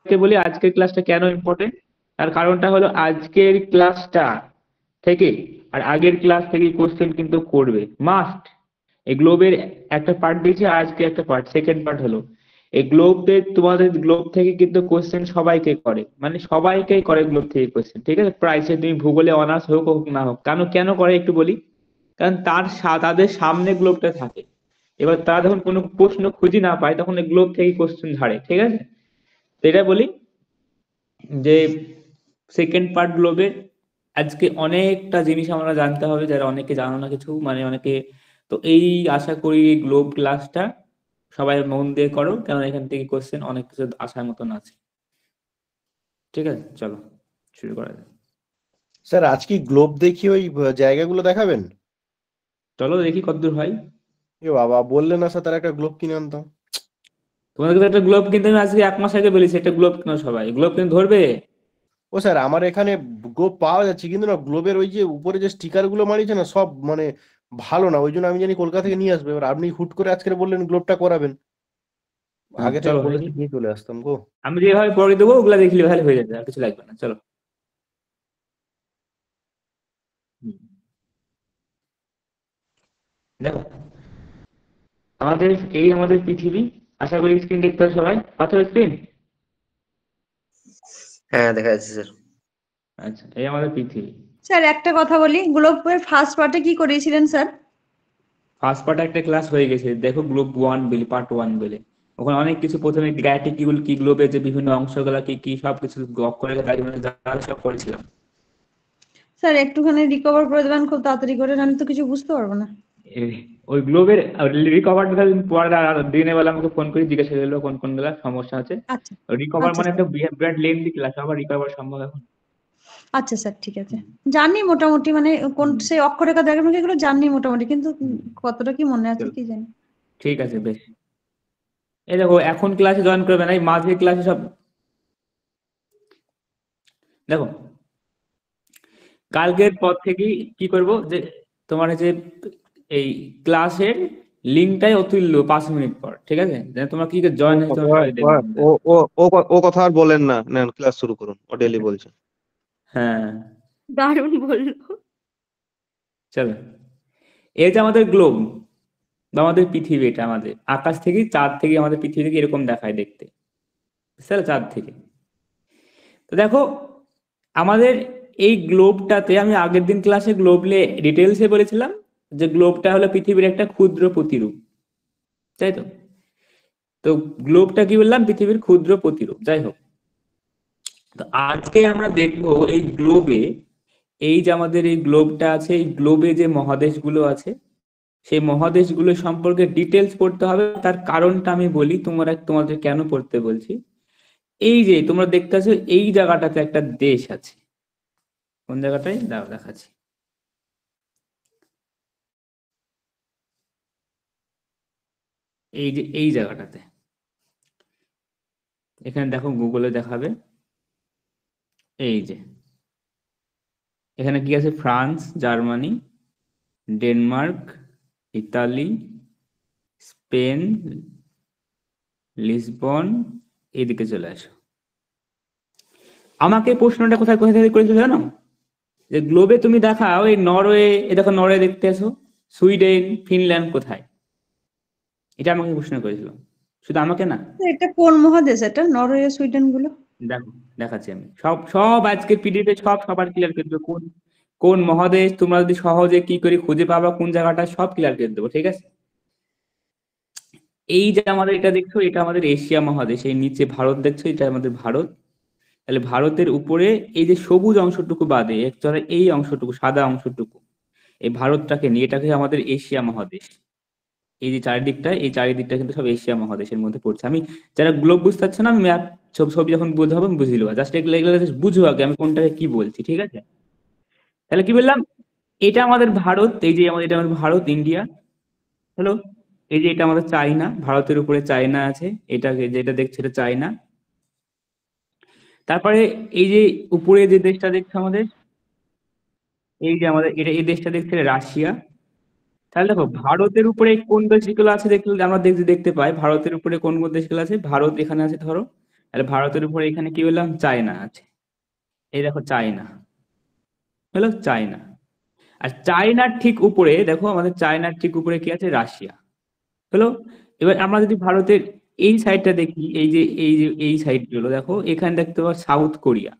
বলি আজকের ক্লাসটা কেন ইম্পর্টেন্ট। তার কারণটা হলো আজকের ক্লাসটা থেকে আর আগের ক্লাস থেকে কোশ্চেন কিন্তু করবে মাস্ট। এই গ্লোবের একটা পার্ট দিয়েছি, আজকে একটা পার্ট, সেকেন্ড পার্ট হলো এই গ্লোবে, তোমাদের গ্লোব থেকে কিন্তু কোশ্চেন সবাইকে করে, মানে সবাইকেই করে গ্লোব থেকে কোশ্চেন, ঠিক আছে? প্রায় সে তুমি ভূগোলে অনার্স হোক হোক না হোক, কেন কেন করে একটু বলি। কারণ তাদের সামনে গ্লোবটা থাকে। এবার তারা যখন কোনো প্রশ্ন খুঁজে না পায় তখন এই গ্লোব থেকে কোশ্চেন ঝাড়ে, ঠিক আছে? তো এটা বলি যে সেকেন্ড পার্ট গ্লোবের আজকে অনেকটা জিনিস আমরা জানতে হবে, যারা অনেকে জানো না কিছু, মানে অনেকে। তো এই আশা করি গ্লোব ক্লাসটা সবাই মন দিয়ে করো, কারণ এখান থেকে কোশ্চেন অনেক কিছু আসার মতন আছে। ঠিক আছে, চলো শুরু করা যাক। স্যার আজ কি গ্লোব দেখি ওই জায়গাগুলো দেখাবেন? চলো দেখি কতদূর হয়। এ বাবা, বললেন না স্যার, তার একটা গ্লোব কিনে আনতাম। তোমাদেরকে তো একটা গ্লোব কিনতে আমি আজকে 1 মাস আগে বলেছি, একটা গ্লোব কেন, সবাই গ্লোব কিনে ধরবে। ও স্যার, আমার এখানে গ্লোব পাওয়া যাচ্ছে, কিন্তু না গ্লোবের ওই যে উপরে যে স্টিকার গুলো মারিয়েছে না, সব মানে ভালো না। ওই জন্য আমি জানি কলকাতা থেকে নিয়ে আসবে। এবার আপনি হুট করে আজকে বললেন গ্লোবটা করাবেন, হ্যাঁ আগে থেকে চলো বলে দেখি, নিয়ে চলে আসতাম গো। আমি যেভাবে পড়ে দেবো ওগুলা দেখলে ভালো হয়ে যাবে, আর কিছু লাগবে না, চলো। হুম। দেখো আমাদের আমাদের পৃথিবী, আশা করি স্ক্রিন দেখতে হবে সবাই, পাথর স্ক্রিন। হ্যাঁ দেখা যাচ্ছে স্যার। আচ্ছা, এই আমাদের পৃথিবী। স্যার একটা কথা বলি, গ্লোবের ফার্স্ট পার্টে কি করিয়েছিলেন স্যার? ফার্স্ট পার্ট একটা ক্লাস হয়ে গেছে, দেখো গ্লোব 1 বলে, পার্ট 1 বলে। ওখানে অনেক কিছু, প্রথমে গায়েটি কি কি গ্লোবের যে বিভিন্ন অংশগুলা কি কি সবকিছু গপ করে সব করেছিলাম। স্যার একটুখানি রিকভার করে দেবেন খুব তাড়াতাড়ি করে, আমি তো কিছু বুঝতে পারবো না। ওই গ্লোবের রিকভারটা পরে আর দিনের বেলা আমাকে ফোন করে জিজ্ঞাসা করলো কোন কোন গুলা সমস্যা আছে। আচ্ছা রিকভার আচ্ছা মানে স্যার। একটা বিরাট লেন্থি ক্লাস, আবার রিকভার সম্ভব এখন। আচ্ছা স্যার ঠিক আছে, জানি মোটামুটি, মানে কোন হুম, সেই অক্ষরেখা দেখেন এগুলো জানি মোটামুটি, কিন্তু হুম, কতটা কি মনে আছে চলো কি জানি। ঠিক আছে বেশ। এই দেখো এখন ক্লাসে জয়েন করবে না, এই মাঝে ক্লাসে সব দেখো। কালকের পর থেকে কি করব যে তোমার যে এই ক্লাসের লিঙ্কটাই অতুল্য 5 মিনিট পর, ঠিক আছে? যেন তোমরা কি ও জয়েন হয়েছে তোমরা সবাই ও দেখবেন। ও ও ও ও কথা আর বলেন না, নেন ক্লাস শুরু করুন, ও ডেলি বলছে। হ্যাঁ দারুণ বললো। চলো, এই যে আমাদের গ্লোব বা আমাদের পৃথিবী, এটা আমাদের আকাশ থেকে, চাঁদ থেকে আমাদের পৃথিবীকে এরকম দেখায় দেখতে, বুঝতে পারলে? চাঁদ থেকে। তো দেখো আমাদের এই গ্লোবটাতে, আমি আগের দিন ক্লাসে গ্লোব নিয়ে ডিটেলসে বলেছিলাম যে গ্লোবটা হলো পৃথিবীর একটা ক্ষুদ্র প্রতিরূপ, তাই তো? তো গ্লোবটা কি বললাম, পৃথিবীর ক্ষুদ্র প্রতিরূপ। যাই হোক, তো আজকে আমরা দেখবো এই গ্লোবে, এই যে আমাদের এই গ্লোবটা আছে, এই গ্লোবে যে মহাদেশগুলো আছে, সেই মহাদেশগুলো সম্পর্কে ডিটেলস পড়তে হবে। তার কারণটা আমি বলি, তোমাদের কেন পড়তে বলছি। এই যে তোমরা দেখতেছো এই জায়গাটাতে একটা দেশ আছে, কোন জায়গাটায় দাও দেখাচ্ছি। এই যে এই জায়গাটাতে, এখানে দেখো গুগলে দেখাবে, এই যে এখানে কি আছে, France, Germany, Denmark, Italy, Spain, Lisbon, এদিকে চলে আসো। আমাকে প্রশ্নটা কোথায় কোথায় থেকে করেছিল জানো? যে গ্লোবে তুমি দেখাও এই নরওয়ে, এ দেখো নরওয়ে দেখতে আসো, সুইডেন, ফিনল্যান্ড কোথায়, এটা আমাকে প্রশ্ন করেছিল। শুধু আমাকে না, এটা কোন মহাদেশ, এটা নরওয়ে সুইডেন গুলো? দেখো দেখাচ্ছি আমি সব সব আজকের পিডিএফে সব সবার ক্লিয়ার করে দেবো, কোন কোন মহাদেশ তোমরা যদি সহজে কি করে খুঁজে পাবা, কোন জায়গাটা সব ক্লিয়ার করে দেবো, ঠিক আছে? এই যে আমাদের এটা দেখছো, এটা আমাদের এশিয়া মহাদেশ, এই নিচে ভারত দেখছো, এটা আমাদের ভারত। তাহলে ভারতের উপরে এই যে সবুজ অংশটুকু বাদে একচুয়ালি এই অংশটুকু, সাদা অংশটুকু, এই ভারতটাকে নিয়ে, এটাকে আমাদের এশিয়া মহাদেশ। এই যে চারিদিকটা, এই চারিদিকটা কিন্তু সব এশিয়া মহাদেশের মধ্যে পড়ছে। আমি যারা গ্লোব বুঝতে পারছো না, আমি ম্যাপ ছবি যখন বোঝা হবে আমি বুঝিয়ে দেবো, জাস্ট এগুলো এগুলো just বুঝো আগে আমি কোনটাকে কি বলছি, ঠিক আছে? তাহলে কি বললাম, এটা আমাদের ভারত, এই যে আমাদের, এটা আমাদের ভারত, ইন্ডিয়া। হ্যালো, এই যে এটা আমাদের চায়না, ভারতের উপরে চায়না আছে, এটাকে যেটা দেখছো এটা চায়না। তারপরে এই যে উপরে যে দেশটা দেখছো আমাদের, এই যে আমাদের এটা, এই দেশটা দেখছে রাশিয়া। তাহলে দেখো ভারতের উপরে কোন দেশগুলো আছে দেখলে আমরা দেখতে পাই, ভারতের উপরে কোন কোন দেশগুলো আছে, ভারত এখানে আছে ধরো, তাহলে ভারতের উপরে এখানে কি বললাম, চায়না আছে। এই দেখো চায়না, হলো চায়না। আর চায়নার ঠিক উপরে দেখো, আমাদের চায়নার ঠিক উপরে কি আছে, রাশিয়া, হলো। এবার আমরা যদি ভারতের এই সাইডটা দেখি, এই সাইড গুলো দেখো, এখানে দেখতে পাবো সাউথ কোরিয়া,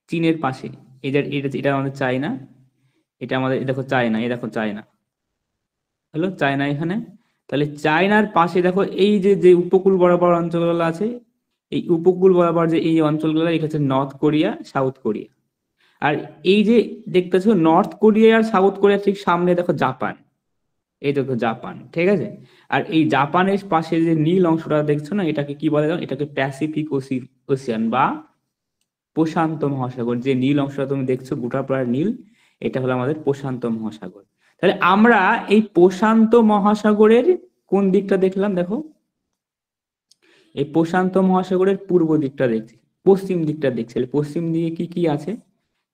চীনের পাশে। এটা এটা এটা আমাদের চায়না, এটা আমাদের, এই দেখো চায়না, এই দেখো চায়না, হলো চায়না এখানে। তাহলে চায়নার পাশে দেখো এই যে যে উপকূল বরাবর অঞ্চলগুলো আছে, এই উপকূল বরাবর যে এই অঞ্চলগুলো, এটা হচ্ছে নর্থ কোরিয়া, সাউথ কোরিয়া। আর এই যে দেখতেছো নর্থ কোরিয়া আর সাউথ কোরিয়ার ঠিক সামনে দেখো জাপান, এই দেখো জাপান, ঠিক আছে। আর এই জাপানের পাশে যে নীল অংশটা দেখছো না, এটাকে কি বলে জানো, এটাকে প্যাসিফিক ওশিয়ান বা প্রশান্ত মহাসাগর। যে নীল অংশটা তুমি দেখছো গোটা প্রায় নীল, এটা হলো আমাদের প্রশান্ত মহাসাগর। তাহলে আমরা এই প্রশান্ত মহাসাগরের কোন দিকটা দেখলাম, দেখো এই প্রশান্ত মহাসাগরের পূর্ব দিকটা দেখছি, পশ্চিম দিকটা দেখছি। তাহলে পশ্চিম দিকে কি কি আছে,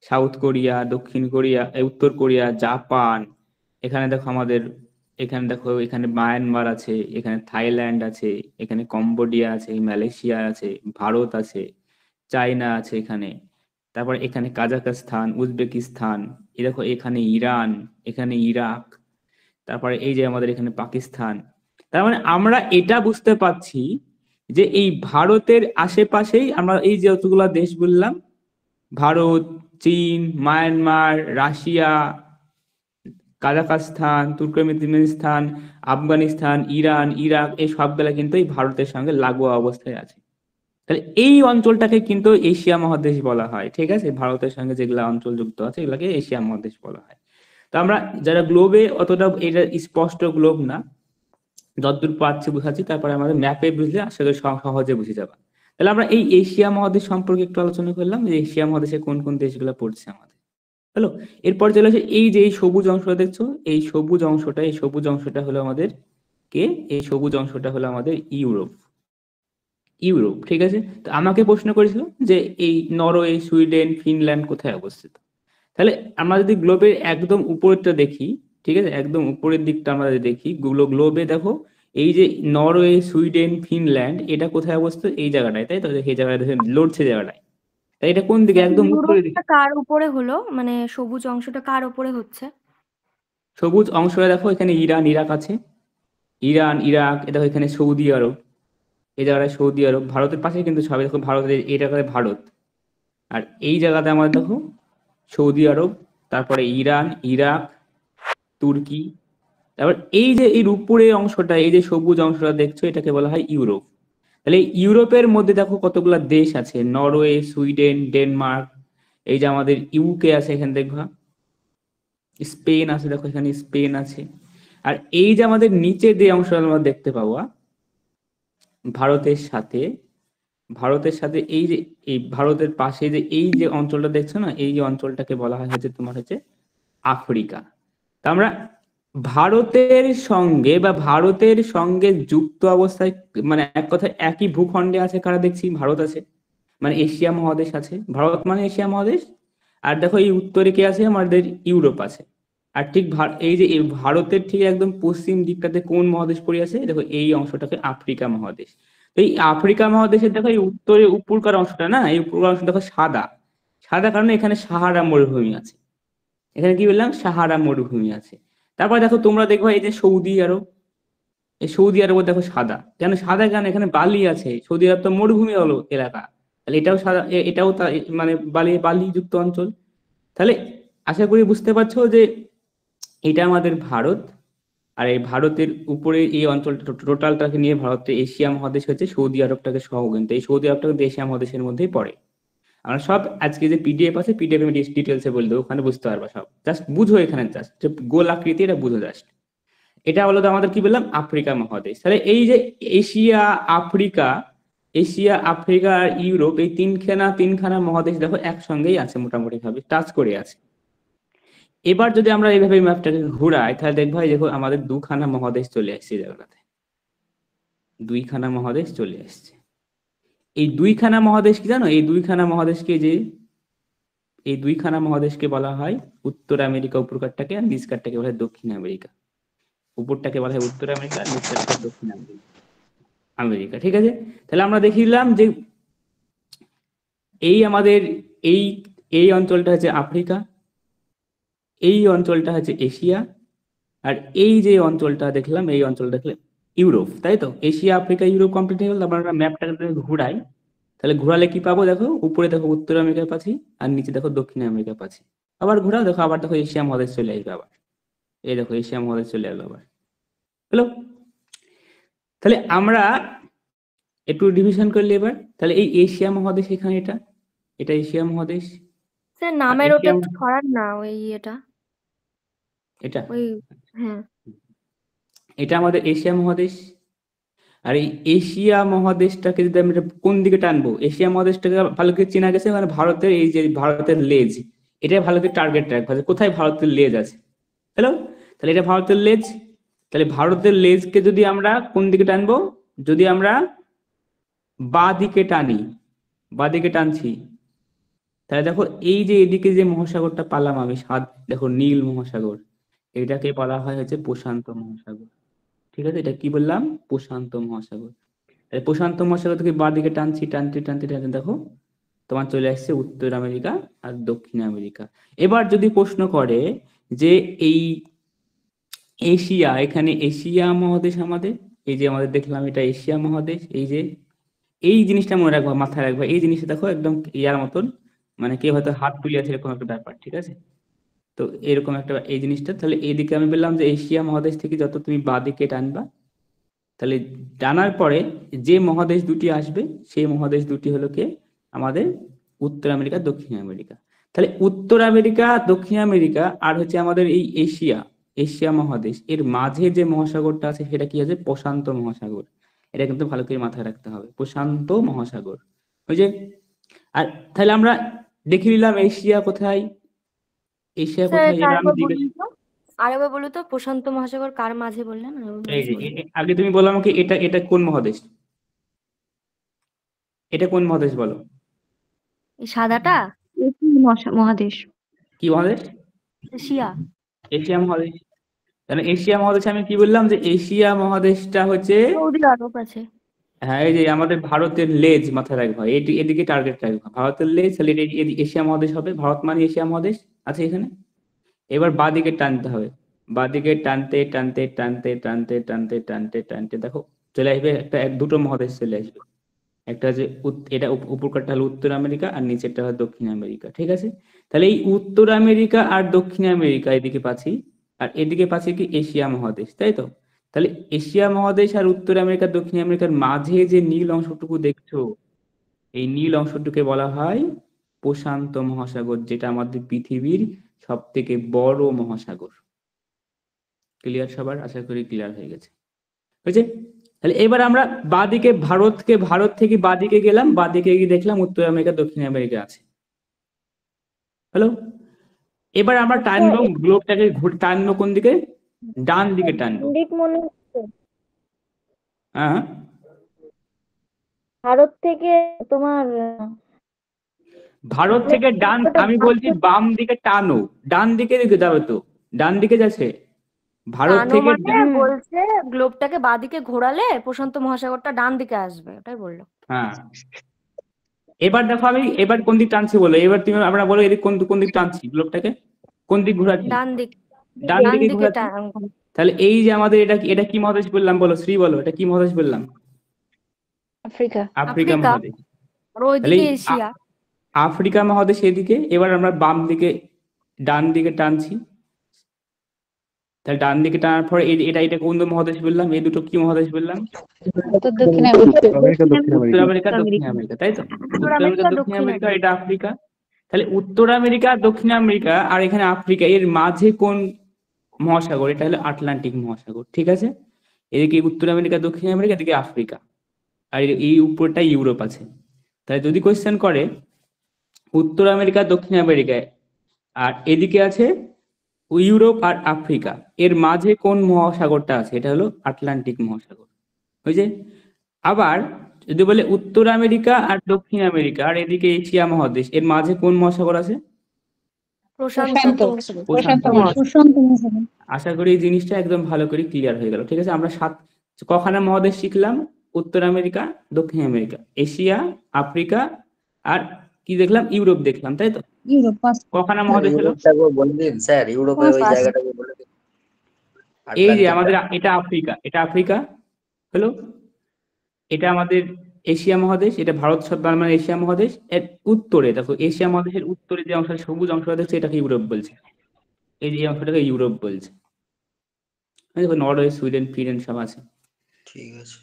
সাউথ কোরিয়া, দক্ষিণ কোরিয়া, উত্তর কোরিয়া, জাপান। এখানে দেখো আমাদের, এখানে দেখো এখানে মায়ানমার আছে, এখানে থাইল্যান্ড আছে, এখানে কম্বোডিয়া আছে, মালয়েশিয়া আছে, ভারত আছে, চায়না আছে এখানে, তারপর এখানে কাজাখস্তান, উজবেকিস্তান, এই দেখো এখানে ইরান, এখানে ইরাক, তারপরে এই যে আমাদের এখানে পাকিস্তান। তার মানে আমরা এটা বুঝতে পারছি যে এই ভারতের আশেপাশেই আমরা এই যে যতগুলা দেশ বললাম, ভারত, চীন, Myanmar, Russia, Kazakhstan, Turkmenistan, Afghanistan, Iran, Iraq, এই সবগুলা কিন্তু এই ভারতের সঙ্গে লাগোয়া অবস্থায় আছে। তাহলে এই অঞ্চলটাকে কিন্তু এশিয়া মহাদেশ বলা হয়, ঠিক আছে। ভারতের সঙ্গে যেগুলা অঞ্চল যুক্ত আছে এগুলাকে এশিয়া মহাদেশ বলা হয়। তো আমরা যারা গ্লোবে অতটা, এটা স্পষ্ট গ্লোব না, যতদূর পাচ্ছি বুঝাচ্ছি, তারপরে আমাদের ম্যাপে বুঝলে আসলে সহজে বুঝে যাবা। তাহলে আমরা এই এশিয়া মহাদেশ সম্পর্কে একটু আলোচনা করলাম, যে এশিয়া মহাদেশে কোন কোন দেশগুলো পড়ছে আমাদের, হলো। এরপর চলে আসে এই যে এই সবুজ অংশটা দেখছো, এই সবুজ অংশটা হলো আমাদের কে, এই সবুজ অংশটা হলো আমাদের ইউরোপ, ইউরোপ, ঠিক আছে। তো আমাকে প্রশ্ন করেছিল যে এই নরওয়ে, সুইডেন, ফিনল্যান্ড কোথায় অবস্থিত। তাহলে আমরা যদি গ্লোবের একদম উপরেরটা দেখি, ঠিক আছে, একদম উপরের দিকটা আমরা যদি দেখি, গ্লোবে দেখো এই যে নরওয়ে, সুইডেন, ফিনল্যান্ড, এটা কোথায় অবস্থিত, এই জায়গাটায়, তাই তো, এই জায়গায় লড়ছে জায়গাটায়। তাই এটা কোন দিকে, একদম উত্তরের দিকে। ইউরোপটা কার উপরে হলো, মানে সবুজ অংশটা কার উপরে হচ্ছে? সবুজ অংশটা দেখো এখানে ইরান, ইরাক আছে, ইরান, ইরাক, এটা দেখো এখানে সৌদি আরব, এই জায়গাটায় সৌদি আরব। ভারতের পাশে কিন্তু সবাই দেখো, ভারতের এই জায়গায় ভারত, আর এই জায়গাতে আমাদের দেখো সৌদি আরব, তারপরে ইরান, ইরাক, তুর্কি। তারপর এই যে এর উপরে অংশটা, এই যে সবুজ অংশটা দেখছো, এটাকে বলা হয় ইউরোপ। তাহলে এই ইউরোপের মধ্যে দেখো কতগুলা দেশ আছে, নরওয়ে, সুইডেন, ডেনমার্ক, এই যে আমাদের ইউকে আছে এখানে দেখবা, স্পেন আছে, দেখো এখানে স্পেন আছে। আর এই যে আমাদের নিচে যে অংশ আমরা দেখতে পাবো, ভারতের সাথে, এই যে এই ভারতের পাশে যে এই যে অঞ্চলটা দেখছো না, এই যে অঞ্চলটাকে বলা হয় হচ্ছে তোমার হচ্ছে আফ্রিকা। তা আমরা ভারতের সঙ্গে যুক্ত অবস্থায়, মানে এক কথায় একই ভূখণ্ডে আছে কারা দেখছি, ভারত আছে, মানে এশিয়া মহাদেশ আছে, ভারত মানে এশিয়া মহাদেশ। আর দেখো এই উত্তরে কে আছে, আমাদের ইউরোপ আছে। আর ঠিক এই যে এই ভারতের ঠিক একদম পশ্চিম দিকটাতে কোন মহাদেশ পড়ে আছে, দেখো এই অংশটাকে আফ্রিকা মহাদেশ। তো এই আফ্রিকা মহাদেশের দেখো এই উত্তরে উপরকার অংশটা না, এই উপরকার অংশ দেখো সাদা, সাদা কারণে এখানে সাহারা মরুভূমি আছে, এখানে কি বললাম, সাহারা মরুভূমি আছে। তারপর দেখো তোমরা দেখো এই যে সৌদি আরব, এই সৌদি আরব দেখো সাদা, কেন সাদা, কেন এখানে বালি আছে, সৌদি আরব তো মরুভূমি হলো এলাকা, তাহলে এটাও সাদা, এটাও মানে বালি যুক্ত অঞ্চল। তাহলে আশা করি বুঝতে পারছো যে এটা আমাদের ভারত। আর এই ভারতের উপরে এই অঞ্চলটা টোটালটাকে নিয়ে ভারতের এশিয়া মহাদেশ হচ্ছে, সৌদি আরবটাকে সহ, কিন্তু এই সৌদি আরবটা কিন্তু এশিয়া মহাদেশের মধ্যেই পড়ে। আমরা সব আজকে যে পিডিএফ আছে, পিডিএফ আমি ডিটেলসে বলে দেবো, ওখানে বুঝতে পারবা সব, জাস্ট বুঝো এখানে, জাস্ট গোল আকৃতি, এটা বুঝো জাস্ট। এটা হলো তো আমাদের কি বললাম, আফ্রিকা মহাদেশ। তাহলে এই যে এশিয়া, আফ্রিকা আর ইউরোপ, এই তিনখানা মহাদেশ দেখো একসঙ্গেই আছে, মোটামুটি ভাবে টাচ করে আছে। এবার যদি আমরা এইভাবে ম্যাপটাকে ঘুরাই, তাহলে দেখবো দেখো আমাদের দুখানা মহাদেশ চলে আসছে জায়গাটাতে, দুইখানা মহাদেশ চলে আসছে। এই দুইখানা মহাদেশ কি জানো, এই দুইখানা মহাদেশকে বলা হয় উত্তর আমেরিকা উপরকারটাকে, আর নিচকারটাকে বলা হয় দক্ষিণ আমেরিকা। উপরটাকে বলা হয় উত্তর আমেরিকা, আর নিচকারটাকে দক্ষিণ আমেরিকা। আমেরিকা। ঠিক আছে, তাহলে আমরা দেখিলাম যে এই আমাদের এই এই অঞ্চলটা হচ্ছে আফ্রিকা, এই অঞ্চলটা হচ্ছে এশিয়া, আর এই যে অঞ্চলটা দেখলাম এই অঞ্চলটা দেখলাম ইউরোপ, তাই তো? এশিয়া আফ্রিকা ইউরোপ কমপ্লিট হয়ে গেল। তারপর আমরা ম্যাপটাকে যদি ঘুরাই, তাহলে ঘোরালে কি পাবো? দেখো উপরে দেখো উত্তর আমেরিকা পাচ্ছি, আর নিচে দেখো দক্ষিণ আমেরিকা পাচ্ছি। আবার ঘোরাও, দেখো আবার দেখো এশিয়া মহাদেশ চলে আসবে আবার। এই দেখো এশিয়া মহাদেশ চলে এলো আবার। হলো? তাহলে আমরা একটু ডিভিশন করলে এবার, তাহলে এই এশিয়া মহাদেশ এখানে এটা এটা এশিয়া মহাদেশ, স্যার আর নামের ওটা এশিয়া একটু সরান না, ওই এটা এটা ওই হ্যাঁ এটা আমাদের এশিয়া মহাদেশ। আর এই এশিয়া মহাদেশটাকে যদি আমরা কোন দিকে টানবো, এশিয়া মহাদেশটাকে ভালো করে চেনা গেছে মানে ভারতের এই যে ভারতের লেজ, এটা ভালো করে টার্গেট রাখবো যে কোথায় ভারতের লেজ আছে। হ্যালো, তাহলে এটা ভারতের লেজ। তাহলে ভারতের লেজকে যদি আমরা কোন দিকে টানবো, যদি আমরা বাঁ দিকে টানি, বাঁ দিকে টানছি, তাহলে দেখো এই যে এদিকে যে মহাসাগরটা পালাম আমি, দেখো নীল মহাসাগর, এটাকে বলা হয় হচ্ছে প্রশান্ত মহাসাগর। ঠিক আছে, এটা কি বললাম? প্রশান্ত মহাসাগর। তাহলে প্রশান্ত মহাসাগর থেকে বাঁ দিকে টানছি, টানতে টানতে টানতে দেখো তোমার চলে আসছে উত্তর আমেরিকা আর দক্ষিণ আমেরিকা। এবার যদি প্রশ্ন করে যে এই এশিয়া, এখানে এশিয়া মহাদেশ আমাদের, এই যে আমাদের দেখলাম এটা এশিয়া মহাদেশ, এই যে এই জিনিসটা মনে রাখবা, মাথায় রাখবা, এই জিনিসটা দেখো একদম ইয়ার মতন, মানে কেউ হয়তো হাত তুলে আছে এরকম একটা ব্যাপার। ঠিক আছে, তো এরকম একটা এই জিনিসটা, তাহলে এইদিকে আমি বললাম যে এশিয়া মহাদেশ থেকে যত তুমি বাঁ দিকে টানবা, তাহলে টানার পরে যে মহাদেশ দুটি আসবে সেই মহাদেশ দুটি হলো কে? আমাদের উত্তর আমেরিকা দক্ষিণ আমেরিকা। তাহলে উত্তর আমেরিকা দক্ষিণ আমেরিকা আর হচ্ছে আমাদের এই এশিয়া, এশিয়া মহাদেশ, এর মাঝে যে মহাসাগরটা আছে সেটা কি আছে? প্রশান্ত মহাসাগর। এটা কিন্তু ভালো করে মাথায় রাখতে হবে, প্রশান্ত মহাসাগর। ওই যে, আর তাহলে আমরা দেখে নিলাম এশিয়া কোথায়, এশিয়া স্যার কোথায়। এবার আমি আরেকবার জিজ্ঞেস, বলুন তো, আরেকবার বলুন তো প্রশান্ত মহাসাগর কার মাঝে বললেন? আরেকবার এই যে বলুন। আগে তুমি বললাম আমাকে এটা এটা কোন মহাদেশ, এটা কোন মহাদেশ বলো? এই সাদাটা মহাদেশ। কি মহাদেশ? এশিয়া। এশিয়া মহাদেশ। তাহলে এশিয়া মহাদেশে আমি কি বললাম যে এশিয়া মহাদেশটা হচ্ছে, সৌদি আরব আছে। হ্যাঁ এই যে আমাদের ভারতের লেজ, মাথায় রাখবা, এদিকে টার্গেট রাখবা, ভারতের লেজ, তাহলে এশিয়া মহাদেশ হবে, ভারত মানে এশিয়া মহাদেশ আছে এখানে। এবার বাঁদিকে টানতে হবে, বাঁদিকে টানতে টানতে টানতে টানতে টানতে টানতে টানতে দেখো চলে আসবে একটা দুটো মহাদেশ চলে আসবে। একটা হচ্ছে এটা উপরকারটা হলো উত্তর আমেরিকা আর নিচেরটা হলো দক্ষিণ আমেরিকা। ঠিক আছে, তাহলে এই উত্তর আমেরিকা আর দক্ষিণ আমেরিকা এদিকে পাচ্ছি, আর এদিকে পাচ্ছি কি? এশিয়া মহাদেশ, তাই তো? তাহলে এশিয়া মহাদেশ আর উত্তর আমেরিকা দক্ষিণ আমেরিকার মাঝে যে নীল অংশটুকু দেখছো, এই নীল অংশটুকে বলা হয় প্রশান্ত মহাসাগর, যেটা আমাদের পৃথিবীর সব থেকে বড় মহাসাগর। ক্লিয়ার সবার? আশা করি ক্লিয়ার হয়ে গেছে। বুঝছে? তাহলে এবার আমরা বাঁদিকে ভারত থেকে বাঁদিকে গেলাম, বাঁদিকে গিয়ে দেখলাম উত্তর আমেরিকা দক্ষিণ আমেরিকা আছে। হ্যালো, এবার আমরা টানবো গ্লোবটাকে, টানবো কোন দিকে? ডান দিকে টানবো। দিক মনে হচ্ছে হ্যাঁ, ভারত থেকে তোমার ভারত থেকে ডান, আমি বলছি বাম দিকে টানো, ডান দিকে দিকে যাবে তো, ডান দিকে যাচ্ছে ভারত টানো থেকে মানে বলছে গ্লোবটাকে বাঁদিকে ঘোরালে প্রশান্ত মহাসাগরটা ডান দিকে আসবে, ওটাই বললো। হ্যাঁ, এবার দেখো আমি এবার কোন দিক টানছি বলো, এবার তুমি আমরা বলো এদিক কোন দিক টানছি, গ্লোবটাকে কোন দিক ঘোরাচ্ছি? ডান দিক, ডান ডান দিকে দিকে ঘোরাচ্ছি। তাহলে এই যে আমাদের এটা কি মহাদেশ বললাম বলো, শ্রী বলো, এটা কি মহাদেশ বললাম? আফ্রিকা। Africa Africa. মহাদেশ। আর ওইদিকে এশিয়া। আফ্রিকা মহাদেশ এদিকে। এবার আমরা বাম দিকে, ডান দিকে টানছি, তাহলে ডান দিকে টানার পরে এটা কোন মহাদেশ বললাম? এই দুটো কি মহাদেশ বললাম? উত্তর দক্ষিণ আমেরিকা। আমেরিকা দক্ষিণ উত্তর আমেরিকা। আমেরিকা দক্ষিণ আমেরিকা, তাই তো? উত্তর আমেরিকা আমেরিকা, দক্ষিণ দক্ষিণ আমেরিকা, এটা আফ্রিকা। তাহলে উত্তর আমেরিকা দক্ষিণ আমেরিকা আর এখানে আফ্রিকা, এর মাঝে কোন মহাসাগর? এটা হলো আটলান্টিক মহাসাগর। ঠিক আছে, এদিকে উত্তর আমেরিকা দক্ষিণ আমেরিকা, এদিকে আফ্রিকা, আর এই উপরটা ইউরোপ আছে। তাহলে যদি কোয়েশ্চেন করে উত্তর আমেরিকা দক্ষিণ আমেরিকায় আর এদিকে আছে ইউরোপ আর আফ্রিকা, এর মাঝে কোন মহাসাগরটা আছে? এটা হলো আটলান্টিক মহাসাগর। বুঝছে? আবার যদি বলে উত্তর আমেরিকা আর দক্ষিণ আমেরিকা আর এদিকে এশিয়া মহাদেশ, এর মাঝে কোন মহাসাগর আছে? প্রশান্ত। প্রশান্ত মহাসাগর। প্রশান্ত মহাসাগর। আশা করি এই জিনিসটা একদম ভালো করে ক্লিয়ার হয়ে গেল। ঠিক আছে, আমরা কখানা মহাদেশ শিখলাম? উত্তর আমেরিকা, দক্ষিণ আমেরিকা, এশিয়া, আফ্রিকা, আর কি দেখলাম, ইউরোপ দেখলাম, তাই তো? ইউরোপ কখানা স্যার মহাদেশ হলো? ইউরোপটাকে বলে দিন স্যার, ইউরোপের ওই পাঁচ। জায়গাটাকে বলে দিন, এই যে আটলান্টিকটা। আমাদের এটা আফ্রিকা, এটা আফ্রিকা হলো, এটা আমাদের এশিয়া মহাদেশ, এটা ভারত মানে এশিয়া মহাদেশ। এর উত্তরে দেখো, এশিয়া মহাদেশের উত্তরে যে অংশ, সবুজ অংশটা দেখছে, এটাকে ইউরোপ বলছে। এই যে অংশটাকে ইউরোপ বলছে। এই দেখো নরওয়ে, সুইডেন, ফিনল্যান্ড সব আছে। ঠিক আছে।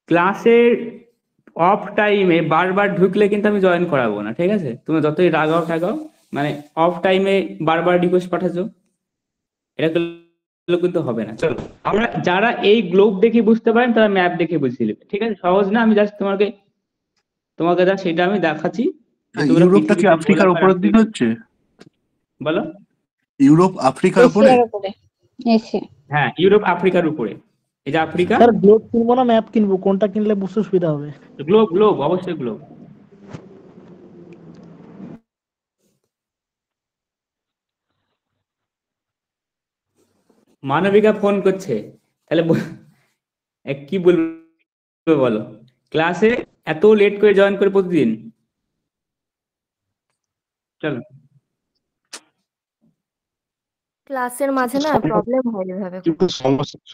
ক্লাসের অফ টাইমে বারবার ঢুকলে কিন্তু আমি জয়েন করাবো না, ঠিক আছে? তুমি যতই রাগাও ঠাগাও, মানে অফ টাইমে বারবার রিকোয়েস্ট পাঠাচ্ছ, এটা করলে কিন্তু হবে না। চলো, আমরা যারা এই গ্লোব দেখে বুঝতে পারেন তারা ম্যাপ দেখে বুঝিয়ে নেবে, ঠিক আছে? সহজ না, আমি জাস্ট তোমাকে যা সেটা আমি দেখাচ্ছি। ইউরোপটা কি আফ্রিকার উপরের দিকে হচ্ছে? বলো। ইউরোপ আফ্রিকার উপরে? এশিয়ার উপরে। এশিয়া। হ্যাঁ, ইউরোপ আফ্রিকার উপরে। এই যে আফ্রিকা। স্যার গ্লোব কিনবো না ম্যাপ কিনবো, কোনটা কিনলে বুঝতে সুবিধা হবে? গ্লোব, গ্লোব, অবশ্যই গ্লোব। মানবিকা ফোন করছে, তাহলে কি বলবো বলো? ক্লাসে এত লেট করে জয়েন করে প্রতিদিন। চলো, ক্লাসের মাঝে না প্রবলেম হয় এভাবে। কিন্তু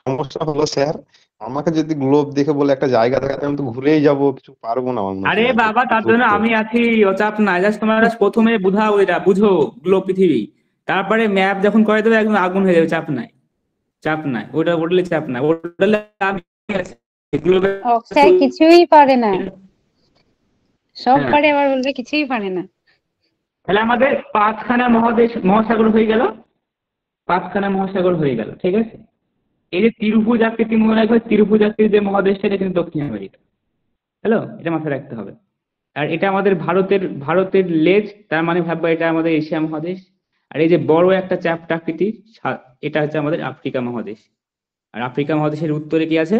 সমস্যা হলো স্যার, আমাকে যদি গ্লোব দেখে বলে একটা জায়গা দেখাতে, আমি তো ঘুরেই যাব, কিছু পারবো না। আরে বাবা, তার জন্য আমি আছি, ও চাপ নাই। জাস্ট তোমরা প্রথমে বুঝাও, এটা বুঝো গ্লোব পৃথিবী, তারপরে ম্যাপ যখন করে দেবে একদম আগুন হয়ে যাবে। চাপ নাই, চাপ নাই, ওটা উঠলে চাপ নাই, উঠলে আমি আছি। গ্লোবে স্যার কিছুই পারে না, সব পারে আবার বলবে কিছুই পারে না। তাহলে আমাদের 5খানা মহাসাগর হয়ে গেল, 5খানা মহাসাগর হয়ে গেল, ঠিক আছে? এই যে ত্রিভুজ আকৃতি, মনে রাখবে ত্রিভুজ আকৃতির যে মহাদেশটা, এটা কিন্তু দক্ষিণ আমেরিকা। হ্যালো, এটা মাথায় রাখতে হবে। আর এটা আমাদের ভারতের লেজ, তার মানে ভাববা এটা আমাদের এশিয়া মহাদেশ। আর এই যে বড় একটা চ্যাপ্টা আকৃতি, এটা হচ্ছে আমাদের আফ্রিকা মহাদেশ। আর আফ্রিকা মহাদেশের উত্তরে কি আছে?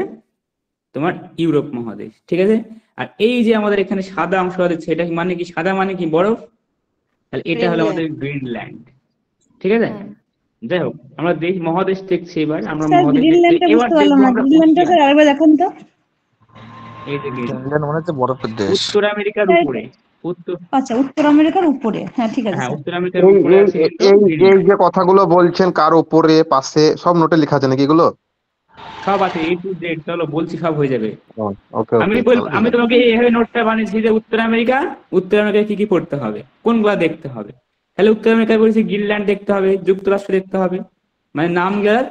তোমার ইউরোপ মহাদেশ, ঠিক আছে? আর এই যে আমাদের এখানে সাদা অংশ আছে, এটা মানে কি? সাদা মানে কি? বরফ। তাহলে এটা হলো আমাদের গ্রিনল্যান্ড, ঠিক আছে? যাই হোক, আমরা মহাদেশ দেখছি। এবার আমরা স্যার মহাদেশ গ্রিনল্যান্ডটা বুঝতে পারলাম না, গ্রিনল্যান্ডটা স্যার আরেকবার দেখান তো। এই যে গ্রিনল্যান্ড মানে হচ্ছে বরফের দেশ। উত্তর আমেরিকার উপরে। আচ্ছা, উত্তর আমেরিকার উপরে, হ্যাঁ ঠিক আছে হ্যাঁ, স্যার। উত্তর আমেরিকার উপরে আছে এই যে কথাগুলো বলছেন, কার উপরে পাশে সব নোটে লেখা আছে নাকি এগুলো? সব আছে, A to Z। চলো বলছি, সব হয়ে যাবে। ওকে, আমি তোমাকে এইভাবে নোটটা বানিয়েছি যে উত্তর আমেরিকায় কি কি পড়তে হবে, কোনগুলা দেখতে হবে। তাহলে উত্তর আমেরিকায় বলেছি গ্রিনল্যান্ড দেখতে হবে, যুক্তরাষ্ট্র দেখতে হবে, মানে নাম গেলার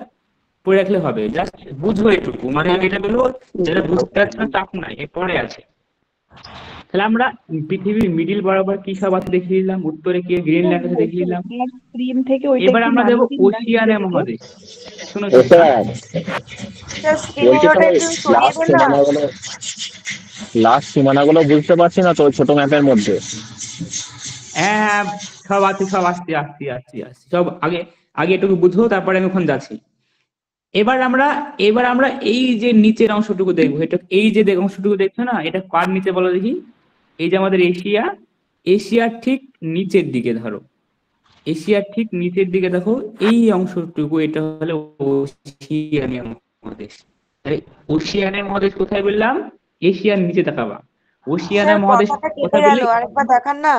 পড়ে রাখলে হবে। জাস্ট বুঝবো এটুকু, মানে আমি এটা বলবো, যেটা বুঝতে পারছি না চাপ নাই, এরপরে আছে। তাহলে আমরা পৃথিবীর মিডিল বরাবর কি সব আছে দেখিয়ে দিলাম, উত্তরে কি গ্রিনল্যান্ড আছে দেখিয়ে দিলাম। এবার আমরা দেখবো ওশিয়ানের মহাদেশ। শোনো, লাস্ট সীমানাগুলো বুঝতে পারছি না তো ছোট ম্যাপের মধ্যে। হ্যাঁ, সব আছে, সব আসছি। সব আগে এটুকু বুঝো, তারপরে আমি ওখানে যাচ্ছি। এবার আমরা এই যে নিচের অংশটুকু দেখবো। এটা এই যে অংশটুকু দেখছো না, এটা কার নিচে বলো দেখি? এই যে আমাদের এশিয়ার ঠিক নিচের দিকে ধরো, এশিয়ার ঠিক নিচের দিকে দেখো, এই অংশটুকু, এটা হলো ওশিয়ানিয়া মহাদেশ। তাহলে ওশিয়ানিয়া মহাদেশ কোথায় বললাম? এশিয়ার নিচে দেখাবা। ওশিয়ানিয়া মহাদেশ কোথায় বললি? আরেকবার দেখান না।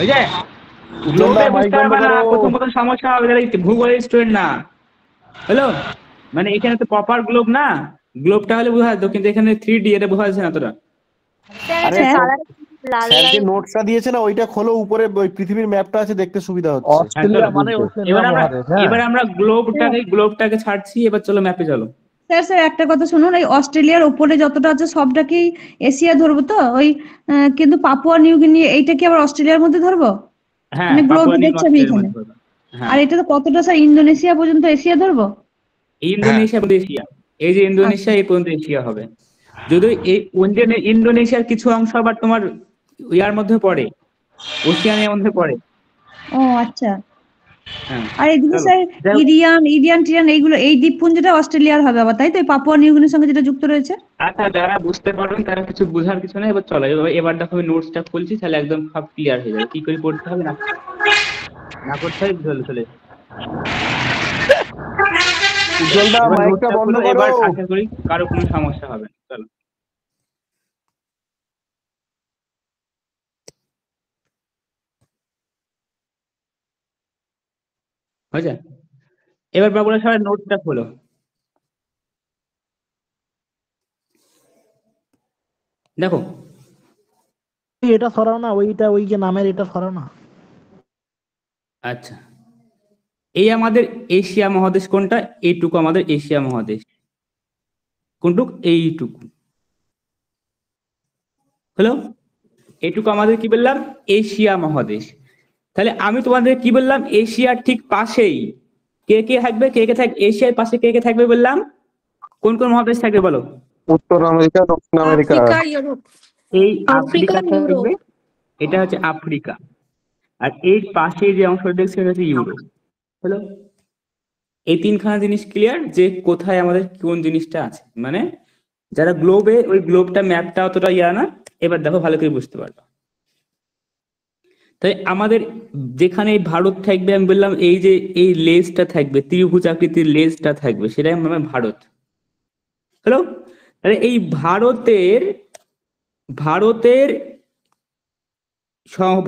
ওই যে গ্লোবে বুঝতে পারবে না, প্রথম সমস্যা হবে, ভূগোলের স্টুডেন্ট না। হ্যালো, মানে এখানে তো প্রপার গ্লোব না, গ্লোবটা হলে বোঝা যেত, কিন্তু এখানে 3D, এটা বোঝা যাচ্ছে না তোরা। আরে স্যার যে নোটসটা দিয়েছে না, ওইটা খোলো, উপরে ওই পৃথিবীর ম্যাপটা আছে, দেখতে সুবিধা হচ্ছে। অস্ট্রেলিয়া মানে এবার আমরা গ্লোবটাকে ছাড়ছি, এবার চলো ম্যাপে চলো। স্যার একটা কথা শুনুন, এই অস্ট্রেলিয়ার উপরে যতটা আছে সবটা কি এশিয়া ধরবো তো? ওই কিন্তু পাপুয়া নিউ গিনি এইটা কি আবার অস্ট্রেলিয়ার মধ্যে ধরবো? হ্যাঁ, মানে গ্লোব দেখছি আমি এখানে। আর এটা তো কতটা স্যার ইন্দোনেশিয়া পর্যন্ত এশিয়া ধরবো? ইন্দোনেশিয়া পর্যন্ত এশিয়া, এই যে ইন্দোনেশিয়া, এই পর্যন্ত এশিয়া হবে। যদি এই ইন্দোনেশিয়ার কিছু অংশ আবার তোমার ইয়ার মধ্যে পড়ে, ওশিয়ানের মধ্যে পড়ে। ও আচ্ছা। হ্যাঁ আর এদিকে চলো স্যার যাই হোক, ইরিয়ান টিরিয়ান এইগুলো এই দ্বীপপুঞ্জটা অস্ট্রেলিয়ার হবে আবার, তাই তো? এই পাপুয়া নিউগিনির সঙ্গে যেটা যুক্ত রয়েছে। আচ্ছা যারা বুঝতে পারবেন তারা কিছু বোঝার কিছু নেই, এবার চলো এবার দেখো আমি নোটসটা খুলছি, তাহলে একদম সব ক্লিয়ার হয়ে যাবে, কি করে পড়তে হবে না না করতে হবে চলে চলে উজ্জ্বলদা এবার মাইকটা নোটটা বন্ধ খুলো, করো। এবার আশা করি কারো কোনো সমস্যা হবে না। চলো হয়েছে, এবার বাবুরা সবাই নোটটা খোলো। দেখো এটা সরাও না, ওইটা ওই যে নামের এটা সরাও না। আচ্ছা, এই আমাদের এশিয়া মহাদেশ কোনটা? এইটুকু আমাদের এশিয়া মহাদেশ, কোনটুক? এইটুকু হলো, এইটুকু আমাদের কি বললাম? এশিয়া মহাদেশ। তাহলে আমি তোমাদের কি বললাম? এশিয়ার ঠিক পাশেই কে কে থাকবে? কে কে থাকবে এশিয়ার পাশে? কে কে থাকবে বললাম? কোন কোন মহাদেশ থাকবে বলো? উত্তর আমেরিকা, দক্ষিণ আমেরিকা। Africa, Europe. এই আফ্রিকা, আফ্রিকা থাকবে, ইউরোপ। এটা হচ্ছে আফ্রিকা। আর এই পাশে যে অংশটা দেখছি সেটা হচ্ছে ইউরোপ। হলো, এই তিনখানা জিনিস ক্লিয়ার যে কোথায় আমাদের কোন জিনিসটা আছে, মানে যারা গ্লোবে, ওই গ্লোবটা ম্যাপটা অতটা ইয়া না, এবার দেখো ভালো করে বুঝতে পারবে। তাই আমাদের যেখানে এই ভারত থাকবে, আমি বললাম এই যে এই লেজটা থাকবে, ত্রিভুজ আকৃতির লেজটা থাকবে, সেটাই আমরা ভারত। হ্যালো, তাহলে এই ভারতের ভারতের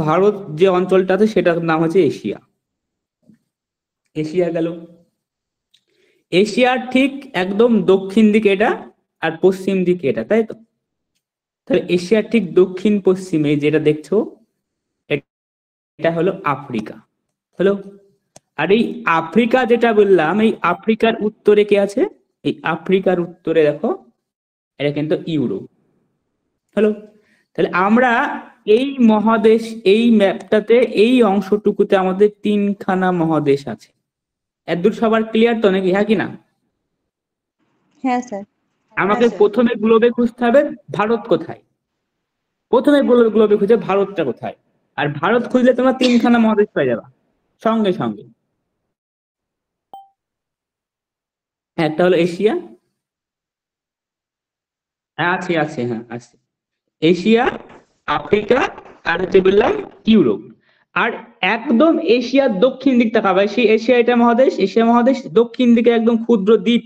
ভারত যে অঞ্চলটা আছে সেটার নাম হচ্ছে এশিয়া। এশিয়া গেল, এশিয়ার ঠিক একদম দক্ষিণ দিকে এটা আর পশ্চিম দিকে এটা, তাই তো? তাহলে এশিয়ার ঠিক দক্ষিণ পশ্চিমে যেটা দেখছো এটা হলো আফ্রিকা। হলো, আর এই আফ্রিকা যেটা বললাম, এই আফ্রিকার উত্তরে কে আছে? এই আফ্রিকার উত্তরে দেখো, এটা কিন্তু ইউরোপ। হলো, তাহলে আমরা এই মহাদেশ, এই ম্যাপটাতে এই অংশটুকুতে আমাদের তিনখানা মহাদেশ আছে। এতদূর সবার ক্লিয়ার তো নাকি? হ্যাঁ কি না? হ্যাঁ স্যার। আমাকে প্রথমে গ্লোবে খুঁজতে হবে ভারত কোথায়, প্রথমে গ্লোবে খুঁজে ভারতটা কোথায়, আর ভারত খুঁজলে তোমরা তিনখানা মহাদেশ পেয়ে যাবা সঙ্গে সঙ্গে। একটা হলো এশিয়া, আছে আছে, হ্যাঁ আছে, এশিয়া, আফ্রিকা, আর হচ্ছে বললাম ইউরোপ। আর একদম এশিয়ার দক্ষিণ দিক তাকাবে, সেই এশিয়া, এটা মহাদেশ, এশিয়া মহাদেশ, দক্ষিণ দিকে একদম ক্ষুদ্র দ্বীপ,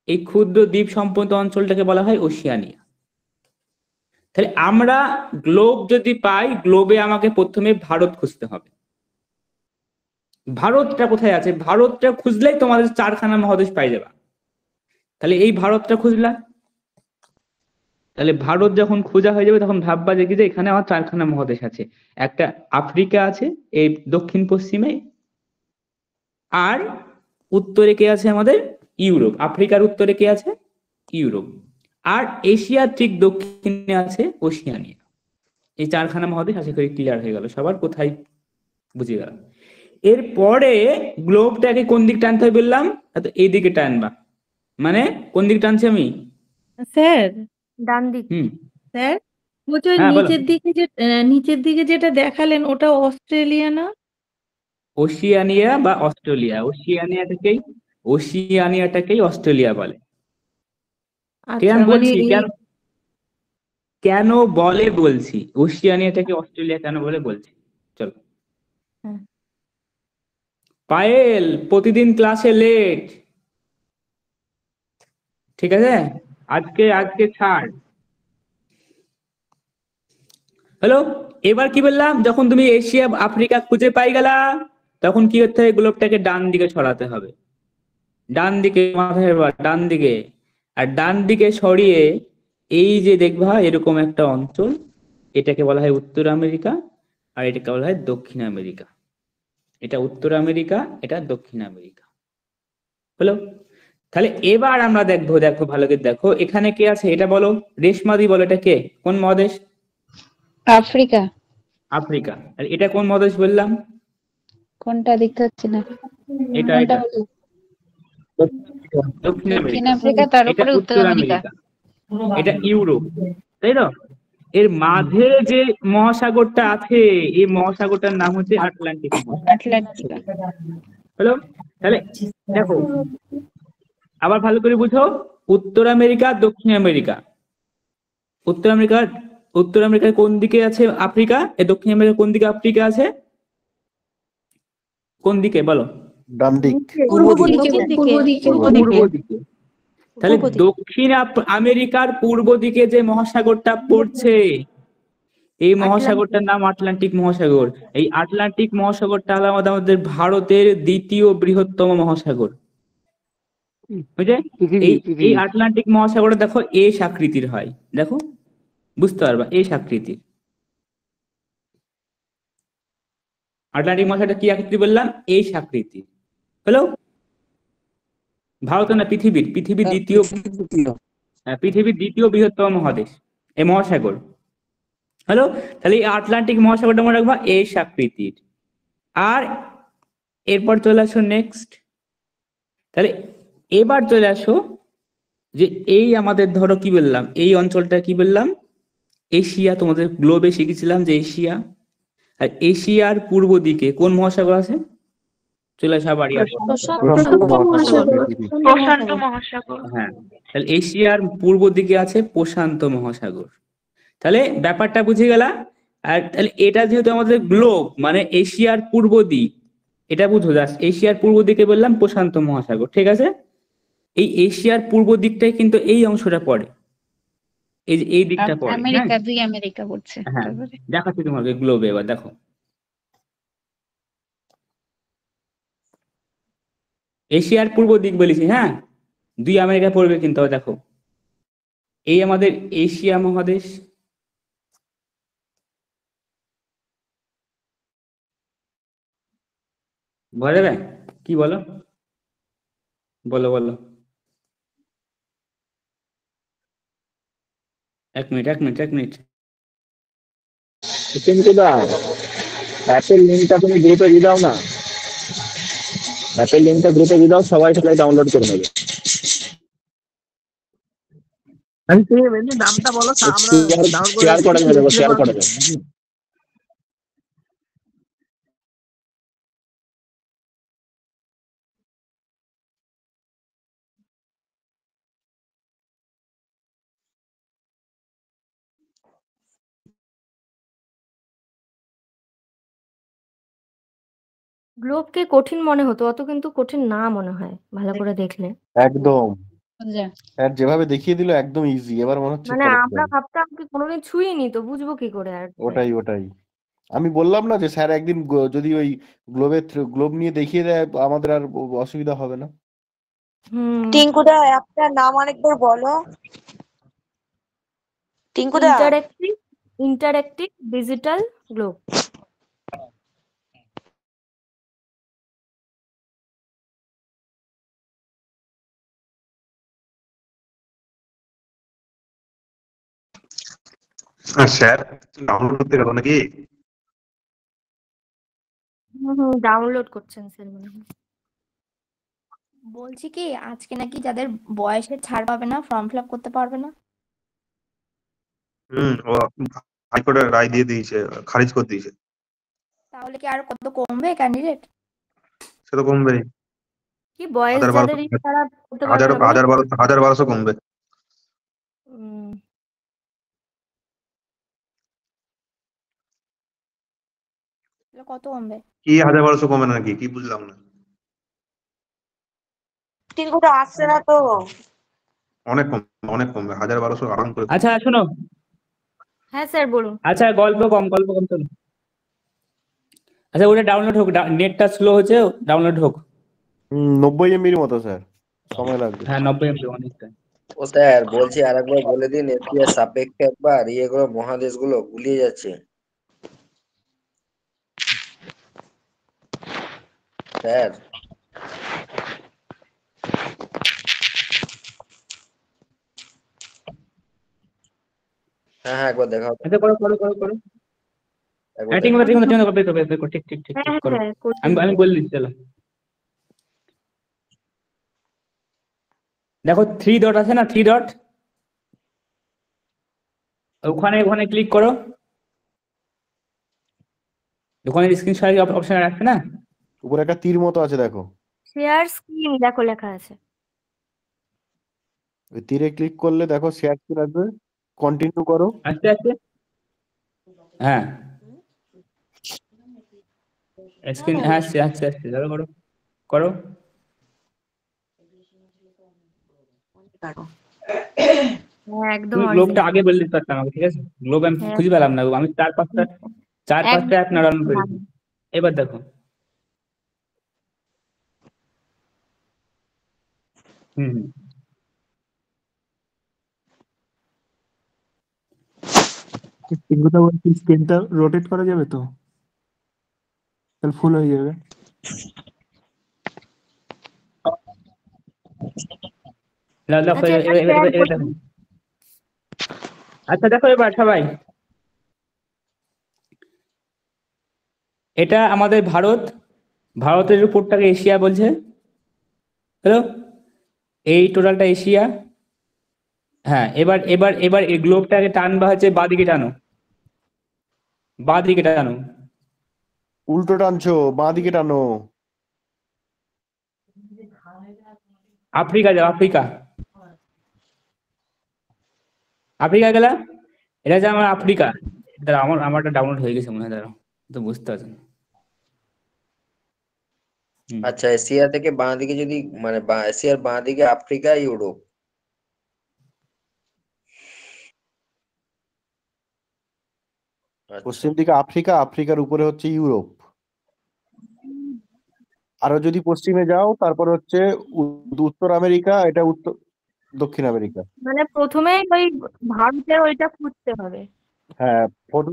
এই ক্ষুদ্র দ্বীপ সম্পন্ন অঞ্চলটাকে বলা হয় ওশিয়ানিয়া। তাহলে আমরা গ্লোব যদি পাই, গ্লোবে আমাকে প্রথমে ভারত খুঁজতে হবে। ভারতটা কোথায় আছে? ভারতটা খুঁজলেই তোমাদের চারখানা মহাদেশ পাই যাবা। তাহলে এই ভারতটা খুঁজলাম, তাহলে ভারত যখন খোঁজা হয়ে যাবে তখন ভাববা যে কি, যে এখানে আমার চারখানা মহাদেশ আছে। একটা আফ্রিকা আছে এই দক্ষিণ পশ্চিমে, আর উত্তরে কে আছে আমাদের? ইউরোপ। আফ্রিকার উত্তরে কে আছে? ইউরোপ। আর এশিয়ার ঠিক দক্ষিণে আছে ওশিয়ানিয়া। এই চারখানা মহাদেশ আশা করি ক্লিয়ার হয়ে গেল সবার, কোথায় বুঝে গেল। এরপরে গ্লোবটাকে কোন দিক টানতে হবে বললাম? এই দিকে টানবা, মানে কোন দিক টানছি আমি? স্যার, ডান দিক। স্যার বলছি ওই হ্যাঁ বলো। নিচের দিকে যেটা দেখালেন ওটা অস্ট্রেলিয়া না? ওশিয়ানিয়া বা অস্ট্রেলিয়া, ওশিয়ানিয়াটাকেই অস্ট্রেলিয়া বলে। ঠিক আচ্ছা, আমি মানে বলছি কেন কেন বলে বলছি, ওশিয়ানিয়াটাকে অস্ট্রেলিয়া কেন বলে বলছি, চলো। হ্যাঁ। পায়েল প্রতিদিন ক্লাসে লেট, ঠিক আছে? আজকে ছাড়। হ্যালো, এবার কি বললাম? যখন তুমি এশিয়া আফ্রিকা খুঁজে পাই গেলা, তখন কি করতে হবে? গ্লোবটাকে ডান দিকে সরাতে হবে, ডান দিকে, মাথায় ডান দিকে। আর ডান দিকে সরিয়ে এই যে দেখবা এরকম একটা অঞ্চল, এটাকে বলা হয় উত্তর আমেরিকা, আর এটাকে বলা হয় দক্ষিণ আমেরিকা। এটা উত্তর আমেরিকা, এটা দক্ষিণ আমেরিকা। হলো, তাহলে এবার আমরা দেখবো, দেখো ভালো করে দেখো, এখানে কে আছে এটা বলো, রেশমাদি বলো, এটা কে, কোন মহাদেশ? আফ্রিকা। আফ্রিকা। আর এটা কোন মহাদেশ বললাম? কোনটা দেখতে পাচ্ছি না। এটা কোনটা এটা বলুন? দক্ষিণ দক্ষিণ আমেরিকা। আফ্রিকা, তার এটা উপরে উত্তর উত্তর আমেরিকা। আমেরিকা, এটা ইউরোপ, তাই তো? এর মাঝে যে মহাসাগরটা আছে, এই মহাসাগরটার নাম হচ্ছে আটলান্টিক মহাসাগর। আটলান্টিক। হলো? তাহলে দেখো আবার ভালো করে বুঝো, উত্তর আমেরিকা, দক্ষিণ আমেরিকা। উত্তর আমেরিকার কোন দিকে আছে আফ্রিকা, দক্ষিণ আমেরিকার কোন দিকে আফ্রিকা আছে? কোন দিকে বলো? ডান দিক। পূর্ব দিকে। পূর্ব দিকে। তাহলে দক্ষিণ আমেরিকার পূর্ব দিকে যে মহাসাগরটা পড়ছে, এই মহাসাগরটার নাম আটলান্টিক মহাসাগর। এই আটলান্টিক মহাসাগরটা হলো আমাদের ভারতের দ্বিতীয় বৃহত্তম মহাসাগর। বুঝলে? এই আটলান্টিক মহাসাগরটা দেখো এস আকৃতির হয়, দেখো বুঝতে পারবা, এস আকৃতির। আটলান্টিক মহাসাগরটা কি আকৃতি বললাম? এস আকৃতির। হলো? ভারত না, পৃথিবীর দ্বিতীয় বৃহত্তম মহাদেশ, এই মহাসাগর। হ্যালো? তাহলে এই আটলান্টিক মহাসাগরটা মনে রাখবা এস আকৃতির। আর এরপর চলে আসো নেক্সট। তাহলে এবার চলে আসো যে এই আমাদের ধরো কি বললাম, এই অঞ্চলটা কি বললাম? এশিয়া। তোমাদের গ্লোবে শিখেছিলাম যে এশিয়া। আর এশিয়ার পূর্ব দিকে কোন মহাসাগর আছে? চলে আসো আবার হ্যাঁ, তাহলে এশিয়ার পূর্ব দিকে আছে প্রশান্ত মহাসাগর। তাহলে ব্যাপারটা বুঝে গেলা। আর তাহলে এটা যেহেতু আমাদের গ্লোব, মানে এশিয়ার পূর্ব দিক, এটা বুঝো জাস্ট এশিয়ার পূর্ব দিকে বললাম প্রশান্ত মহাসাগর, ঠিক আছে? এই এশিয়ার পূর্ব দিকটাই কিন্তু এই অংশটা পড়ে, এই যে এই দিকটা পড়ে। আমেরিকা, দুই আমেরিকা পড়ছে। হ্যাঁ, দেখাচ্ছি তোমাকে গ্লোবে। এবার দেখো, এশিয়ার পূর্ব দিক বলেছি, হ্যাঁ, দুই আমেরিকা পড়বে কিন্তু। দেখো এই আমাদের এশিয়া মহাদেশ, বলা যাবে কি? বলো বলো বলো। এক মিনিট। কিন্তু দা অ্যাপের লিঙ্কটা তুমি গ্রুপে দিয়ে দাও না, অ্যাপের লিঙ্কটা গ্রুপে দিয়ে দাও, সবাই সেটাই ডাউনলোড করে নেবে। আমি তুমি এমনি নামটা বলো, আমরা ডাউনলোড শেয়ার করে দেবো, শেয়ার করে দেবো। গ্লোবকে কঠিন মনে হতো, অত কিন্তু কঠিন না মনে হয় ভালো করে দেখলে। একদম স্যার যেভাবে দেখিয়ে দিল একদম ইজি, এবার মনে হচ্ছে মানে correct আমরা হবে। ভাবতাম কি কোনোদিন ছুঁইনি, তো বুঝবো কি করে আর? ওটাই আমি বললাম না যে স্যার একদিন যদি ওই গ্লোব নিয়ে দেখিয়ে দেয় আমাদের আর অসুবিধা হবে না। টিঙ্কুদা অ্যাপটার নাম আরেকবার বলো। টিঙ্কুদা, interactive digital globe. Sir download করতে গেল নাকি? ডাউনলোড করছেন স্যার মনে হয়। বলছি কি, আজকে নাকি যাদের বয়সের ছাড় পাবে না, ফর্ম ফিল আপ করতে পারবে না। ও হাইকোর্টের রায় দিয়ে দিয়েছে, খারিজ করে দিয়েছে। তাহলে কি আর কত কমবে ক্যান্ডিডেট? সে তো কমবেই, কি বয়স যাদের তারা করতে পারবে না? 1200 কমবে। কত কমবে? কি 1200 কমবে নাকি? কি বুঝলাম না। টিঙ্কুদা আসছে না তো। অনেক কমবে 1200 আরাম করে। আচ্ছা শোনো। হ্যাঁ স্যার বলুন। আচ্ছা গল্প কম চলো। আচ্ছা ওটা ডাউনলোড হোক, নেটটা স্লো হচ্ছে, ডাউনলোড হোক। 90 এমবির মতো স্যার, সময় লাগবে। হ্যাঁ 90 এমবি অনেকটা। ও স্যার বলছি আরেকবার বলে দিন, এশিয়ার সাপেক্ষে একবার ইয়েগুলো মহাদেশগুলো গুলিয়ে যাচ্ছে স্যার। হ্যাঁ একবার দেখাও। আচ্ছা করো। ঠিক করো। আমি বলে দিচ্ছি, চলো। দেখো 3 ডট আছে না, 3 ডট, ওখানে ওখানে ক্লিক করো, ওখানে স্ক্রিন শেয়ার অপশন আসছে না? উপরে একটা তীর মতো আছে দেখো, শেয়ার স্ক্রিন দেখো লেখা আছে। ওই তীরে ক্লিক করলে দেখো শেয়ার স্ক্রিন আসবে, কন্টিনিউ করো। আস্তে আস্তে, হ্যাঁ স্ক্রিন, হ্যাঁ আস্তে আস্তে আস্তে ধরো, করো করো। হ্যাঁ একদম তুমি গ্লোবটা আগে বলে দিতে পারতাম আমাকে, ঠিক আছে? গ্লোব আমি খুঁজে পেলাম না, আমি চার পাঁচটা অ্যাপ না ডাউনলোড করেছি। এবার দেখো, হুম টিঙ্কুদা বলছি স্ক্রিনটা রোটেট করা যাবে তো, তাহলে ফুল হয়ে যাবে। দেখো এবার দেখো, আচ্ছা দেখো এবার সবাই, এটা আমাদের ভারত, ভারতের উপরটাকে এশিয়া বলছে, হ্যালো, এই টোটালটা এশিয়া। হ্যাঁ এবার এবার এবার এই গ্লোবটাকে টানবা হচ্ছে বাঁদিকে টানো, বাঁদিকে টানো, উল্টো টানছো, বাঁ দিকে টানো। আফ্রিকা যাও, আফ্রিকা, আফ্রিকা গেলা, এটা হচ্ছে আমার আফ্রিকা। দাঁড়া আমারটা ডাউনলোড হয়ে গেছে মনে হয়, দাঁড়াও তো বুঝতে পারছেন। আচ্ছা, এশিয়া থেকে বাঁ দিকে যদি মানে এশিয়ার বাঁ দিকে আফ্রিকা, ইউরোপ। পশ্চিম দিকে আফ্রিকা, আফ্রিকার উপরে হচ্ছে ইউরোপ। আরো যদি পশ্চিমে যাও তারপর হচ্ছে উত্তর আমেরিকা, এটা দক্ষিণ আমেরিকা। মানে প্রথমে ওই ভারতের ওইটা খুঁজতে হবে। হ্যাঁ ফটো,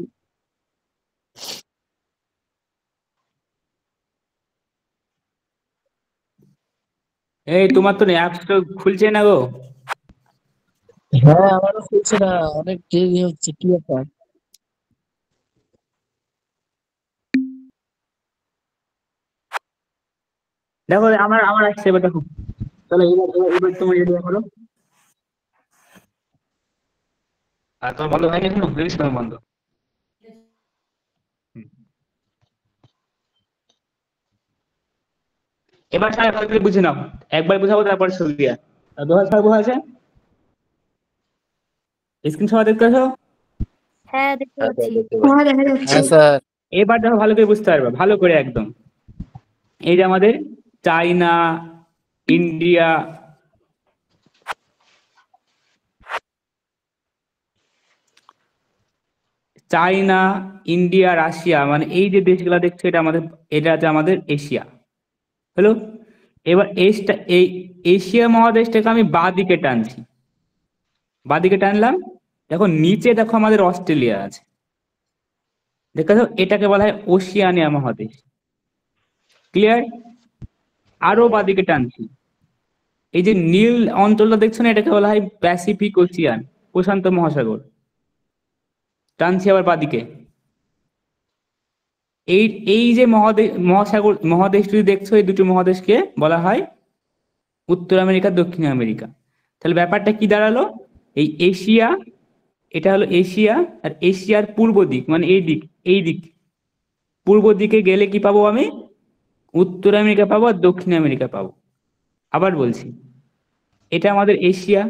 এই তোমার তো অ্যাপস তো খুলছে না গো। হ্যাঁ আমারও খুলছে না, অনেক দেরি হচ্ছে, কি ব্যাপার? দেখো আমার আমার আসছে, এবার দেখো, তাহলে এবার তুমি এরিয়া করো। আর তোমার বন্ধ হয়নি এখনো? দেখছি তোমার বন্ধ। এবার সবাই ভালো করে বুঝে নাও, একবার বুঝাবো তারপর সুবিধা। দোহা স্যার বোঝা আছে? স্ক্রিন সবাই দেখতে পাচ্ছ? হ্যাঁ দেখতে পাচ্ছি। হ্যাঁ দেখা যাচ্ছে। হ্যাঁ স্যার। এবার দেখো ভালো করে বুঝতে পারবে, ভালো করে একদম। এই যে আমাদের চাইনা, ইন্ডিয়া, চাইনা, ইন্ডিয়া, রাশিয়া, মানে এই যে দেশগুলো দেখছো এটা আমাদের, এটা হচ্ছে আমাদের এশিয়া, হ্যালো। এবার এই এশিয়া মহাদেশটাকে আমি বাঁ দিকে টানছি, বাঁ দিকে টানলাম, দেখো নিচে দেখো আমাদের অস্ট্রেলিয়া আছে, দেখো এটাকে বলা হয় ওশিয়ানিয়া মহাদেশ, ক্লিয়ার? আরো বাঁ দিকে টানছি, এই যে নীল অঞ্চলটা দেখছো না, এটাকে বলা হয় প্যাসিফিক ওশিয়ান, প্রশান্ত মহাসাগর, টানছি আবার বাঁদিকে। এই এই যে মহাসাগর মহাদেশ যদি দেখছো, এই দুটো মহাদেশকে বলা হয় উত্তর আমেরিকা, দক্ষিণ আমেরিকা। তাহলে ব্যাপারটা কি দাঁড়ালো, এই এশিয়া, এটা হলো এশিয়া, আর এশিয়ার পূর্ব দিক মানে এই দিক পূর্ব দিকে গেলে কি পাবো আমি? উত্তর আমেরিকা পাবো আর দক্ষিণ আমেরিকা পাবো। আবার বলছি, এটা আমাদের এশিয়া,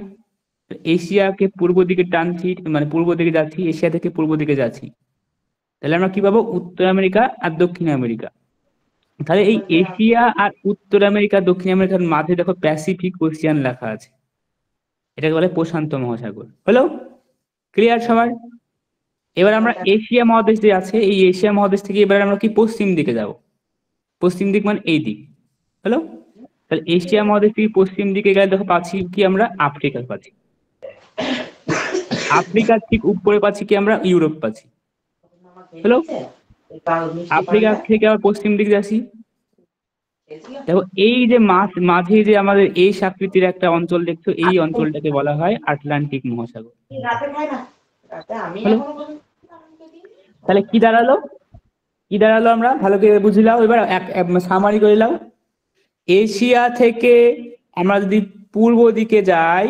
এশিয়াকে পূর্ব দিকে টানছি, মানে পূর্ব দিকে যাচ্ছি, এশিয়া থেকে পূর্ব দিকে যাচ্ছি, তাহলে আমরা কি পাবো? উত্তর আমেরিকা আর দক্ষিণ আমেরিকা। তাহলে এই এশিয়া আর উত্তর আমেরিকা, দক্ষিণ আমেরিকার মাঝে দেখো প্যাসিফিক ওশিয়ান লেখা আছে, এটাকে বলে প্রশান্ত মহাসাগর, হলো? ক্লিয়ার সবার? এবার আমরা এশিয়া মহাদেশ যে আছে, এই এশিয়া মহাদেশ থেকে এবার আমরা কি পশ্চিম দিকে যাব, পশ্চিম দিক মানে এই দিক, হলো? তাহলে এশিয়া মহাদেশ থেকে পশ্চিম দিকে গেলে দেখো পাচ্ছি কি আমরা? আফ্রিকা পাচ্ছি, আফ্রিকার ঠিক উপরে পাচ্ছি কি আমরা? ইউরোপ পাচ্ছি, হলো? আফ্রিকা থেকে আবার পশ্চিম দিকে যাচ্ছি, দেখো এই যে মাঝে যে আমাদের এই আকৃতির একটা অঞ্চল দেখছো, এই অঞ্চলটাকে বলা হয় আটলান্টিক মহাসাগর, হলো? তাহলে কি দাঁড়ালো, কি দাঁড়ালো আমরা ভালো করে বুঝলাম। এবার সামারি করে নাও, এশিয়া থেকে আমরা যদি পূর্ব দিকে যাই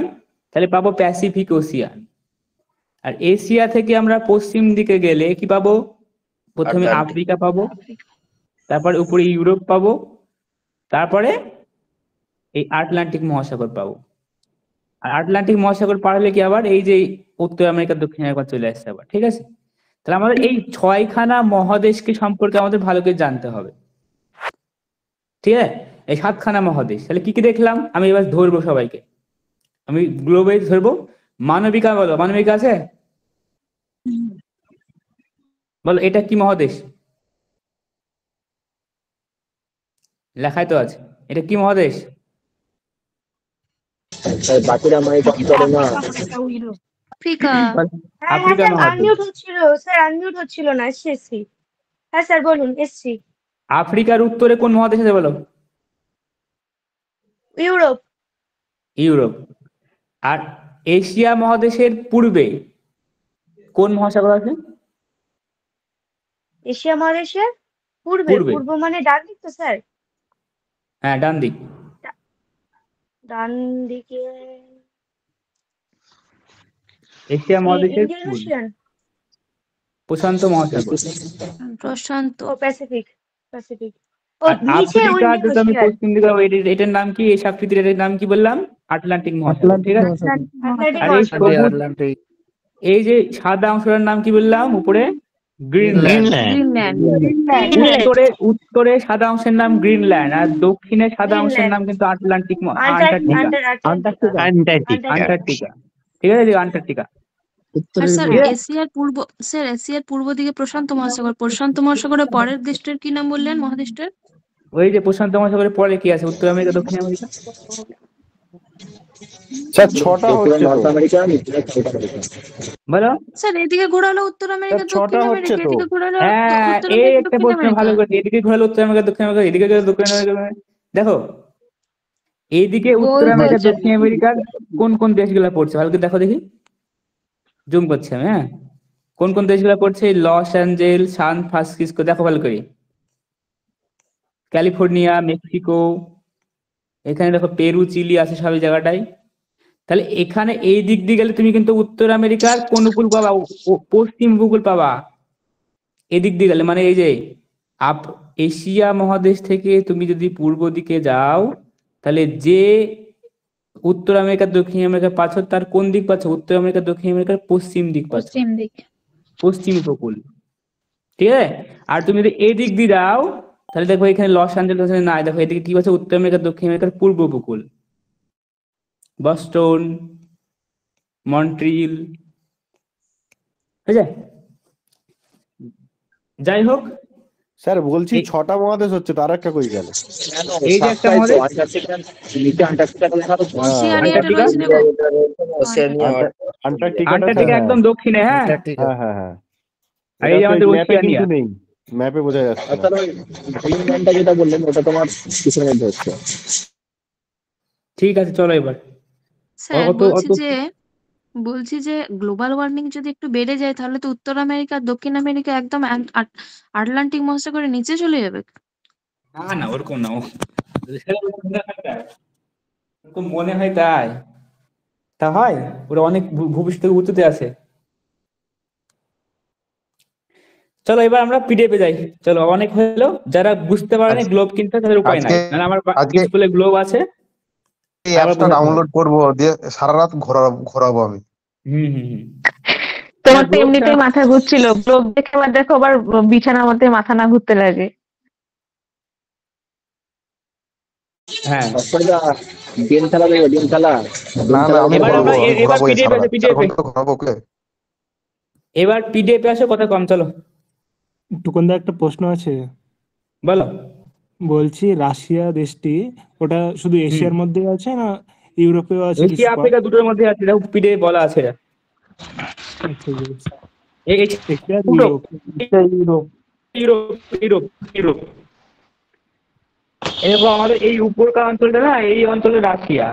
তাহলে পাবো প্যাসিফিক ওশিয়ান, আর এশিয়া থেকে আমরা পশ্চিম দিকে গেলে কি পাবো? প্রথমে আটলান্টিক। আফ্রিকা পাবো, তারপরে উপরে ইউরোপ পাবো, তারপরে এই আটলান্টিক মহাসাগর পাবো। আর আটলান্টিক মহাসাগর পার হলে কি আবার এই যে উত্তর আমেরিকা দক্ষিণ আমেরিকা চলে আসছে আবার, ঠিক আছে? তাহলে আমাদের এই 6খানা মহাদেশকে সম্পর্কে আমাদের ভালো করে জানতে হবে, ঠিক আছে? এই 7খানা মহাদেশ, তাহলে কি কি দেখলাম? আমি এবার ধরবো সবাইকে, আমি গ্লোবে ধরবো। মানবিকা বলো, মানবিকা আছে? বলো এটা কি মহাদেশ? লেখাই তো আছে, এটা কি মহাদেশ? বাকিরা মাইক অন করে না। আফ্রিকা। আফ্রিকা মহাদেশ। আনমিউট হচ্ছিল স্যার, আনমিউট হচ্ছিল না। এসছি। হ্যাঁ স্যার বলুন, এসছি। আফ্রিকার উত্তরে কোন মহাদেশ আছে বলো? ইউরোপ। ইউরোপ। আর এশিয়া মহাদেশের পূর্বে কোন মহাসাগর আছে? এশিয়া মহাদেশের পূর্বে। পূর্বে। পূর্ব মানে ডান দিক তো স্যার? হ্যাঁ, ডান দিক। ডান দিকে এশিয়া মহাদেশের ইন্ডিয়ান পূর্বে ওশিয়ান। প্রশান্ত মহাসাগর। প্রশান্ত। ও প্যাসিফিক। প্যাসিফিক। ও আর নিচে আফ্রিকা ইন্ডিয়ান যেটা আমি ওশিয়ান। পশ্চিম দিকে এটার নাম কি? এই আকৃতির এটার নাম কি বললাম? আটলান্টিক মহাসাগর, ঠিক আছে? আটলান্টিক আর এই মহাসাগর। সবুজ এই যে সাদা অংশটার নাম কি বললাম উপরে? গ্রিনল্যান্ড। উত্তরে সাদা অংশের নাম গ্রিনল্যান্ড, আর দক্ষিণে সাদা অংশের নাম কিন্তু আন্টার্কটিকা। আন্টার্কটিকা, ঠিক আছে? আন্টার্কটিকা। আর স্যার এশিয়ার পূর্ব দিকে প্রশান্ত মহাসাগর। প্রশান্ত মহাসাগরের পরের দেশটার কি নাম বললেন মহাদেশটার? ওই যে প্রশান্ত মহাসাগরের পরে কি আছে? উত্তর আমেরিকা, দক্ষিণ আমেরিকা। স্যার 6টা হচ্ছে নর্থ তো। আমেরিকা, বলো। স্যার এদিকে ঘোরালো উত্তর আমেরিকা, স্যার, ছটা দক্ষিণ হচ্ছে আমেরিকা। তো। এদিকে ঘোরালো হ্যাঁ, উত্তর এই আমেরিকা, একটা দক্ষিণ প্রশ্ন ভালো আমেরিকা। করে। এদিকে ঘোরালো উত্তর আমেরিকা, দক্ষিণ আমেরিকা, এদিকে গেলে দক্ষিণ আমেরিকা। দেখো এইদিকে উত্তর গোল আমেরিকা, বলছে। দক্ষিণ আমেরিকার কোন কোন দেশগুলো পড়ছে ভালো করে দেখো দেখি। জুম করছি আমি, হ্যাঁ। কোন কোন দেশগুলো পড়ছে? লস অ্যাঞ্জেলস, সান ফ্রান্সিসকো, দেখো ভালো করে। ক্যালিফোর্নিয়া, মেক্সিকো, এখানে দেখো পেরু, চিলি আছে সব এই জায়গাটাই। তাহলে এখানে এই দিক দিয়ে গেলে তুমি কিন্তু উত্তর আমেরিকার কোন উপকূল পাবা? পশ্চিম উপকূল পাবা এদিক দিয়ে গেলে। মানে এই যে এশিয়া মহাদেশ থেকে তুমি যদি পূর্ব দিকে যাও, তাহলে যে উত্তর আমেরিকা, দক্ষিণ আমেরিকা পাচ্ছ, তার কোন দিক পাচ্ছ? উত্তর আমেরিকা, দক্ষিণ আমেরিকার পশ্চিম দিক পাচ্ছ, পশ্চিম দিক। পশ্চিম উপকূল, ঠিক আছে? আর তুমি যদি এই দিক দিয়ে যাও, তাহলে দেখো এখানে লস অ্যাঞ্জেলস নাই। দেখো এদিকে কি পাচ্ছ? উত্তর আমেরিকা, দক্ষিণ আমেরিকার পূর্ব উপকূল, বস্টন, মন্ট্রিল, ঠিক আছে? যাই হোক, স্যার বলছি 6টা মহাদেশ হচ্ছে, তার একটা কই গেল? এই যে একটা মহাদেশ আন্টার্কটিকা একদম দক্ষিণে, হ্যাঁ। হ্যাঁ হ্যাঁ হ্যাঁ। আর এই যে আমাদের ম্যাপে ওশিয়ানিয়া। কিন্তু নেই, ম্যাপে বোঝা যাচ্ছে না। গ্রিনল্যান্ডটা যেটা বললেন ওটা তোমার কিসের মধ্যে হচ্ছে? ঠিক আছে, চলো এবার। স্যার বলছি যে গ্লোবাল ওয়ার্মিং যদি একটু বেড়ে যায়, তাহলে তো উত্তর আমেরিকা আর দক্ষিণ আমেরিকা একদম আটলান্টিক মহাসাগরের নিচে চলে যাবে। না না, ওরকম না। ওরকম মনে হয় তাই? তা হয়? ওরা অনেক ভবিষ্যতে উঁচুতে আছে। চলো এবার আমরা পিডিএফে যাই। চলো, অনেক হলো। যারা বুঝতে পারেনি গ্লোব কিনতে, তাদের উপায় নাই। মানে আমার স্কুলে গ্লোব আছে, এই অ্যাপসটা ডাউনলোড করবো, দিয়ে সারা রাত ঘোরাবো আমি। তোমার তো এমনিতেই মাথা ঘুরছিল, গ্লোব দেখে আবার দেখো আবার বিছানার মধ্যে মাথা না ঘুরতে লাগে। হ্যাঁ, গেম খেলা দেখবে, গেম খেলা। না না, আমি এবার পিডিএফ আছে, এবার পিডিএফে আসো, কথা কম। চলো টুকুনদা, একটা প্রশ্ন আছে। বলো। বলছি রাশিয়া দেশটি ওটা শুধু এশিয়ার মধ্যে আছে না ইউরোপেও আছে? এশিয়া আফ্রিকা দুটোর মধ্যে আছে, দেখো পিডিএফ বলা আছে। ইউরোপ। এরকম আমাদের এই উপরকার অঞ্চলটা না, এই অঞ্চলে রাশিয়া,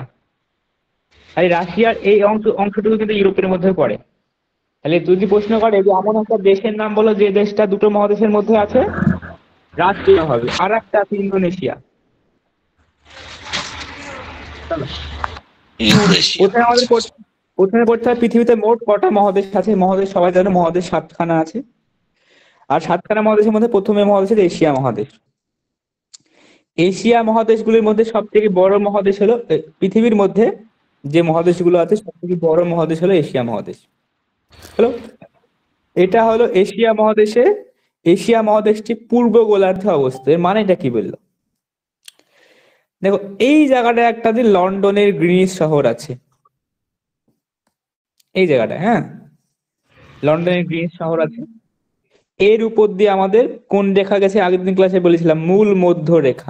আর রাশিয়ার এই অংশটুকু কিন্তু ইউরোপের মধ্যে পড়ে। তাহলে যদি প্রশ্ন করে যে এমন একটা দেশের নাম বলো যে দেশটা দুটো মহাদেশের মধ্যে আছে, রাশিয়া হবে। আর একটা আছে ইন্দোনেশিয়া। কোথায় আমাদের প্রথমে পড়তে হবে পৃথিবীতে মোট কটা মহাদেশ আছে। মহাদেশ সবাই জানে, মহাদেশ 7খানা আছে। আর 7খানা মহাদেশের মধ্যে প্রথমে মহাদেশ হচ্ছে এশিয়া মহাদেশ। এশিয়া মহাদেশগুলির মধ্যে সব থেকে বড় মহাদেশ হলো পৃথিবীর মধ্যে যে মহাদেশগুলো আছে সব থেকে বড় মহাদেশ হলো এশিয়া মহাদেশ। হলো, এটা হলো এশিয়া মহাদেশে। এশিয়া মহাদেশটি পূর্ব গোলার্ধে অবস্থিত। এর মানে এটা কি বললো? দেখো এই জায়গাটা একটা যে লন্ডনের গ্রিনিচ শহর আছে, এই জায়গাটা, হ্যাঁ, লন্ডনের গ্রিনিচ শহর আছে। এর উপর দিয়ে আমাদের কোন রেখা গেছে? আগের দিন ক্লাসে বলেছিলাম মূল মধ্য রেখা।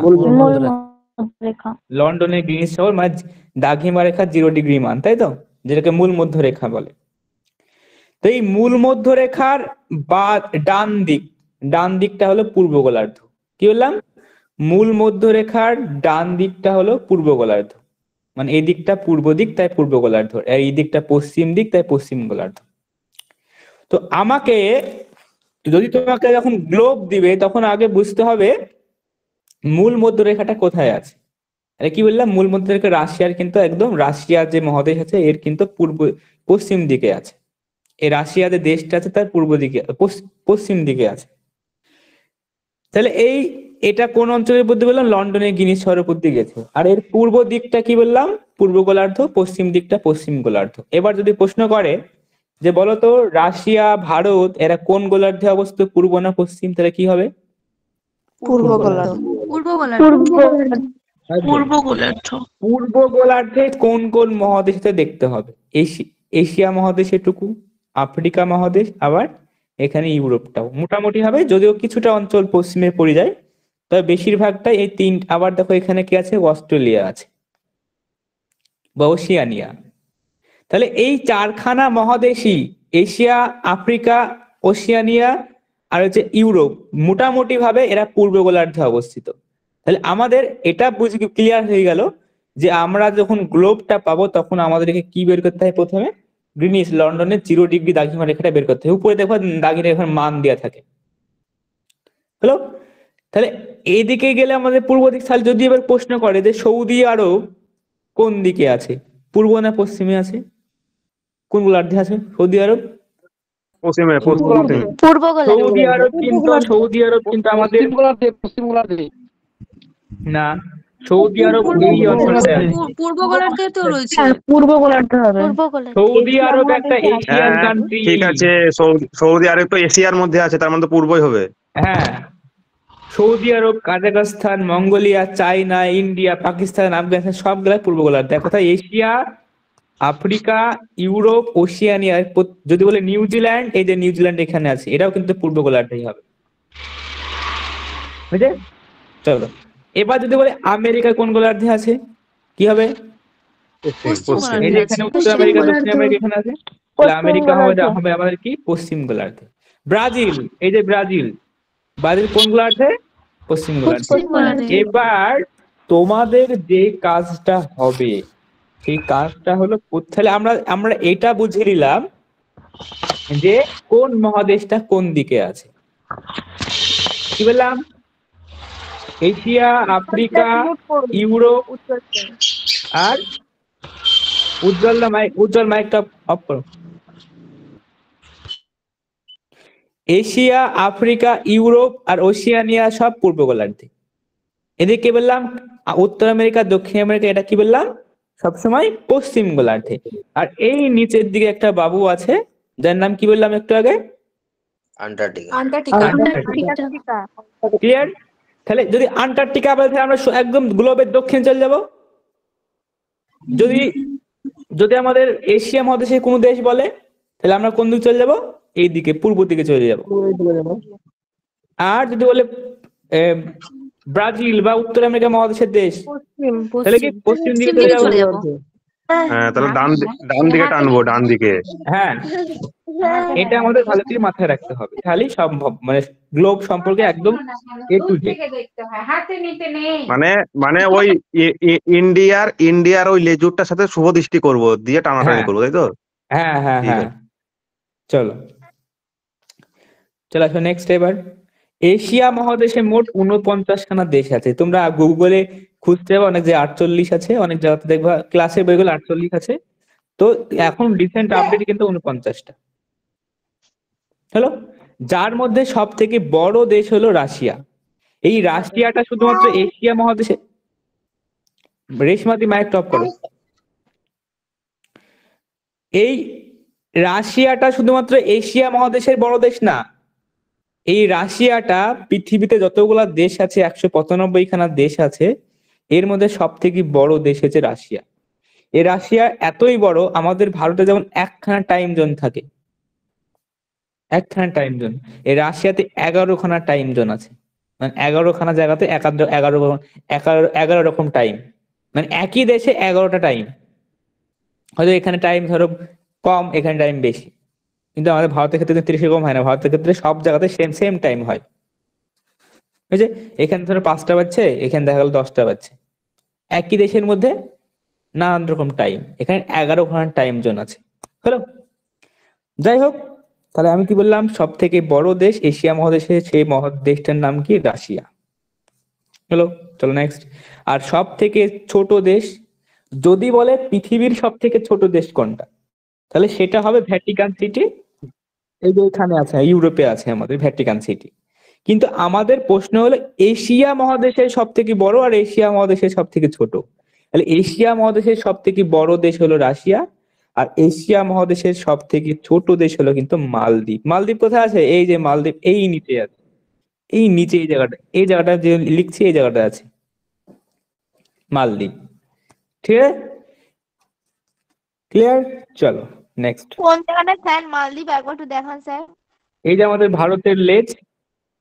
লন্ডনের গ্রিনিচ শহর মানে দ্রাঘিমা রেখা 0 ডিগ্রি মান, তাই তো, যেটাকে মূল মধ্য রেখা বলে। তো এই মূল মধ্য রেখার বা ডান দিকটা হলো পূর্ব গোলার্ধ। কি বললাম? মূল মধ্য রেখার ডান দিকটা হলো পূর্ব গোলার্ধ, মানে এই দিকটা পূর্ব দিক তাই পূর্ব গোলার্ধ, আর এই দিকটা পশ্চিম দিক তাই পশ্চিম গোলার্ধ। তো আমাকে যদি তোমাকে যখন গ্লোব দিবে তখন আগে বুঝতে হবে মূল মধ্য রেখাটা কোথায় আছে। আরে কি বললাম? মূল মধ্য রেখা রাশিয়ার কিন্তু একদম, রাশিয়ার যে মহাদেশ আছে এর কিন্তু পশ্চিম দিকে আছে। এই রাশিয়া যে দেশটা আছে তার পূর্ব দিকে, পশ্চিম দিকে আছে। তাহলে এটা কোন অঞ্চলের উপর দিয়ে বললাম? লন্ডনের গ্রিনিচ শহরের উপর দিয়ে গেছে। আর এর পূর্ব দিকটা কি বললাম? পূর্ব গোলার্ধ, পশ্চিম দিকটা পশ্চিম গোলার্ধ। এবার যদি প্রশ্ন করে যে বলতো রাশিয়া ভারত এরা কোন গোলার্ধে অবস্থিত, পূর্ব না পশ্চিম, তাহলে কি হবে? পূর্ব গোলার্ধ। পূর্ব গোলার্ধ। পূর্ব গোলার্ধে কোন কোন মহাদেশে দেখতে হবে? এশিয়া মহাদেশ এটুকু, আফ্রিকা মহাদেশ, আবার এখানে ইউরোপটাও মোটামুটি হবে, যদিও কিছুটা অঞ্চল পশ্চিমে পড়ে যায়, তবে বেশিরভাগটাই এই তিন। আবার দেখো এখানে কি আছে? অস্ট্রেলিয়া আছে বা ওশিয়ানিয়া। তাহলে এই 4খানা মহাদেশই এশিয়া, আফ্রিকা, ওশিয়ানিয়া আর হচ্ছে ইউরোপ, মোটামুটি ভাবে এরা পূর্ব গোলার্ধে অবস্থিত। তাহলে আমাদের এটা বুঝে ক্লিয়ার হয়ে গেল যে আমরা যখন গ্লোবটা পাবো তখন আমাদেরকে কি বের করতে হয়? প্রথমে গ্রিনিচ, লন্ডনের 0 ডিগ্রি দ্রাঘিমা রেখাটা বের করতে হয়। উপরে দেখো দ্রাঘিমা রেখার মান দেওয়া থাকে। হলো, তাহলে এইদিকে গেলে আমাদের পূর্ব দিক। তাহলে যদি এবার প্রশ্ন করে যে সৌদি আরব কোন দিকে আছে, পূর্ব না পশ্চিমে আছে? কোন গোলার্ধে আছে সৌদি আরব? পশ্চিমে। সৌদি আরব কিন্তু আমাদের না, সৌদি আরব এই অঞ্চলে আছে। পূর্ব গোলার্ধে তো রয়েছে। পূর্ব গোলার্ধে হবে। সৌদি আরব একটা এশিয়ান কান্ট্রি। ঠিক আছে, সৌদি আরব তো এশিয়ার মধ্যে আছে, তার মধ্যে পূর্বই হবে। হ্যাঁ, Saudi Arab, Kazakhstan, Mongolia, China, India, Pakistan, Afghanistan সবগুলা পূর্ব গোলার্ধ। এক কথা এশিয়া, আফ্রিকা, ইউরোপ, ওশিয়ানিয়া, যদি বলে নিউজিল্যান্ড, এই যে নিউজিল্যান্ড এখানে আছে, এটাও কিন্তু পূর্ব গোলার্ধেই হবে। বুঝলে? চলো এবার যদি বলে আমেরিকা কোন গোলার্ধে আছে, কি হবে? এই যে এখানে উত্তর আমেরিকা, দক্ষিণ আমেরিকা এখানে আছে, তাহলে আমেরিকা হবে আমাদের কি? পশ্চিম গোলার্ধে। ব্রাজিল, এই যে ব্রাজিল কোন গোলার্ধে? পশ্চিম গোলার্ধে। এবার তোমাদের যে কাজটা হবে সেই কাজটা হলো, তাহলে আমরা এটা বুঝে নিলাম যে কোন মহাদেশটা কোন দিকে আছে। কি বললাম? এশিয়া, আফ্রিকা, ইউরোপ আর উজ্জ্বল মাইকটা অফ করো। এশিয়া, আফ্রিকা, ইউরোপ আর ওশিয়ানিয়া সব পূর্ব গোলার্ধে। এদিকে বললাম উত্তর আমেরিকা, দক্ষিণ আমেরিকা, এটা কি বললাম? সবসময় পশ্চিম গোলার্ধে। আর এই নিচের দিকে একটা বাবু আছে যার নাম কি বললাম একটু আগে? আন্টার্কটিকা। ক্লিয়ার? তাহলে যদি আন্টার্কটিকা বলে আমরা একদম গ্লোবের দক্ষিণ চলে যাব। যদি আমাদের এশিয়া মহাদেশের কোনো দেশ বলে তাহলে আমরা কোন দিকে চলে যাব? এই দিকে, পূর্ব দিকে চলে যাব। আর যদি বলে ব্রাজিল বা উত্তর আমেরিকা মহাদেশের দেশ, তাহলে কি পশ্চিম দিকে চলে যাব। হ্যাঁ, তাহলে ডান দিকে টানবো, ডান দিকে। হ্যাঁ, এটা আমাদের ভালো করে মাথায় রাখতে হবে, তাহলেই সম্ভব, মানে গ্লোব সম্পর্কে একদম এ টু জেড। মানে ওই ইন্ডিয়ার ওই লেজুরটার সাথে শুভ দৃষ্টি করবো, দিয়ে টানাটানি করবো, তাই তো? হ্যাঁ হ্যাঁ হ্যাঁ, চলো আসো নেক্সট। এবার এশিয়া মহাদেশে মোট 49খানা দেশ আছে। তোমরা গুগলে খুঁজতে হবে, অনেক যে 48 আছে, অনেক জায়গাতে দেখবা ক্লাসের বইগুলো 48 আছে, তো এখন রিসেন্ট আপডেট কিন্তু 49টা হলো, যার মধ্যে সব থেকে বড় দেশ হলো রাশিয়া। এই রাশিয়াটা শুধুমাত্র এশিয়া মহাদেশে, রেশমাতি মাইক টপ করো, এই রাশিয়াটা শুধুমাত্র এশিয়া মহাদেশের বড় দেশ না, এই রাশিয়াটা পৃথিবীতে যতগুলা দেশ আছে 195খানা দেশ আছে, এর মধ্যে সব থেকে বড় দেশ হচ্ছে রাশিয়া। এই রাশিয়া এতই বড়, আমাদের ভারতে যেমন একখানা টাইম জোন থাকে, একখানা টাইম জোন, এই রাশিয়াতে 11খানা টাইম জোন আছে। মানে 11খানা জায়গাতে 11 রকম টাইম, মানে একই দেশে 11টা টাইম। হয়তো এখানে টাইম ধরো কম, এখানে টাইম বেশি, কিন্তু আমাদের ভারতের ক্ষেত্রে 30 এরকম হয় না। ভারতের ক্ষেত্রে সব জায়গাতে সেম টাইম হয়, বুঝছে? এখানে ধরো 5টা বাজছে, এখানে দেখা গেল 10টা বাজছে, একই দেশের মধ্যে নানান রকম টাইম। এখানে 11খানা টাইম জোন আছে, হলো। যাই হোক, তাহলে আমি কি বললাম, সব থেকে বড় দেশ এশিয়া মহাদেশে, সেই মহাদেশটার নাম কি? রাশিয়া, হলো। চলো নেক্সট। আর সব থেকে ছোট দেশ যদি বলে পৃথিবীর সব থেকে ছোট দেশ কোনটা, তাহলে সেটা হবে ভ্যাটিকান সিটি। এই যে এখানে আছে, ইউরোপে আছে আমাদের ভ্যাটিকান সিটি। কিন্তু আমাদের প্রশ্ন হলো এশিয়া মহাদেশের সব থেকে বড় আর এশিয়া মহাদেশের সব থেকে ছোট। তাহলে এশিয়া মহাদেশের সব থেকে বড় দেশ হলো রাশিয়া, আর এশিয়া মহাদেশের সব থেকে ছোট দেশ হলো কিন্তু মালদ্বীপ। মালদ্বীপ কোথায় আছে? এই যে মালদ্বীপ, এই নিচে আছে, এই নিচে, এই জায়গাটা যে লিখছি, এই জায়গাটা আছে মালদ্বীপ। ঠিক আছে, ক্লিয়ার? চলো নেক্সট। কোন জায়গাটা স্যার মালদ্বীপ একবার একটু দেখান স্যার। এই যে আমাদের ভারতের লেজ,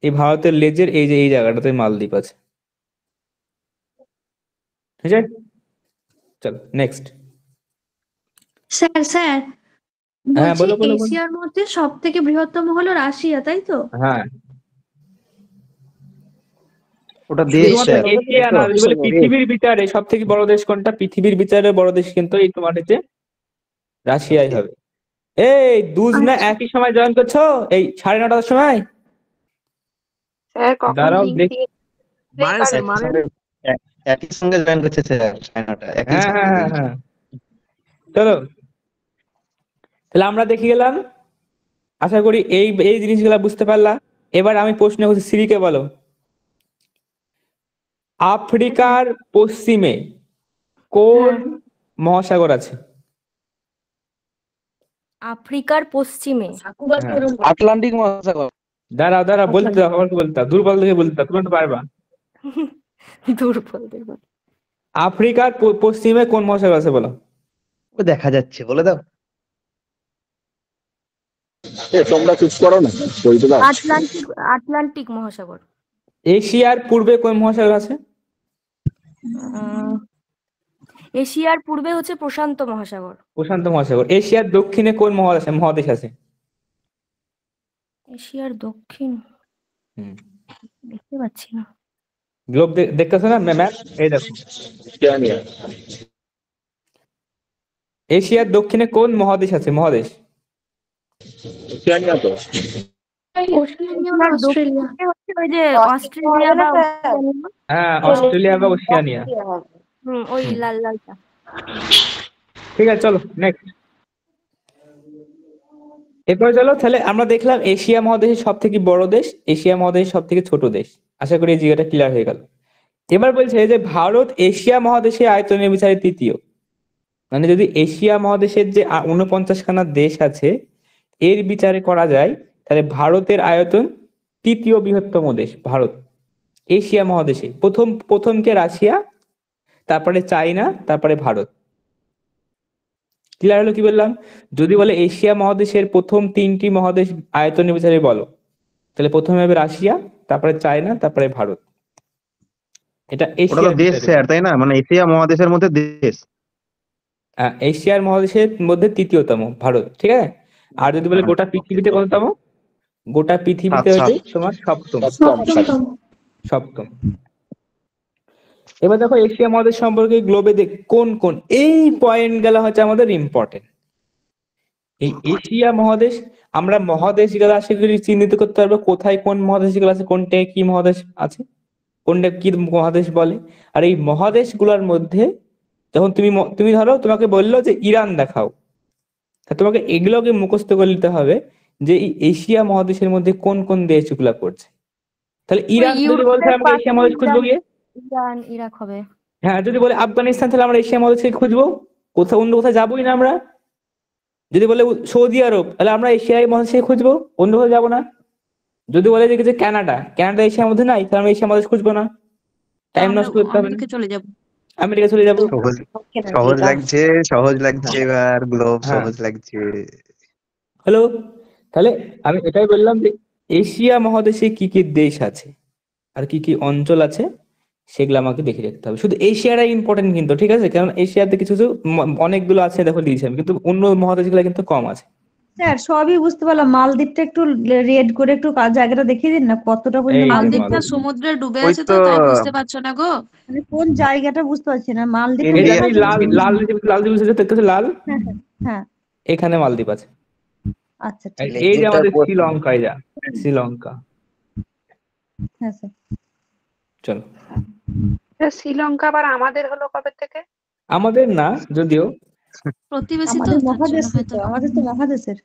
এই ভারতের লেজের এই যে এই জায়গাটাতে মালদ্বীপ আছে, ঠিক আছে? চলো নেক্সট। স্যার স্যার হ্যাঁ, বলছি বলো বলো বলো। এশিয়ার মধ্যে সব থেকে বৃহত্তম হলো রাশিয়া, তাই তো? হ্যাঁ, ওটা দেশ শুধুমাত্র স্যার, এশিয়া না, যদি বলে পৃথিবীর বিচারে সব থেকে বড় দেশ কোনটা, পৃথিবীর বিচারে বড় দেশ কিন্তু এই তোমার হচ্ছে রাশিয়াই হবে। এই দুজ না একই সময় জয়েন করছো, এই 9:30টার সময়? দাঁড়াও দেখ। একই সঙ্গে জয়েন করছে স্যার, চায়নাটা একই হ্যাঁ সঙ্গে। হ্যাঁ হ্যাঁ হ্যাঁ, চলো তাহলে আমরা দেখে গেলাম। আশা করি এই জিনিসগুলা বুঝতে পারলা। এবার আমি প্রশ্ন করছি, সিরিকে বলো, আফ্রিকার পশ্চিমে কোন মহাসাগর আছে? আফ্রিকার পশ্চিমে আটলান্টিক মহাসাগর। দাঁড়াও বলতে দাও, আমাকে বলতে দাও, দুর্বল থেকে বলতে দাও, তুমি তো পারবা। দুর্বল দেখো। আফ্রিকার পশ্চিমে কোন মহাসাগর আছে বলো? ও দেখা যাচ্ছে, বলে দাও। তোমরা চুপ করো না, বলতে দাও। আটলান্টিক মহাসাগর। এশিয়ার পূর্বে কোন মহাসাগর আছে? এশিয়ার পূর্বে হচ্ছে প্রশান্ত মহাসাগর। প্রশান্ত মহাসাগর। এশিয়ার দক্ষিণে কোন মহাদেশ আছে? এশিয়ার দক্ষিণ দেখতে পাচ্ছি না। গ্লোব দেখতেছো না ম্যাপ? এই দেখো, এশিয়ার দক্ষিণে কোন মহাদেশ আছে? মহাদেশ হ্যাঁ, অস্ট্রেলিয়া বা ওশেনিয়া। ওই লাল লালটা। ঠিক আছে, চলো নেক্সট। এরপরে চলো, তাহলে আমরা দেখলাম এশিয়া মহাদেশের সব থেকে বড় দেশ, এশিয়া মহাদেশের সব থেকে ছোট দেশ। আশা করি এই জায়গাটা ক্লিয়ার হয়ে গেল। এবার বলছে যে ভারত এশিয়া মহাদেশে আয়তনের বিচারে তৃতীয়। মানে যদি এশিয়া মহাদেশের যে 49খানা দেশ আছে এর বিচারে করা যায়, তাহলে ভারতের আয়তন তৃতীয় বৃহত্তম দেশ ভারত এশিয়া মহাদেশে। প্রথম কে? রাশিয়া, তারপরে চায়না, তারপরে ভারত। ক্লিয়ার হলো কি বললাম? যদি বলে এশিয়া মহাদেশের প্রথম 3টি মহাদেশ আয়তনের বিচারে বলো, তাহলে প্রথমে হবে রাশিয়া, তারপরে চায়না, তারপরে ভারত। এটা এশিয়া দেশ স্যার, তাই না? মানে এশিয়া মহাদেশের মধ্যে দেশ, এশিয়ার মহাদেশের মধ্যে তৃতীয়তম ভারত, ঠিক আছে? আর যদি বলে গোটা পৃথিবীতে কততম? গোটা পৃথিবীতে হচ্ছে তোমার সপ্তম। এবার দেখো এশিয়া মহাদেশ সম্পর্কে গ্লোবে কোন এই পয়েন্ট গুলা হচ্ছে আমাদের ইম্পর্টেন্ট। এই এশিয়া মহাদেশ, আমরা মহাদেশ গুলা আশা করি চিহ্নিত করতে পারবো কোথায় কোন মহাদেশ গুলো আছে, কোনটা কি মহাদেশ আছে, কোনটা কি মহাদেশ বলে। আর এই মহাদেশ গুলার মধ্যে যখন তুমি ধরো তোমাকে বললো যে ইরান দেখাও, তা তোমাকে এগুলোকে মুখস্থ করে নিতে হবে যে এই এশিয়া মহাদেশের মধ্যে কোন কোন দেশগুলা পড়ছে। তাহলে ইরান যদি বলতে আমাকে এশিয়া মহাদেশ খুঁজবো গিয়ে, ইরান ইরাক হবে। হ্যাঁ যদি বলে আফগানিস্তান তাহলে আমরা এশিয়া মহাদেশে খুঁজবো, কোথাও অন্য কোথাও যাবোই না আমরা। যদি বলে সৌদি আরব তাহলে আমরা এশিয়ায় মহাদেশে খুঁজবো, অন্য কোথাও যাবো না। যদি বলে যে কানাডা, কানাডা এশিয়ার মধ্যে নাই তাহলে আমরা এশিয়া মহাদেশ খুঁজবো না, টাইম নষ্ট করতে হবে না, চলে যাবো, আমেরিকা চলে যাবো। সহজ লাগছে, সহজ লাগছে, এবার গ্লোব সহজ লাগছে। হ্যালো, তাহলে আমি এটাই বললাম যে এশিয়া মহাদেশে কি কি দেশ আছে আর কি কি অঞ্চল আছে সেগুলো আমাকে দেখে রাখতে হবে। শুধু এশিয়াটাই ইম্পর্টেন্ট কিন্তু, ঠিক আছে? কারণ এশিয়াতে কিছু কিছু অনেকগুলো আছে দেখো দিয়েছি আমি, কিন্তু অন্য মহাদেশগুলো কিন্তু কম আছে। স্যার সবই বুঝতে পারলাম, মালদ্বীপটা একটু রেড করে একটু জায়গাটা দেখিয়ে দিন না, কতটা পর্যন্ত মালদ্বীপটা সমুদ্রে ডুবে আছে তো, তাই বুঝতে পারছো না গো? মানে কোন জায়গাটা বুঝতে পারছি না। মালদ্বীপ লাল লাল লাল দেখতেছো, লাল, হ্যাঁ এখানে মালদ্বীপ আছে। আচ্ছা ঠিক আছে, এই যে আমাদের শ্রীলঙ্কা, এই যা শ্রীলঙ্কা। হ্যাঁ স্যার চলো। শ্রীলঙ্কা আবার আমাদের হলো কবে থেকে? আমাদের না যদিও, প্রতিবেশী তো, আমাদের মহাদেশ তো, আমাদের তো মহাদেশের।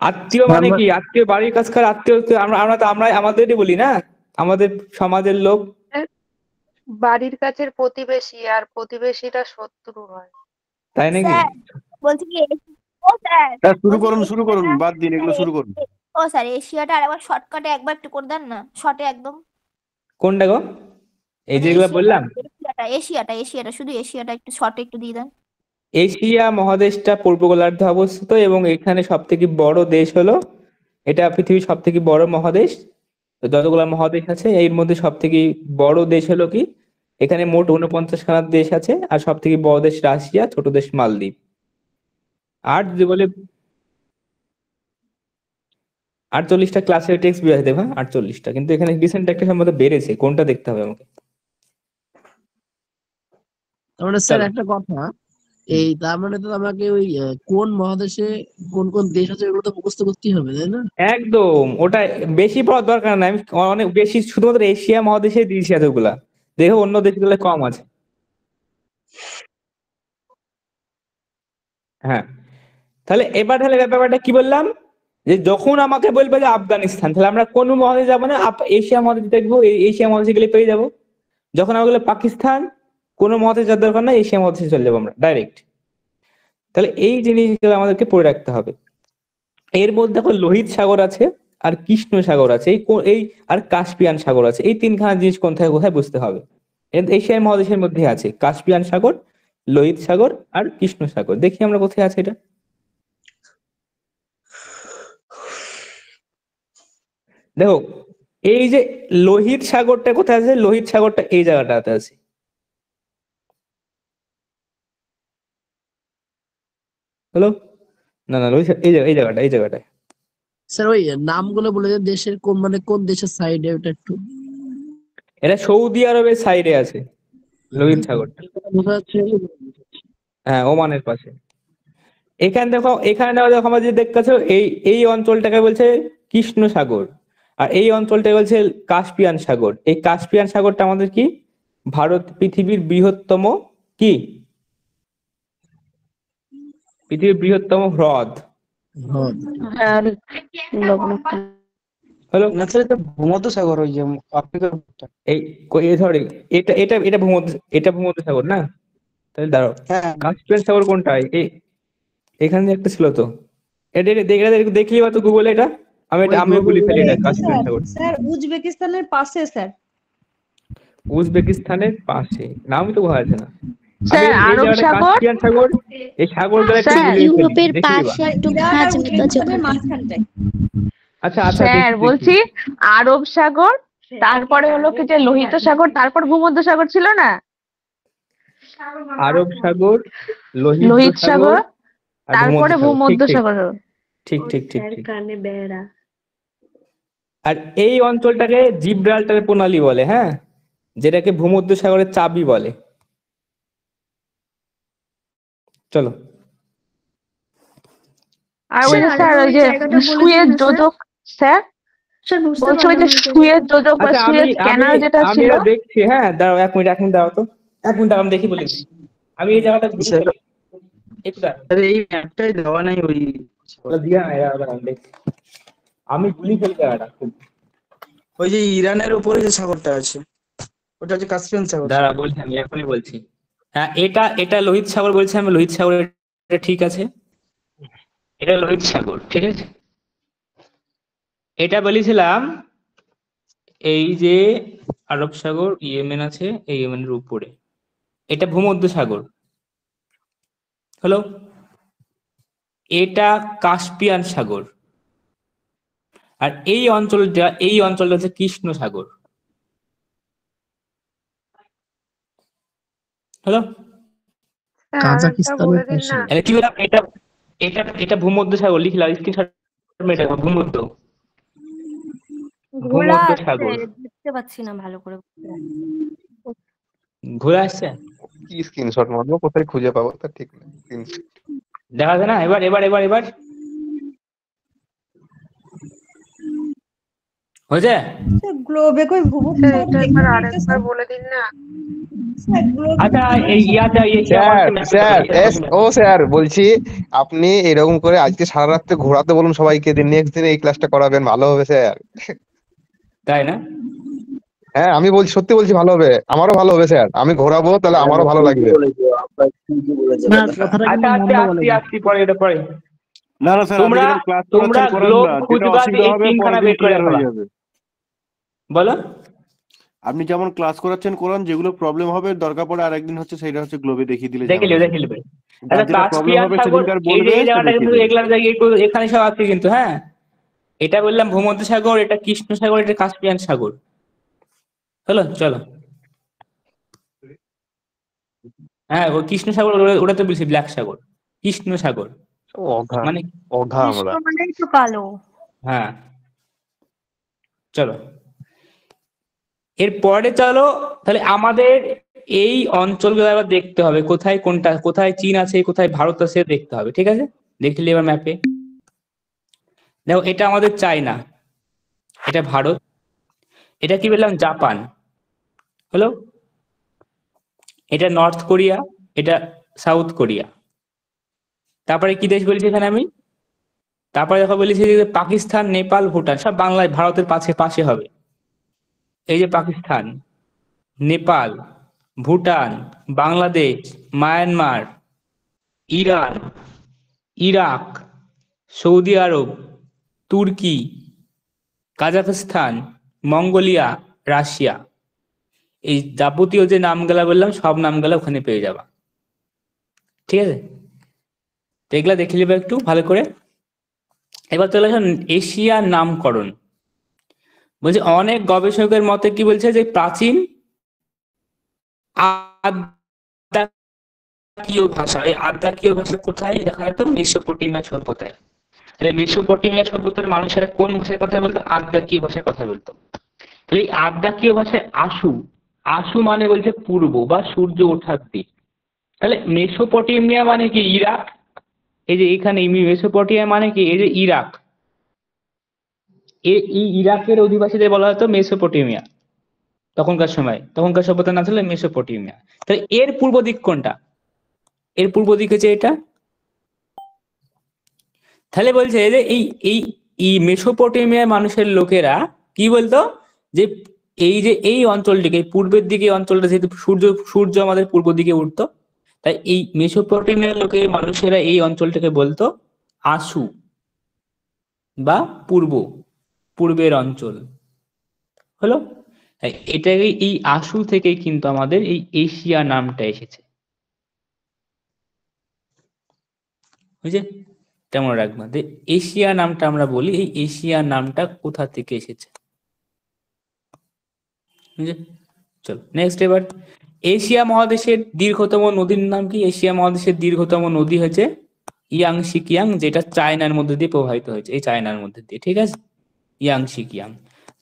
আত্মীয় মানে কি? আত্মীয় বাড়ির কাছকার আত্মীয়, আমরা আমাদেরই বলি না, আমাদের সমাজের লোক। বাড়ির কাছের প্রতিবেশী, আর প্রতিবেশীরা শত্রু হয়, তাই নাকি? বলছি কি ও স্যার শুরু করুন বাদ দিন এগুলো, শুরু করুন। ও স্যার এশিয়াটা আরেকবার শর্টকাটে একবার একটু করে দেন না, শর্টে একদম। কোনটা গো? এই যেগুলো বললাম, এশিয়াটা শুধু এশিয়াটা একটু শর্টে একটু দিয়ে দেন। এশিয়া মহাদেশটা পূর্ব গোলার্ধে অবস্থিত এবং এখানে সব থেকে বড় দেশ হলো, এটা পৃথিবীর সব থেকে বড় মহাদেশ। তো যতগুলো মহাদেশ আছে এর মধ্যে সব থেকে বড় দেশ হলো কি, এখানে মোট 49খানা দেশ আছে, আর সব থেকে বড় দেশ রাশিয়া, ছোট দেশ মালদ্বীপ। আর যদি বলে 48টা ক্লাসের টেক্সট বই আছে দেখো, 48টা, কিন্তু এখানে রিসেন্ট একটা সম্বন্ধে বেড়েছে, কোনটা দেখতে হবে আমাকে। তাহলে স্যার একটা কথা, এই তার মানে তো আমাকে ওই কোন মহাদেশে কোন কোন দেশ আছে এগুলো তো মুখস্থ করতেই হবে, তাই না? একদম, ওটা বেশি পড়ার দরকার নাই, আমি অনেক বেশি শুধুমাত্র এশিয়া মহাদেশে দিয়েছি এতগুলা, দেখো অন্য দেশগুলো কম আছে। হ্যাঁ, তাহলে এবার তাহলে ব্যাপারটা কি বললাম, যে যখন আমাকে বলবে যে আফগানিস্তান, তাহলে আমরা কোন মহাদেশ যাবো না, এশিয়া মহাদেশ দেখবো, এশিয়া মহাদেশে গেলে পেয়ে যাবো। যখন আমরা বলবো পাকিস্তান, কোনো মহাদেশ যাওয়ার দরকার না, এশিয়া মহাদেশে চলে যাবো আমরা ডাইরেক্ট। তাহলে এই জিনিসগুলো আমাদেরকে পড়ে রাখতে হবে। এর মধ্যে দেখো লোহিত সাগর আছে, আর কৃষ্ণ সাগর আছে, এই আর কাস্পিয়ান সাগর আছে। এই তিনখানা জিনিস কোথায় কোথায় বুঝতে হবে। এশিয়া মহাদেশের মধ্যে আছে কাস্পিয়ান সাগর, লোহিত সাগর আর কৃষ্ণ সাগর। দেখি আমরা কোথায় আছে এটা। দেখো এই যে লোহিত সাগরটা কোথায় আছে, লোহিত সাগরটা এই জায়গাটাতে আছে। হ্যালো, না না, লোহিত এই জায়গাটায়। স্যার ওই নামগুলো বলে দেন, দেশের কোন মানে কোন দেশের সাইডে, ওটা একটু। এটা সৌদি আরবের সাইডে আছে লোহিত সাগরটা, হ্যাঁ ওমানের পাশে। এখানে দেখো আমরা যে দেখতেছো এই অঞ্চলটাকে বলছে কৃষ্ণ সাগর, আর এই অঞ্চলটাকে বলছে কাস্পিয়ান সাগর। এই কাস্পিয়ান সাগরটা আমাদের কি, ভারত পৃথিবীর বৃহত্তম কি, পৃথিবীর বৃহত্তম হ্রদ। হ্যালো, ভূমধ্যসাগর, ওই যে আফ্রিকার সরি, এটা ভূমধ্য সাগর না? তাহলে দাঁড়াও, কাস্পিয়ান সাগর কোনটা? এখানে একটা ছিল তো, এটা দেখলি বা তো গুগলে, এটা আমি বলি ফেলি, এটা কাস্পিয়ান সাগর। স্যার উজবেকিস্তানের পাশে স্যার। উজবেকিস্তানের পাশে, নামই তো বোঝা যাচ্ছে না। স্যার আরব সাগর, কাস্পিয়ান সাগর, এই সাগরগুলো একটু ইউরোপের পাশে একটু ভাঁজ মতো আছে মাঝখানটায়। আচ্ছা স্যার বলছি আরব সাগর, তারপরে হলো কি যে লোহিত সাগর, তারপর ভূমধ্য সাগর ছিল না? আরব সাগর, লোহিত সাগর, তারপরে ভূমধ্য সাগর। ঠিক। আর এই অঞ্চলটাকে জিব্রাল্টার প্রণালী বলে, হ্যাঁ, যেটাকে ভূমধ্য সাগরের চাবি বলে। চলো। আর ওই যে স্যার ওই যে সুয়েজ যোজক, স্যার বলছি ওই যে সুয়েজ যোজক বা সুয়েজ ক্যানাল যেটা ছিল। আমি দেখছি, হ্যাঁ দাঁড়াও এক মিনিট দাঁড়াও তো, এক মিনিট আমি দেখি বলেছি। আমি এই জায়গাটা একটু দাঁড়া। আরে এই ম্যাপটাই দেওয়া নাই ওই ওটা দিয়া না, এরা দাঁড়ান দেখছি। আমি গুলি ফেলি জায়গাটা খুব। ওই যে ইরানের উপরে যে সাগরটা আছে ওটা হচ্ছে কাস্পিয়ান সাগর। দাঁড়া বলছি, আমি এখনই বলছি। হ্যাঁ, এটা লোহিত সাগর বলছি আমি, লোহিত সাগর, এটা ঠিক আছে, এটা লোহিত সাগর, ঠিক আছে। এটা বলেছিলাম এই যে আরব সাগর, ইয়েমেন আছে, এই ইয়েমেনের উপরে এটা ভূমধ্য সাগর হলো। এটা কাস্পিয়ান সাগর, আর এই অঞ্চলটা হচ্ছে কৃষ্ণ সাগর হলো। কাজাকিস্তানের পাশে। কি বললাম? এটা ভূমধ্য সাগর লিখলাম, স্ক্রিনশট মেরে রাখো, ভূমধ্য ঘোলা সাগর। আসছে, দেখতে পাচ্ছি না ভালো করে। ঘোরা আসছে, কি স্ক্রিনশট মারবো, কোথায় খুঁজে পাবো তা ঠিক নেই। দেখা যায় না? এবার হয়েছে? গ্লোবে কই ভূমধ্য স্যার এটা একবার আরেকবার বলে দিন না। আচ্ছা এই স্যার বলছি আপনি এরকম করে আজকে সারা রাত্রে ঘোরাতে বলুন সবাইকে, দিন নেক্সট দিন এই ক্লাসটা করাবেন, ভালো হবে স্যার। তাই না? হ্যাঁ আমি বলছি, সত্যি বলছি, ভালো হবে, আমারও ভালো হবে স্যার, আমি ঘোরাবো তাহলে আমারও ভালো লাগবে। আসছি পরে, এটা পরে। না না স্যার, তোমরা গ্লোব খুঁজবা, এই তিনখানা বের করে রাখবা। বলো, আপনি যেমন ক্লাস করাচ্ছেন করান, যেগুলো প্রবলেম হবে দরকার পড়ে আরেকদিন হচ্ছে সেটা হচ্ছে গ্লোবে দেখিয়ে দিলে দেখে নেবে। এখানে সব আছে কিন্তু। হ্যাঁ, এটা বললাম ভূমধ্য সাগর, এটা কৃষ্ণ সাগর, এটা কাস্পিয়ান সাগর হলো। চলো, হ্যাঁ ও কৃষ্ণ সাগর, ওটা তো বলছি ব্ল্যাক সাগর, কৃষ্ণ সাগর মানে অঘা আমরা। মানেই তো কালো। হ্যাঁ, চলো এরপরে চলো তাহলে আমাদের এই অঞ্চলগুলো আবার দেখতে হবে, কোথায় কোনটা, কোথায় চীন আছে, কোথায় ভারত আছে দেখতে হবে, ঠিক আছে। দেখলি এবার ম্যাপে দেখো, এটা আমাদের চায়না, এটা ভারত, এটা কি বললাম জাপান হলো, এটা নর্থ কোরিয়া, এটা সাউথ কোরিয়া। তারপরে কি দেশ বলেছি এখানে আমি? তারপরে দেখো বলেছি যে পাকিস্তান, নেপাল, ভুটান, সব বাংলায় ভারতের পাশে হবে। এই যে Pakistan, Nepal, Bhutan, Bangladesh, Myanmar, Iran, Iraq, Saudi Arab, Turkey, Kazakhstan, Mongolia, Russia, এই যাবতীয় যে নামগুলা বললাম সব নামগুলা ওখানে পেয়ে যাবা, ঠিক আছে। তো এগুলা দেখে নেবে একটু ভালো করে। এবার চলে আসুন এশিয়ার নামকরণ। বলছে অনেক গবেষকের মতে কি বলছে যে প্রাচীন আদ্যাকিয় ভাষা, এই আদ্যাকিয় ভাষা কোথায় দেখা যেত? মেসোপটেমিয়া সভ্যতায়। তাহলে মেসোপটেমিয়া সভ্যতার মানুষেরা কোন ভাষায় কথা বলতো? আদ্যাকিয় ভাষায় কথা বলতো। এই আদ্যাকিয় ভাষায় আশু মানে বলছে পূর্ব বা সূর্য ওঠার দিক। তাহলে মেসোপটেমিয়া মানে কি? ইরাক। এই যে এখানে মেসোপটেমিয়া মানে কি? এই যে ইরাক, এই ইরাকের অধিবাসীদের বলা হতো মেসোপটেমিয়া তখনকার সময়, তখনকার সভ্যতার নাম ছিল মেসোপটেমিয়া। তাহলে এর পূর্ব দিক কোনটা? এর পূর্ব দিক হচ্ছে এটা। তাহলে বলছে যে এই মেসোপটেমিয়ার মানুষের লোকেরা কি বলতো যে এই অঞ্চলটিকে, পূর্বের দিকে অঞ্চলটা, যেহেতু সূর্য আমাদের পূর্ব দিকে উঠতো, তাই এই মেসোপটেমিয়ার লোকের মানুষেরা এই অঞ্চলটাকে বলতো আশু বা পূর্বের অঞ্চল হলো। এটাকে এই আশু থেকেই কিন্তু আমাদের এই এশিয়া নামটা এসেছে, বুঝলে? তেমন রাখবা, এশিয়া নামটা আমরা বলি, এই এশিয়া নামটা কোথা থেকে এসেছে, বুঝলে? চলো নেক্সট। এবার এশিয়া মহাদেশের দীর্ঘতম নদীর নাম কি? এশিয়া মহাদেশের দীর্ঘতম নদী হচ্ছে ইয়াংশি কিয়াং, যেটা চায়নার মধ্যে দিয়ে প্রবাহিত হয়েছে, এই চায়নার মধ্যে দিয়ে, ঠিক আছে, ইয়াংশি কিয়াং।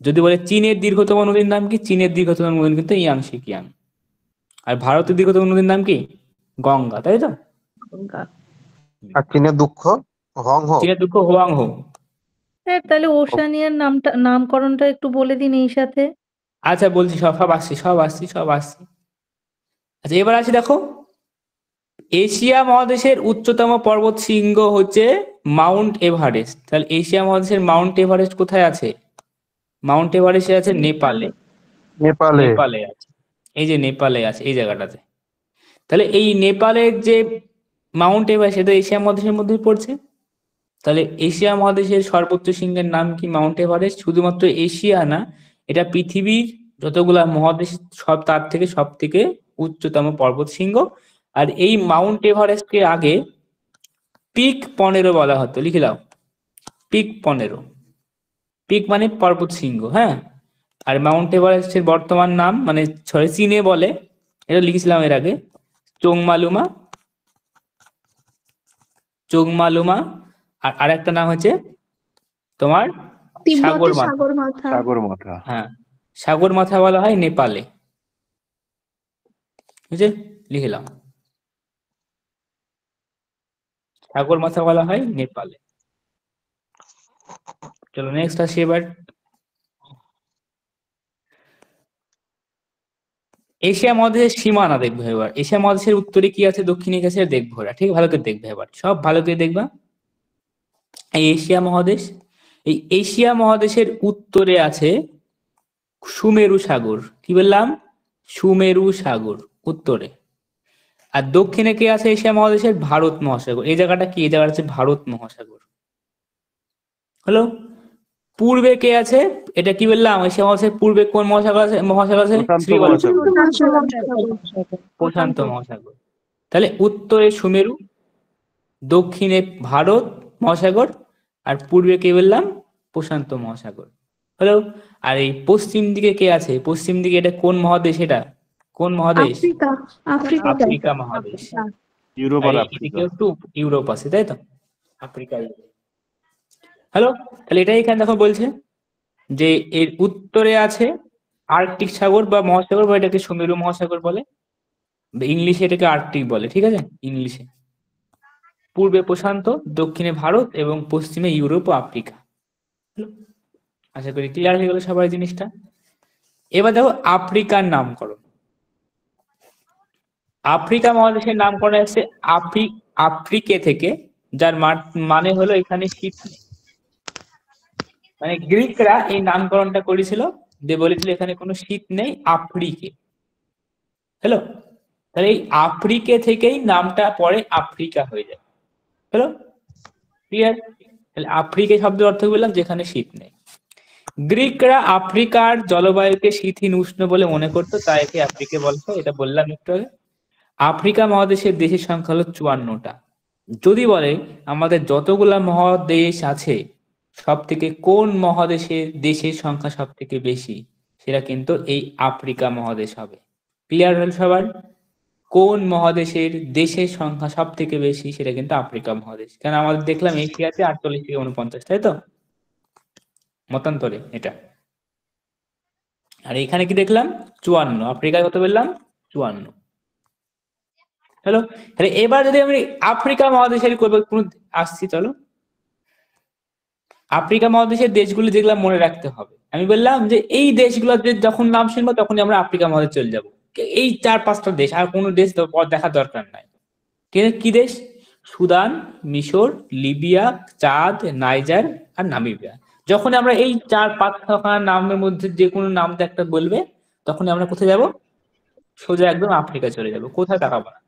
যদি বলে চীনের দীর্ঘতম নদীর নাম কি? চীনের দীর্ঘতম নদী কিন্তু ইয়াংশি কিয়াং। আর ভারতের দীর্ঘতম নদীর নাম কি? গঙ্গা, তাই তো? আর চীনের দুঃখ হোয়াংহো। চীনের দুঃখ হোয়াংহো। স্যার তাহলে ওশানিয়ার নামকরণটা একটু বলে দিন এই সাথে। আচ্ছা বলছি, সব আসছি। আচ্ছা এবার আসি, দেখো এশিয়া মহাদেশের উচ্চতম পর্বত শৃঙ্গ হচ্ছে মাউন্ট এভারেস্ট। তাহলে এশিয়া মহাদেশের মাউন্ট এভারেস্ট কোথায় আছে? মাউন্ট এভারেস্ট আছে নেপালে। নেপালে আছে, এই যে নেপালে আছে এই জায়গাটাতে। তাহলে এই নেপালের যে মাউন্ট এভারেস্ট এটা এশিয়া মহাদেশের মধ্যে পড়ছে। তাহলে এশিয়া মহাদেশের সর্বোচ্চ শৃঙ্গের নাম কি? Mount Everest. শুধুমাত্র এশিয়া না, এটা পৃথিবীর যতগুলা মহাদেশ সব তার থেকে সব থেকে উচ্চতম পর্বত শৃঙ্গ। আর এই মাউন্ট এভারেস্টকে আগে পিক 15 বলা হতো, লিখে দাও পিক 15। পিক মানে পর্বত শৃঙ্গ, হ্যাঁ। আর মাউন্ট এভারেস্টের বর্তমান নাম মানে চীনে বলে, এটা লিখেছিলাম এর আগে, চোংমালুমা। চোংমালুমা। আর আরেকটা নাম হচ্ছে তোমার সাগরমাথা। সাগরমাথা। হ্যাঁ, সাগরমাথা বলা হয় নেপালে, বুঝলে? লিখলাম সাগরমাথা বলা হয় নেপালে। চলো নেক্সট আসি এবার। এশিয়া মহাদেশের সীমানা দেখবো এবার। এশিয়া মহাদেশের উত্তরে কি আছে, দক্ষিণে কি আছে দেখবো এরা, ঠিক? ভালো করে দেখবে এবার, সব ভালো করে দেখবা। এই এশিয়া মহাদেশ, এই এশিয়া মহাদেশের উত্তরে আছে সুমেরু সাগর। কি বললাম? সুমেরু সাগর উত্তরে। আর দক্ষিণে কে আছে এশিয়া মহাদেশের? ভারত মহাসাগর। এই জায়গাটা কি? এই জায়গাটা হচ্ছে ভারত মহাসাগর। হলো। পূর্বে কে আছে? এটা কি বললাম? এশিয়া মহাদেশের পূর্বে কোন মহাসাগর আছে? মহাসাগর আছে প্রশান্ত মহাসাগর। তাহলে উত্তরে সুমেরু, দক্ষিণে ভারত মহাসাগর, আর পূর্বে কে বললাম? প্রশান্ত মহাসাগর। হলো। আর এই পশ্চিম দিকে কে আছে? পশ্চিম দিকে এটা কোন মহাদেশ? এটা কোন মহাদেশ? আফ্রিকা মহাদেশ। ইউরোপ আর এদিকে একটু ইউরোপ আছে, তাই তো? আফ্রিকা। হ্যালো। তাহলে এটাই এখানে দেখো বলছে যে এর উত্তরে আছে আর্কটিক সাগর বা মহাসাগর, বা এটাকে সুমেরু মহাসাগর বলে, ইংলিশে এটাকে আর্কটিক বলে, ঠিক আছে ইংলিশে। পূর্বে প্রশান্ত, দক্ষিণে ভারত এবং পশ্চিমে ইউরোপ ও আফ্রিকা। আশা করি ক্লিয়ার হয়ে গেল সবাই জিনিসটা। এবার দেখো আফ্রিকার নামকরণ। আফ্রিকা মহাদেশের নামকরণ আসছে আফ্রিকে থেকে, যার মানে হলো এখানে শীত নেই। মানে গ্রিকরা এই নামকরণটা করেছিল, যে বলেছিল এখানে কোনো শীত নেই, আফ্রিকে। হ্যালো। তাহলে এই আফ্রিকে থেকেই নামটা পরে আফ্রিকা হয়ে যায়। Hello, clear? তাহলে আফ্রিকা শব্দের অর্থ বললাম যেখানে শীত নেই। গ্রিকরা আফ্রিকার জলবায়ুকে শীতহীন উষ্ণ বলে মনে করতো, তাই একে আফ্রিকা বলা হয়। এটা বললাম একটু আগে। আফ্রিকা মহাদেশের দেশের সংখ্যা হলো 54টা। যদি বলে আমাদের যতগুলা মহাদেশ আছে সব থেকে কোন মহাদেশের দেশের সংখ্যা সব থেকে বেশি, সেটা কিন্তু এই আফ্রিকা মহাদেশ হবে। ক্লিয়ার হল সবার? কোন মহাদেশের দেশের সংখ্যা সব থেকে বেশি, সেটা কিন্তু আফ্রিকা মহাদেশ। কারণ আমাদের দেখলাম এশিয়াতে 48 থেকে 49, তাই তো মতান্তরে এটা। আর এখানে কি দেখলাম? 54। আফ্রিকায় কত বললাম? 54। হ্যালো। তাহলে এবার যদি আমি আফ্রিকা মহাদেশের কোন আসছি, চলো আফ্রিকা মহাদেশের দেশগুলো যেগুলো মনে রাখতে হবে। আমি বললাম যে এই দেশগুলোতে যখন নাম শুনবো তখনই আমরা আফ্রিকা মহাদেশ চলে যাব। এই 4-5টা দেশ, আর কোনো দেশ দেখার দরকার নাই। কি দেশ? সুদান, মিশর, লিবিয়া, চাঁদ, নাইজার আর নামিবিয়া। যখন আমরা এই 4-5টা নামের মধ্যে যে কোনো নামটা একটা বলবে, তখন আমরা কোথায় যাব? সোজা একদম আফ্রিকা চলে যাব। কোথায় তাকাবো না।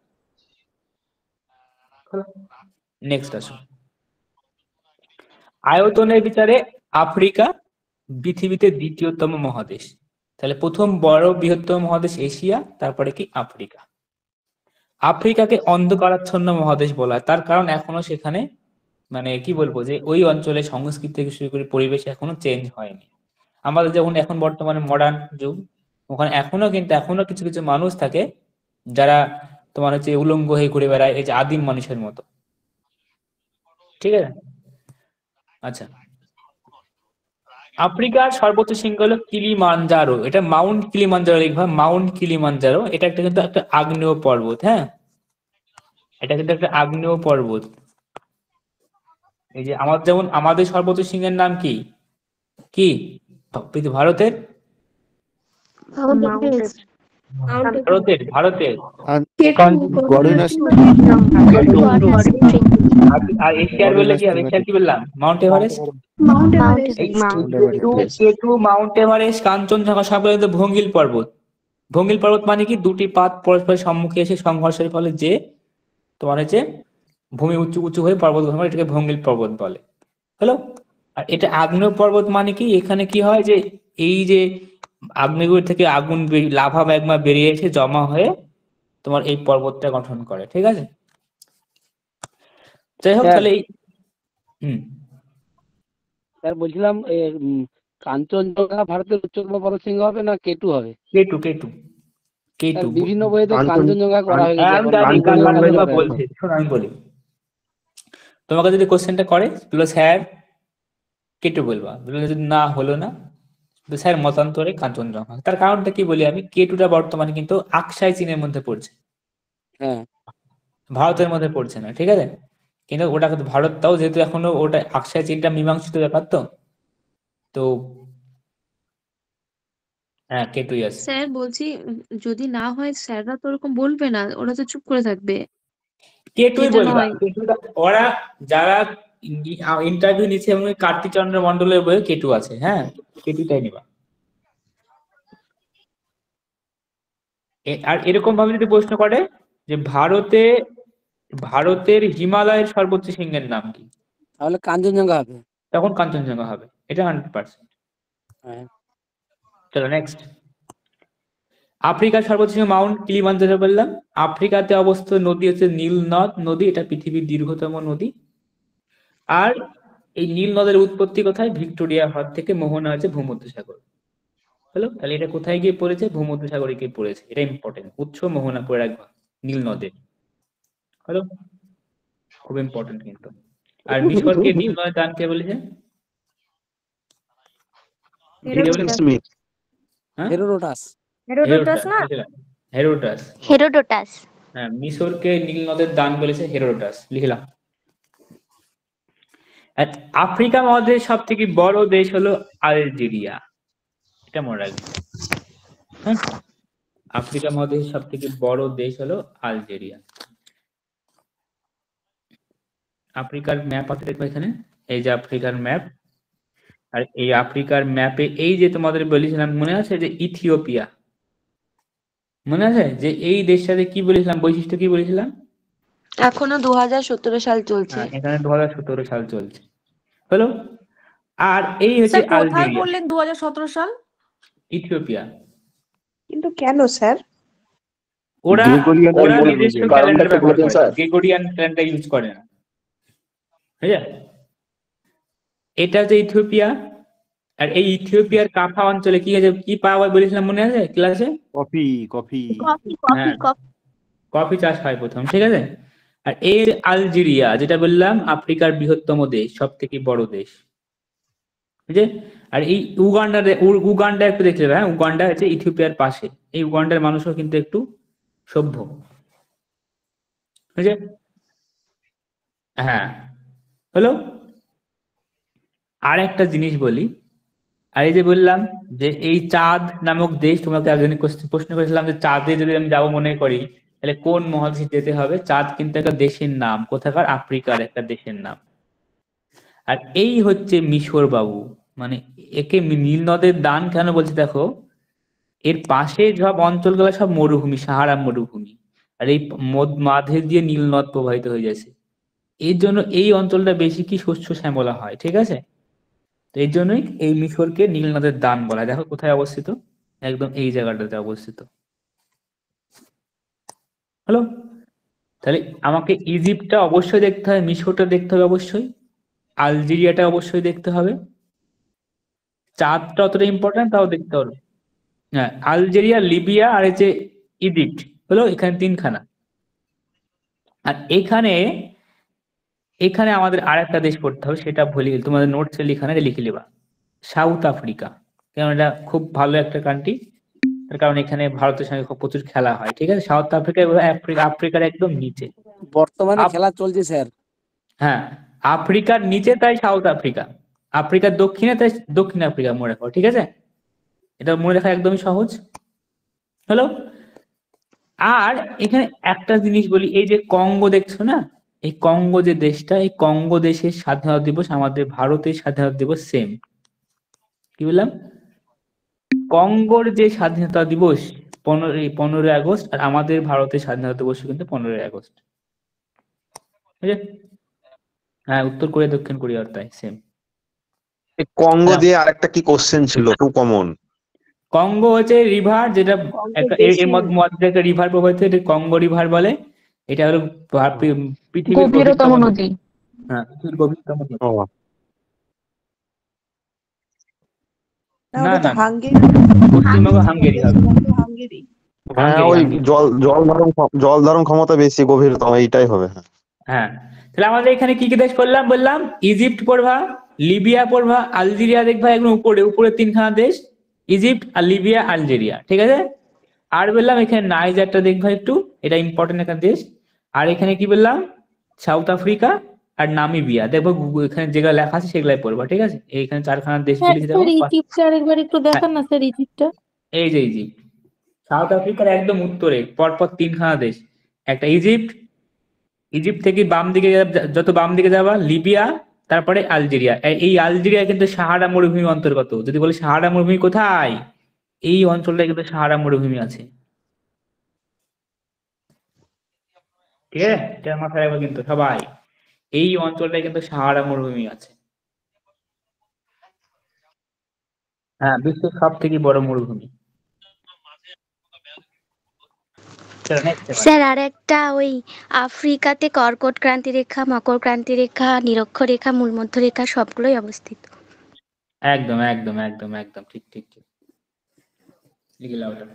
নেক্সট আসো। আয়তনের বিচারে আফ্রিকা পৃথিবীতে দ্বিতীয়তম মহাদেশ। তাহলে প্রথম বড় বৃহত্তম মহাদেশ এশিয়া, তারপরে কি আফ্রিকা। আফ্রিকাকে অন্ধকারাচ্ছন্ন মহাদেশ বলা হয়, তার কারণ এখনো সেখানে মানে কি বলবো যে ওই অঞ্চলে সংস্কৃতি থেকে শুরু করে পরিবেশ এখনো চেঞ্জ হয়নি। আমাদের যেমন এখন বর্তমানে মডার্ন যুগ, ওখানে এখনো কিছু কিছু মানুষ থাকে যারা তোমার হচ্ছে উলঙ্গ হয়ে ঘুরে বেড়ায়, এই যে আদিম মানুষের মতো, ঠিক আছে? আচ্ছা, আফ্রিকার সর্বোচ্চ শৃঙ্গ হলো কিলিমানজারো। এটা মাউন্ট কিলিমানজারো লিখবা, মাউন্ট কিলিমানজারো। এটা কিন্তু একটা আগ্নেয় পর্বত, হ্যাঁ, এটা কিন্তু একটা আগ্নেয় পর্বত। এই যে যেমন আমাদের সর্বোচ্চ শৃঙ্গের নাম কি কি ভারতের? ভারতের ভারতের আর এশিয়ার বললে কি হবে? এশিয়ার কি বললাম? Mount Everest. K two, Mount Everest, Kanchenjunga সব কিন্তু ভঙ্গিল পর্বত। ভঙ্গিল পর্বত মানে কি? দুটি পাত পরস্পরের সম্মুখে এসে সংঘর্ষের ফলে যে তোমার হচ্ছে ভূমি উঁচু উঁচু হয়ে পর্বত গঠন করে, এটাকে ভঙ্গিল পর্বত বলে। হলো। আর এটা আগ্নেয় পর্বত মানে কি? এখানে কি হয় যে এই যে আগ্নেয়গিরি থেকে আগুন লাভা ম্যাগমা বেরিয়ে এসে জমা হয়ে তোমার এই পর্বতটা গঠন করে। ঠিক আছে, যাই হোক তাহলে এই স্যার বলছিলাম কাঞ্চনজঙ্ঘা ভারতের উচ্চতম পর্বতশৃঙ্গ হবে না কেটু হবে? কেটু কেটু কেটু। বিভিন্ন বইতে কাঞ্চনজঙ্ঘা করা হয়ে গেছে। শোনো আমি বলি, তোমাকে যদি কোশ্চেনটা করে বলো স্যার কেটু বলবা, বললো যদি না হলো না স্যার মতান্তরে কাঞ্চনজঙ্ঘা। তার কারণটা কি বলি আমি, কেটুটা বর্তমানে কিন্তু আকসাই চীনের মধ্যে পড়ছে, হ্যাঁ ভারতের মধ্যে পড়ছে না। ঠিক আছে, কিন্তু ওটা ভারতটাও যেহেতু এখনো ওটা আকসাই চীনটা মীমাংসিত ব্যাপার, তো হ্যাঁ কেটুই আছে। স্যার বলছি যদি না হয় স্যাররা তো ওরকম বলবে না, ওরা তো চুপ করে থাকবে। কেটুই বলবা, ওরা যারা ইন্টারভিউ নিচ্ছে এবং কার্তিচন্দ্র মন্ডলের বইয়ে কেটু আছে। হ্যাঁ কেটুটাই নিবা। আর এরকম ভাবে যদি প্রশ্ন করে যে ভারতের হিমালয়ের সর্বোচ্চ শৃঙ্গের নাম কি, তাহলে কাঞ্চনজঙ্ঘা হবে, তখন কাঞ্চনজঙ্ঘা হবে। এটা 100%। চলো নেক্সট। আফ্রিকার সর্বোচ্চ শৃঙ্গ মাউন্ট কিলিমাঞ্জারো বললাম। আফ্রিকাতে অবস্থিত নদী হচ্ছে নীল নদ নদী, এটা পৃথিবীর দীর্ঘতম নদী। আর এই নীল নদের উৎপত্তি কোথায়? ভিক্টোরিয়া হ্রদ থেকে মোহনা হচ্ছে ভূমধ্যসাগর। হলো, তাহলে এটা কোথায় গিয়ে পড়েছে? ভূমধ্যসাগরে গিয়ে পড়েছে। এটা ইম্পর্টেন্ট, উৎস মোহনা পড়ে রাখবা নীল নদে। হলো, খুব ইম্পর্টেন্ট কিন্তু। আর মিশরকে নীল নদের দান কে বলেছে? হেরোডোটাস। হ্যাঁ, মিশরকে নীল নদের দান বলেছে হেরোডোটাস, লিখলাম। আফ্রিকা মহাদেশের সব থেকে বড় দেশ হলো আলজেরিয়া, এটা মনে রাখবে। হ্যাঁ, আফ্রিকা মহাদেশের সব থেকে বড় দেশ হলো আলজেরিয়া। আফ্রিকার ম্যাপ আছে দেখবে এখানে, এই যে আফ্রিকার ম্যাপ। আর এই আফ্রিকার ম্যাপে এই যে তোমাদের বলেছিলাম মনে আছে যে ইথিওপিয়া, মনে আছে যে এই দেশটাতে কি বলেছিলাম, বৈশিষ্ট্য কি বলেছিলাম? এখনো 2017 সাল চলছে। এখানে 2017 সাল চলছে। হলো, আর এই হচ্ছে কোথায় আলজেরিয়া। বললেন 2017 সাল? ইথিওপিয়া। কিন্তু কেন স্যার? ওরা নিজস্ব ক্যালেন্ডার ব্যবহার করে, গ্রেগরিয়ান ক্যালেন্ডার ইউজ করে না। বুঝলে, এটা হচ্ছে ইথিওপিয়া। আর এই ইথিওপিয়ার কাফা অঞ্চলে কি আছে, কি পাওয়া হয় বলেছিলাম মনে আছে ক্লাসে? কফি কফি কফি চাষ হয় প্রথম। ঠিক আছে, আর এই আলজেরিয়া যেটা বললাম আফ্রিকার বৃহত্তম দেশ, সব থেকে বড় দেশ। বুঝলে, আর এই উগান্ডা একটু দেখলে, হ্যাঁ উগান্ডা হচ্ছে ইথিওপিয়ার পাশে। এই উগান্ডার মানুষও কিন্তু একটু সভ্য। বুঝলে, হ্যাঁ। হলো, আর একটা জিনিস বলি, আর এই যে বললাম যে এই চাঁদ নামক দেশ, তোমাকে একজন প্রশ্ন করেছিলাম যে চাঁদে যদি আমি যাবো মনে করি তাহলে কোন মহাদেশে যেতে হবে? চাঁদ কিন্তু একটা দেশের নাম, কোথাকার? আফ্রিকার একটা দেশের নাম। আর এই হচ্ছে মিশর বাবু, মানে একে নীল নদের দান কেন বলছে দেখো, এর পাশে সব অঞ্চলগুলো সব মরুভূমি, সাহারা মরুভূমি, আর এই মাঝে দিয়ে নীল নদ প্রবাহিত হয়ে যাচ্ছে। এর জন্য এই অঞ্চলটা বেশি কি শস্য শ্যামলা হয়। ঠিক আছে, তো এই জন্যই এই মিশরকে নীল নদের দান বলা হয়। দেখো কোথায় অবস্থিত, একদম এই জায়গাটাতে অবস্থিত। হ্যালো, তাহলে আমাকে ইজিপ্টটা অবশ্যই দেখতে হবে, মিশরটা দেখতে হবে অবশ্যই, আলজেরিয়াটা অবশ্যই দেখতে হবে, চাঁদটা অতটা ইম্পর্টেন্ট তাও দেখতে হবে। হ্যাঁ, আলজেরিয়া, লিবিয়া আর হচ্ছে ইজিপ্ট, হলো এখানে তিনখানা। আর এখানে আমাদের আর একটা দেশ পড়তে হবে, সেটা ভুলে গেলে তোমাদের নোটসে লিখানে লিখে নেবা, সাউথ আফ্রিকা। কারণ এটা খুব ভালো একটা কান্ট্রি, তার কারণ এখানে ভারতের সঙ্গে খুব প্রচুর খেলা হয়। ঠিক আছে, সাউথ আফ্রিকা আফ্রিকার একদম নিচে বর্তমানে খেলা চলছে স্যার। হ্যাঁ, আফ্রিকার নিচে তাই সাউথ আফ্রিকা, আফ্রিকার দক্ষিণে তাই দক্ষিণ আফ্রিকা মনে রাখো। ঠিক আছে, এটা মনে রাখা একদমই সহজ। হলো, আর এখানে একটা জিনিস বলি, এই যে কঙ্গো দেখছো না, এই কঙ্গো যে দেশটা, এই কঙ্গো দেশের স্বাধীনতা দিবস আমাদের ভারতের স্বাধীনতা দিবস সেম। কি বললাম? কঙ্গোর যে স্বাধীনতা দিবস 15ই আগস্ট, আর আমাদের ভারতের স্বাধীনতা দিবস কিন্তু 15ই আগস্ট। ঠিক আছে? হ্যাঁ, উত্তর কোরিয়া দক্ষিণ কোরিয়ার তাই সেম। কঙ্গো দিয়ে আরেকটা কি কোশ্চেন ছিল খুব কমন? কঙ্গো হচ্ছে রিভার, যেটা একটা এর মধ্যে একটা রিভার প্রবাহিত, এটা কঙ্গো রিভার বলে। এটা হলো পৃথিবীর গভীরতম নদী। হ্যাঁ, পৃথিবীর গভীরতম নদী। না না, পশ্চিমবঙ্গ হাঙ্গেরি হবে। হ্যাঁ, ওই জল ধারণ ক্ষমতা বেশি, গভীরতম, এইটাই হবে। হ্যাঁ, তাহলে আমাদের এখানে কি কি দেশ করলাম বললাম? ইজিপ্ট পড়বা, লিবিয়া পড়বা, আলজেরিয়া দেখবা, একদম উপরে উপরে 3খানা দেশ, ইজিপ্ট আর লিবিয়া আলজেরিয়া। ঠিক আছে? আর বললাম এখানে নাইজারটা দেখবা একটু, এটা ইম্পর্টেন্ট একটা দেশ। আর এখানে কি বললাম? সাউথ আফ্রিকা আর নামিবিয়া। দেখবো এখানে যেগুলো লেখা আছে সেগুলাই পড়বা। ঠিক আছে? এইখানে 4খানা দেশ বলেছি দেখো। ইজিপ্টটা আরেকবার একটু দেখান না স্যার, ইজিপ্টটা। এই যে ইজিপ্ট, সাউথ আফ্রিকার একদম উত্তরে পরপর 3খানা দেশ। একটা ইজিপ্ট, ইজিপ্ট থেকে বাম দিকে যত বাম দিকে যাবা লিবিয়া, তারপরে আলজেরিয়া। এই আলজেরিয়া কিন্তু সাহারা মরুভূমির অন্তর্গত। যদি বলে সাহারা মরুভূমি কোথায়, এই অঞ্চলটায় কিন্তু সাহারা মরুভূমি আছে। ঠিক আছে? এটা মাথায় রাখবে কিন্তু সবাই, এই অঞ্চলটায় কিন্তু সাহারা মরুভূমি আছে। হ্যাঁ, বিশ্বের সব থেকে বড় মরুভূমি। স্যার আর একটা ওই আফ্রিকাতে কর্কট ক্রান্তি রেখা, মকর ক্রান্তি রেখা, নিরক্ষরেখা, মূলমধ্যরেখা সবগুলোই অবস্থিত। একদম একদম একদম একদম ঠিক ঠিক ঠিক লিখে নাও ওটা।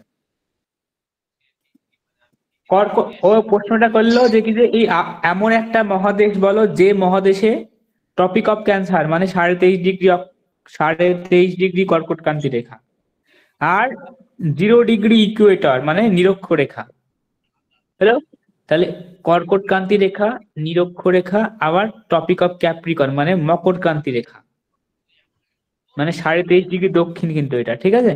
ও প্রশ্নটা করলো যে কি যে এই এমন একটা মহাদেশ বলো যে মহাদেশে টপিক অফ ক্যান্সার মানে 23.5 ডিগ্রি কর্কট ক্রান্তি রেখা, আর 0 ডিগ্রি ইকুয়েটর মানে নিরক্ষরেখা। হ্যালো, তাহলে কর্কট ক্রান্তি রেখা, নিরক্ষরেখা, আবার টপিক অফ ক্যাপ্রিকন মানে মকর ক্রান্তি রেখা, মানে 23.5 ডিগ্রি দক্ষিণ কিন্তু এটা। ঠিক আছে?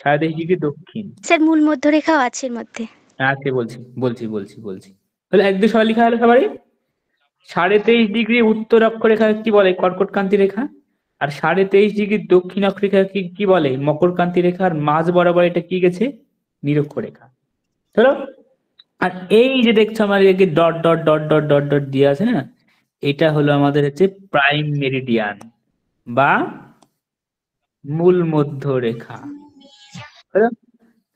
23.5 ডিগ্রি দক্ষিণ। স্যার মূলমধ্যরেখাও আছে এর মধ্যে। আজকে বলছি বলছি বলছি বলছি তাহলে একদম সবাই লেখা হলো সবারই। 23.5 ডিগ্রি উত্তর অক্ষরেখা কি বলে? কর্কট ক্রান্তি রেখা। আর 23.5 ডিগ্রি দক্ষিণ অক্ষরেখা কি বলে? মকর ক্রান্তি রেখা। আর মাঝ বরাবর এটা কি গেছে? নিরক্ষরেখা। চলো, আর এই যে দেখছো আমার dot dot dot dot dot dot দিয়ে আছে না, এটা হলো আমাদের হচ্ছে প্রাইম মেরিডিয়ান বা মূল মধ্য রেখা।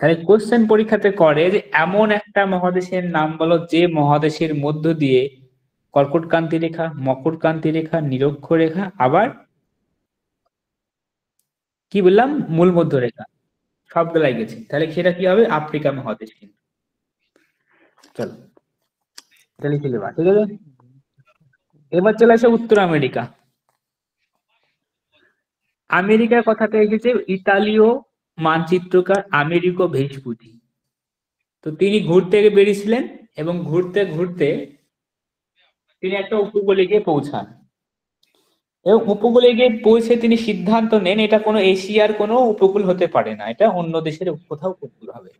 তাহলে কোশ্চেন পরীক্ষাতে করে যে এমন একটা মহাদেশের নাম বলো যে মহাদেশের মধ্য দিয়ে কর্কট ক্রান্তি রেখা, মকর ক্রান্তি রেখা, নিরক্ষরেখা, আবার কি বললাম মূল মধ্য রেখা সবগুলাই গেছে। তাহলে সেটা কি হবে? আফ্রিকা মহাদেশ। কিন্তু চলো তাহলে চলে বা, ঠিক আছে? এবার চলে আসে উত্তর আমেরিকা। আমেরিকার কথাটা এসেছে ইতালীয় মানচিত্রকার আমেরিকো ভেসপুচি। তো তিনি ঘুরতে বেরিয়েছিলেন এবং ঘুরতে ঘুরতে তিনি একটা উপকূলে গিয়ে পৌঁছান, এবং উপকূলে গিয়ে পৌঁছে তিনি সিদ্ধান্ত নেন এটা কোনো এশিয়ার কোনো উপকূল হতে পারে না, এটা অন্য দেশের কোথাও উপকূল হবে।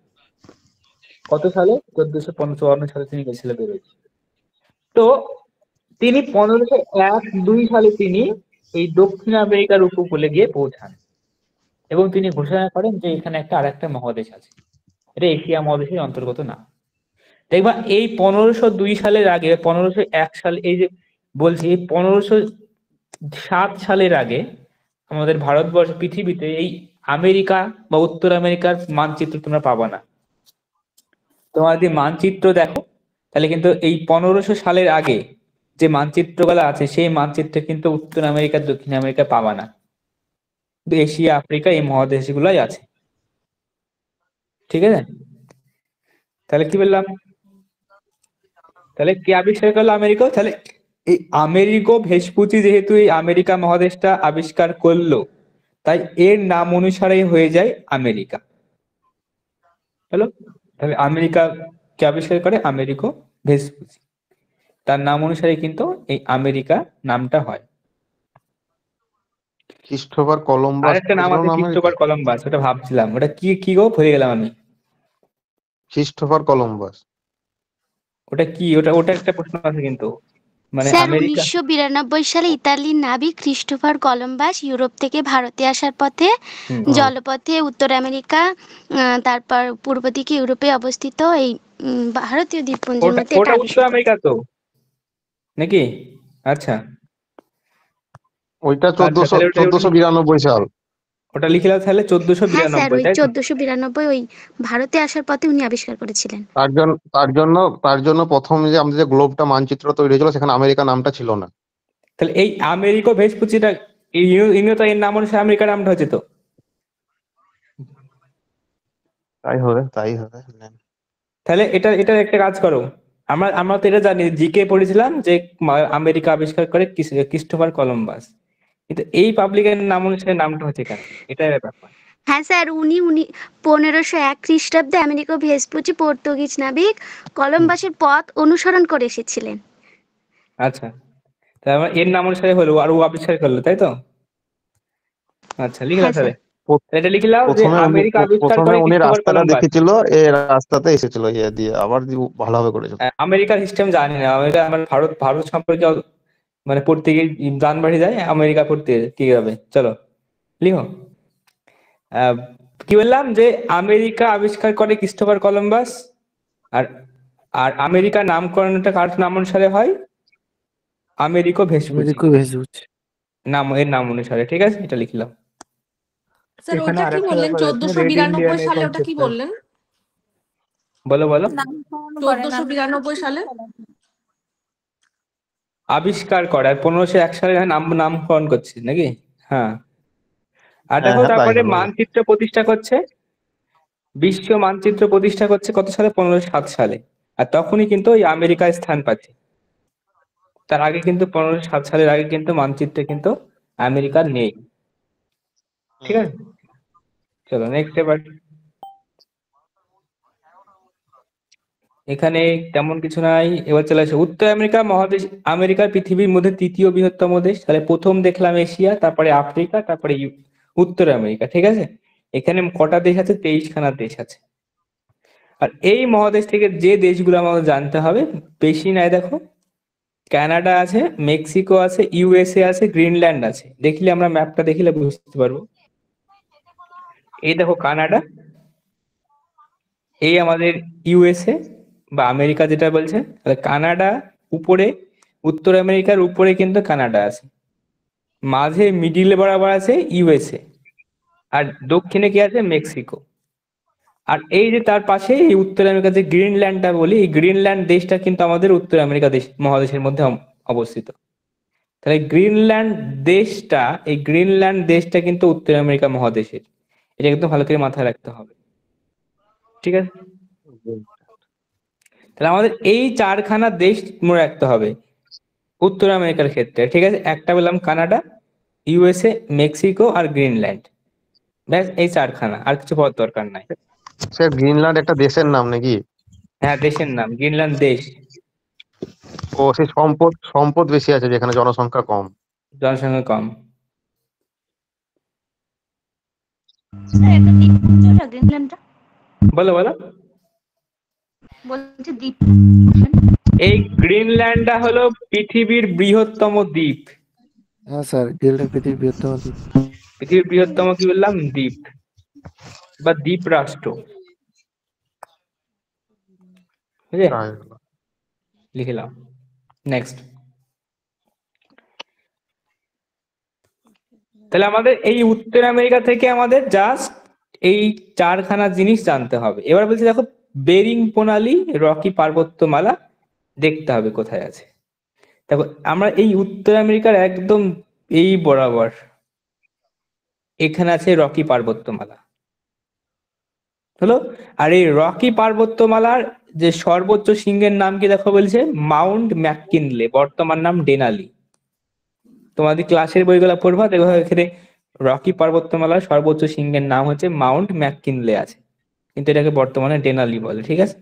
কত সালে? 1454 সালে তিনি গেছিলেন বেরোয়। তো তিনি 1501-2 সালে তিনি এই দক্ষিণ আমেরিকার উপকূলে গিয়ে পৌঁছান এবং তিনি ঘোষণা করেন যে এখানে একটা আরেকটা মহাদেশ আছে, এটা এশিয়া মহাদেশের অন্তর্গত না। দেখবা এই 1502 সালের আগে, 1501 সালে, এই যে বলছি 1507 সালের আগে আমাদের ভারতবর্ষ পৃথিবীতে এই আমেরিকা বা উত্তর আমেরিকার মানচিত্র তোমরা পাবা না। তোমরা যদি মানচিত্র দেখো তাহলে কিন্তু এই 1500 সালের আগে যে মানচিত্রগুলো আছে সেই মানচিত্রে কিন্তু উত্তর আমেরিকা দক্ষিণ আমেরিকা পাবা না, কিন্তু এশিয়া আফ্রিকা এই মহাদেশগুলোই আছে। ঠিক আছে? তাহলে কি বললাম? তাহলে কে আবিষ্কার করলো আমেরিকা? তাহলে এই আমেরিকো ভেসপুচি যেহেতু এই আমেরিকা মহাদেশটা আবিষ্কার করলো, তাই এর নাম অনুসারেই হয়ে যায় আমেরিকা। হ্যালো, তাহলে আমেরিকা কে আবিষ্কার করে? আমেরিকো ভেসপুচি, তার নাম অনুসারে কিন্তু এই আমেরিকা নামটা হয়। Christopher Columbus. আরেকটা নাম আছে ক্রিস্টোফার কলম্বাস, ওটা ভাবছিলাম ওটা কি কি গো, ভুলে গেলাম আমি। Christopher Columbus. ওটা কি? ওটা ওটা একটা প্রশ্ন আছে কিন্তু, মানে স্যার আমেরিকা। 1992 সালে ইতালির নাবিক ক্রিস্টোফার কলম্বাস ইউরোপ থেকে ভারতে আসার পথে জলপথে উত্তর আমেরিকা, তারপর পূর্ব দিকে ইউরোপে অবস্থিত এই ভারতীয় দ্বীপপুঞ্জের ওটা মধ্যে এটা ওটা উত্তর আবিষ্কার আমেরিকা তো নাকি? আচ্ছা ওইটা আচ্ছা, তাহলে ওটা 1492 সাল। ওটা লিখে দাও তাহলে হ্যাঁ স্যার 1492, ওই তাই তো? 1492 ওই ভারতে আসার পথে উনি আবিষ্কার করেছিলেন। তার জন্য প্রথম যে আমাদের যে গ্লোবটা মানচিত্র তৈরি হয়েছিল সেখানে আমেরিকা নামটা ছিল না। তাহলে এই আমেরিকো ভেসপুচিটা ইউনিও তো এর নাম অনুসারে আমেরিকার নামটা হচ্ছে তো। তাই হবে। তাহলে এটা এটা একটা কাজ করো, আমরা আমরা তো এটা জানি, জিকে পড়েছিলাম যে আমেরিকা আবিষ্কার করে ক্রিস্টোফার কলম্বাস, কিন্তু এই পাবলিকের নাম অনুসারে নামটা হচ্ছে কেন, এটাই ব্যাপার। হ্যাঁ স্যার উনি 1501 খ্রিস্টাব্দে আমেরিকা ভেসপুচি পর্তুগিজ নাবিক কলম্বাসের পথ অনুসরণ করে এসেছিলেন। আচ্ছা, তাহলে এর নাম অনুসারে হলো আর ও আবিষ্কার করলো, তাই তো? আচ্ছা লিখলাম হ্যাঁ তাহলে, স্যার এটা লিখলাম যে আমেরিকা আবিষ্কার করে উনি ক্রিস্টোফার রাস্তাটা কলম্বাস। দেখেছিল, এই রাস্তাতে এসেছিল ইয়ে দিয়ে, আবার ভালোভাবে করেছিল। আমেরিকার সিস্টেম জানি না, আমেরিকা আমার ভারত সম্পর্কে মানে পড়তে গিয়ে দান বাড়ি যায়, আমেরিকা পড়তে কি হবে। চলো লিখো। কি বললাম যে আমেরিকা আবিষ্কার করে ক্রিস্টোফার কলম্বাস, আর আর আমেরিকা নামকরণটা কার নাম অনুসারে হয়? আমেরিকো ভেসপুচি নাম, এর নাম অনুসারে। ঠিক আছে, এটা লিখলাম। স্যার এখানে ওটা কি আরেকটা বললেন ব্যাপার আছে, রেড 1492 ইন্ডিয়ান সালে, ওটা কি কনসেপ্ট। বললেন? বলো বলো। 1492 সালে আবিষ্কার করে, আর 1501 সালে নামকরণ করছে নাকি? হ্যাঁ। আর হ্যাঁ, দেখো তাই তারপরে হলো। মানচিত্র প্রতিষ্ঠা করছে, বিশ্ব মানচিত্র প্রতিষ্ঠা করছে কত সালে? 1507 সালে। আর তখনই কিন্তু ওই আমেরিকায় স্থান পাচ্ছে। তার আগে কিন্তু 1507 সালের আগে কিন্তু মানচিত্রে কিন্তু আমেরিকা নেই। ঠিক আছে, চলো নেক্সট। এবার এখানে তেমন কিছু নাই, এবার চলে আসে উত্তর আমেরিকা মহাদেশ। আমেরিকার পৃথিবীর মধ্যে তৃতীয় বৃহত্তম দেশ। তাহলে প্রথম দেখলাম এশিয়া, তারপরে আফ্রিকা, তারপরে উত্তর আমেরিকা। ঠিক আছে, এখানে কটা দেশ আছে? 23খানা দেশ আছে। আর এই মহাদেশ থেকে যে দেশগুলো আমাদের জানতে হবে, বেশি নাই, দেখো কানাডা আছে, মেক্সিকো আছে, ইউএসএ আছে, গ্রিনল্যান্ড আছে। দেখলে আমরা ম্যাপটা দেখলে বুঝতে পারবো। এই দেখো কানাডা, এই আমাদের ইউএসএ বা আমেরিকা যেটা বলছে, তাহলে কানাডা উপরে, উত্তর আমেরিকার উপরে কিন্তু কানাডা আছে, মাঝে মিডিলে বরাবর আছে ইউএসএ, আর দক্ষিণে কি আছে? মেক্সিকো। আর এই যে তার পাশে এই উত্তর আমেরিকা যে গ্রিনল্যান্ডটা বলি, এই গ্রিনল্যান্ড দেশটা কিন্তু আমাদের উত্তর আমেরিকা দেশ মহাদেশের মধ্যে অবস্থিত। তাহলে গ্রিনল্যান্ড দেশটা, এই গ্রিনল্যান্ড দেশটা কিন্তু উত্তর আমেরিকা মহাদেশের, এটা একদম ভালো করে মাথায় রাখতে হবে। ঠিক আছে, তাহলে আমাদের এই 4খানা দেশ মনে রাখতে হবে উত্তর আমেরিকার ক্ষেত্রে। ঠিক আছে, একটা বললাম কানাডা, ইউএসএ, মেক্সিকো আর গ্রিনল্যান্ড। ব্যাস এই 4খানা, আর কিছু বলার দরকার নাই। স্যার গ্রিনল্যান্ড একটা দেশের নাম নাকি? হ্যাঁ দেশের নাম, গ্রিনল্যান্ড দেশ। ও সেই সম্পদ বেশি আছে যেখানে জনসংখ্যা কম। জনসংখ্যা কম। স্যার এটা দ্বীপপুঞ্জ না গ্রিনল্যান্ডটা? বলো বলো। বলছে দ্বীপ। এই গ্রিনল্যান্ডটা হলো পৃথিবীর বৃহত্তম দ্বীপ। হ্যাঁ স্যার, গ্রিনল্যান্ড পৃথিবীর বৃহত্তম দ্বীপ। পৃথিবীর বৃহত্তম কি বললাম? দ্বীপ বা দ্বীপ রাষ্ট্র। লিখলাম। নেক্সট। তাহলে আমাদের এই উত্তর আমেরিকা থেকে আমাদের জাস্ট এই 4খানা জিনিস জানতে হবে। এবার বলছি দেখো, বেরিং প্রণালী, রকি পার্বত্যমালা দেখতে হবে কোথায় আছে। দেখো আমরা এই উত্তর আমেরিকার একদম এই বরাবর এখানে আছে রকি পার্বত্যমালা হলো। আর এই রকি পার্বত্যমালার যে সর্বোচ্চ শৃঙ্গের নাম কি দেখো বলছে? মাউন্ট ম্যাককিনলে, বর্তমান নাম ডেনালি। তোমাদের ক্লাসের বইগুলো পড়বা, দেখো এখানে রকি পার্বত্যমালার সর্বোচ্চ শৃঙ্গের নাম হচ্ছে মাউন্ট ম্যাককিনলে আছে, কিন্তু এটাকে বর্তমানে ডেনালি বলে। ঠিক আছে,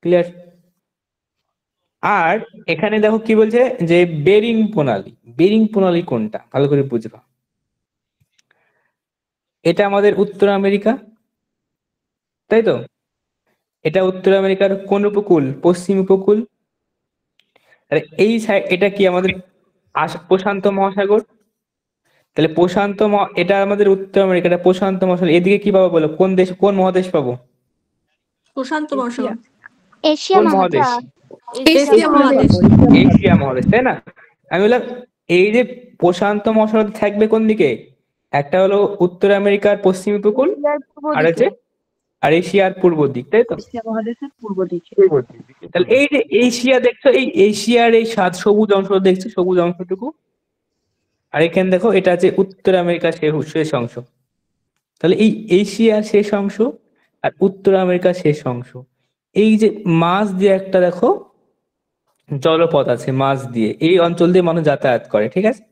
ক্লিয়ার? আর এখানে দেখো কি বলছে যে বেরিং প্রণালী। বেরিং প্রণালী কোনটা ভালো করে বুঝবা। এটা আমাদের উত্তর আমেরিকা, তাই তো? এটা উত্তর আমেরিকার কোন উপকূল? পশ্চিম উপকূল। আর এই সাইড এটা কি আমাদের প্রশান্ত মহাসাগর। তাহলে এটা আমাদের উত্তর আমেরিকা, এটা প্রশান্ত মহাসাগর। এদিকে কি পাবো বলো? কোন দেশ, কোন মহাদেশ পাবো? প্রশান্ত মহাসাগর। এশিয়া কোন মহাদেশ? এশিয়া মহাদেশ। এশিয়া মহাদেশ, তাই না? আমি বললাম এই যে প্রশান্ত মহাসাগর থাকবে কোন দিকে? একটা হলো উত্তর আমেরিকার পশ্চিম উপকূল, আর হচ্ছে আর এশিয়ার পূর্ব দিক, তাই তো? এশিয়া মহাদেশের পূর্ব দিকে। তাহলে এই যে এশিয়া দেখছো, এই এশিয়ার এই সবুজ অংশ দেখছো, সবুজ অংশটুকু। আর এখানে দেখো এটা আছে উত্তর আমেরিকার শেষ অংশ। তাহলে এই এশিয়ার শেষ অংশ আর উত্তর আমেরিকার শেষ অংশ, এই যে মাঝ দিয়ে একটা দেখো জলপথ আছে, মাঝ দিয়ে এই অঞ্চল দিয়ে মানুষ যাতায়াত করে, ঠিক আছে?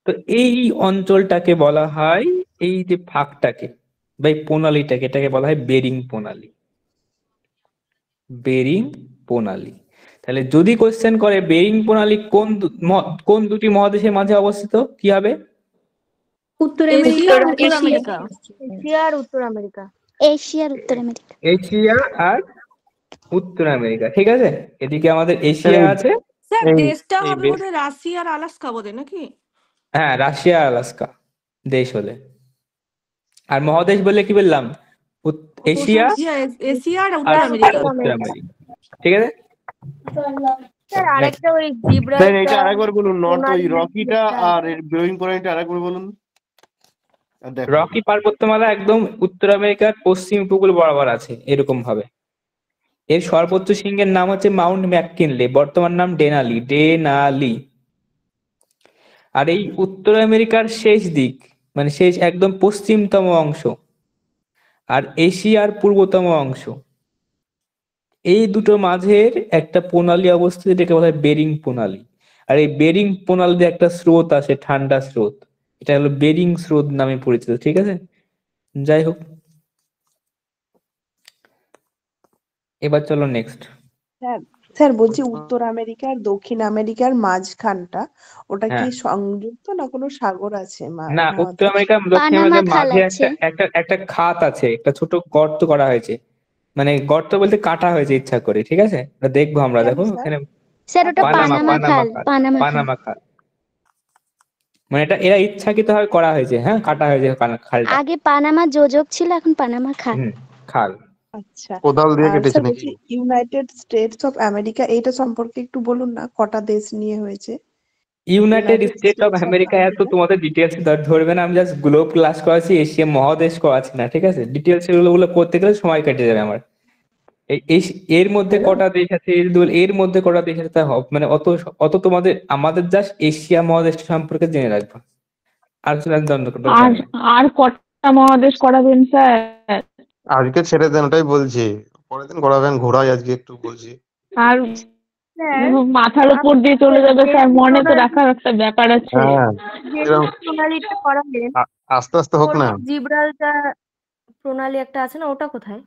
তো এই অঞ্চলটাকে বলা হয়, এই যে ফাঁকটাকে বা এই প্রণালীটাকে, এটাকে বলা হয় বেরিং প্রণালী। বেরিং প্রণালী। তাহলে যদি কোশ্চেন করে বেরিং প্রণালী কোন দুটি মহাদেশের মাঝে অবস্থিত, কি হবে? উত্তর এশিয়া আমেরিকা। আর উত্তর আমেরিকা। এশিয়া আর উত্তর আমেরিকা। এশিয়া আর উত্তর আমেরিকা। এশিয়া আর উত্তর আমেরিকা, ঠিক আছে? এদিকে আমাদের এশিয়া আছে। স্যার দেশটা হবে বোধহয় রাশিয়া আর আলাস্কা বোধহয়, নাকি? হ্যাঁ, রাশিয়া আর আলাস্কা দেশ হলে। আর মহাদেশ বলে কি বললাম? এশিয়া এশিয়া আর আর উত্তর আমেরিকা। উত্তর আমেরিকা, ঠিক আছে? স্যার আরেকটা ওই স্যার এটা আরেকবার বলুন, নর্থ ওই রকিটা আর এর বেরিং প্রণালীটা আরেকবার বলুন। রকি পার্বত্যমালা একদম উত্তর আমেরিকার পশ্চিম উপকূল বরাবর আছে এরকম ভাবে। এর সর্বোচ্চ শৃঙ্গের নাম হচ্ছে মাউন্ট ম্যাককিনলে, বর্তমান নাম ডেনালি। আর এই উত্তর আমেরিকার শেষ দিক, মানে শেষ একদম পশ্চিমতম অংশ, আর এশিয়ার পূর্বতম অংশ, এই দুটো মাঝের একটা প্রণালী অবস্থিত, যেটাকে বলা হয় বেরিং প্রণালী। আর এই বেরিং প্রণালীতে একটা স্রোত আছে, ঠান্ডা স্রোত, এটা হলো বেরিং স্রোত নামে পরিচিত, ঠিক আছে? যাই হোক, এবার চলো নেক্সট। স্যার বলছি উত্তর আমেরিকা আর দক্ষিণ আমেরিকার মাঝখানটা ওটা কি হ্যাঁ, সংযুক্ত না কোনো সাগর আছে না, উত্তর আমেরিকা দক্ষিণ আমেরিকার মাঝে একটা খাত আছে, একটা ছোট গর্ত করা হয়েছে, মানে গর্ত বলতে কাটা হয়েছে ইচ্ছা করে, ঠিক আছে? এটা দেখবো আমরা, দেখো এখানে পানামা খাল, মানে এটা এরা ইচ্ছাকৃতভাবে করা হয়েছে, হ্যাঁ, কাটা হয়েছে খালটা। আগে পানামা যোজক ছিল, এখন পানামা খাল। আচ্ছা, কোদাল দিয়ে কেটেছে স্যার নাকি? বলছি ইউনাইটেড স্টেটস অফ আমেরিকা এইটা সম্পর্কে একটু বলুন না, কটা দেশ নিয়ে হয়েছে? ইউনাইটেড স্টেট অফ আমেরিকা এত তোমাদের ডিটেলস ধরবে না, আমি জাস্ট গ্লোব ক্লাস করাচ্ছি, এশিয়া মহাদেশ করাচ্ছি না, ঠিক আছে? ডিটেলস এগুলো করতে গেলে সময় কেটে যাবে আমার। এর মধ্যে কটা দেশ আছে, এর মধ্যে কটা দেশ আছে, মানে অত তোমাদের, আমাদের জাস্ট এশিয়া মহাদেশ সম্পর্কে জেনে রাখবো। আর কটা মহাদেশ করাবেন স্যার? আজকে ছেড়ে দেন, ওটাই বলছি, পরের দিন করাবেন, ঘোরাই আজকে একটু বলছি। আর মাথার উপর দিয়ে চলে যাবে স্যার, মনে তো রাখার একটা ব্যাপার আছে। হ্যাঁ, প্রণালীটা করালেন, আস্তে আস্তে হোক না। জিব্রাল্টার প্রণালী একটা আছে না, ওটা কোথায়?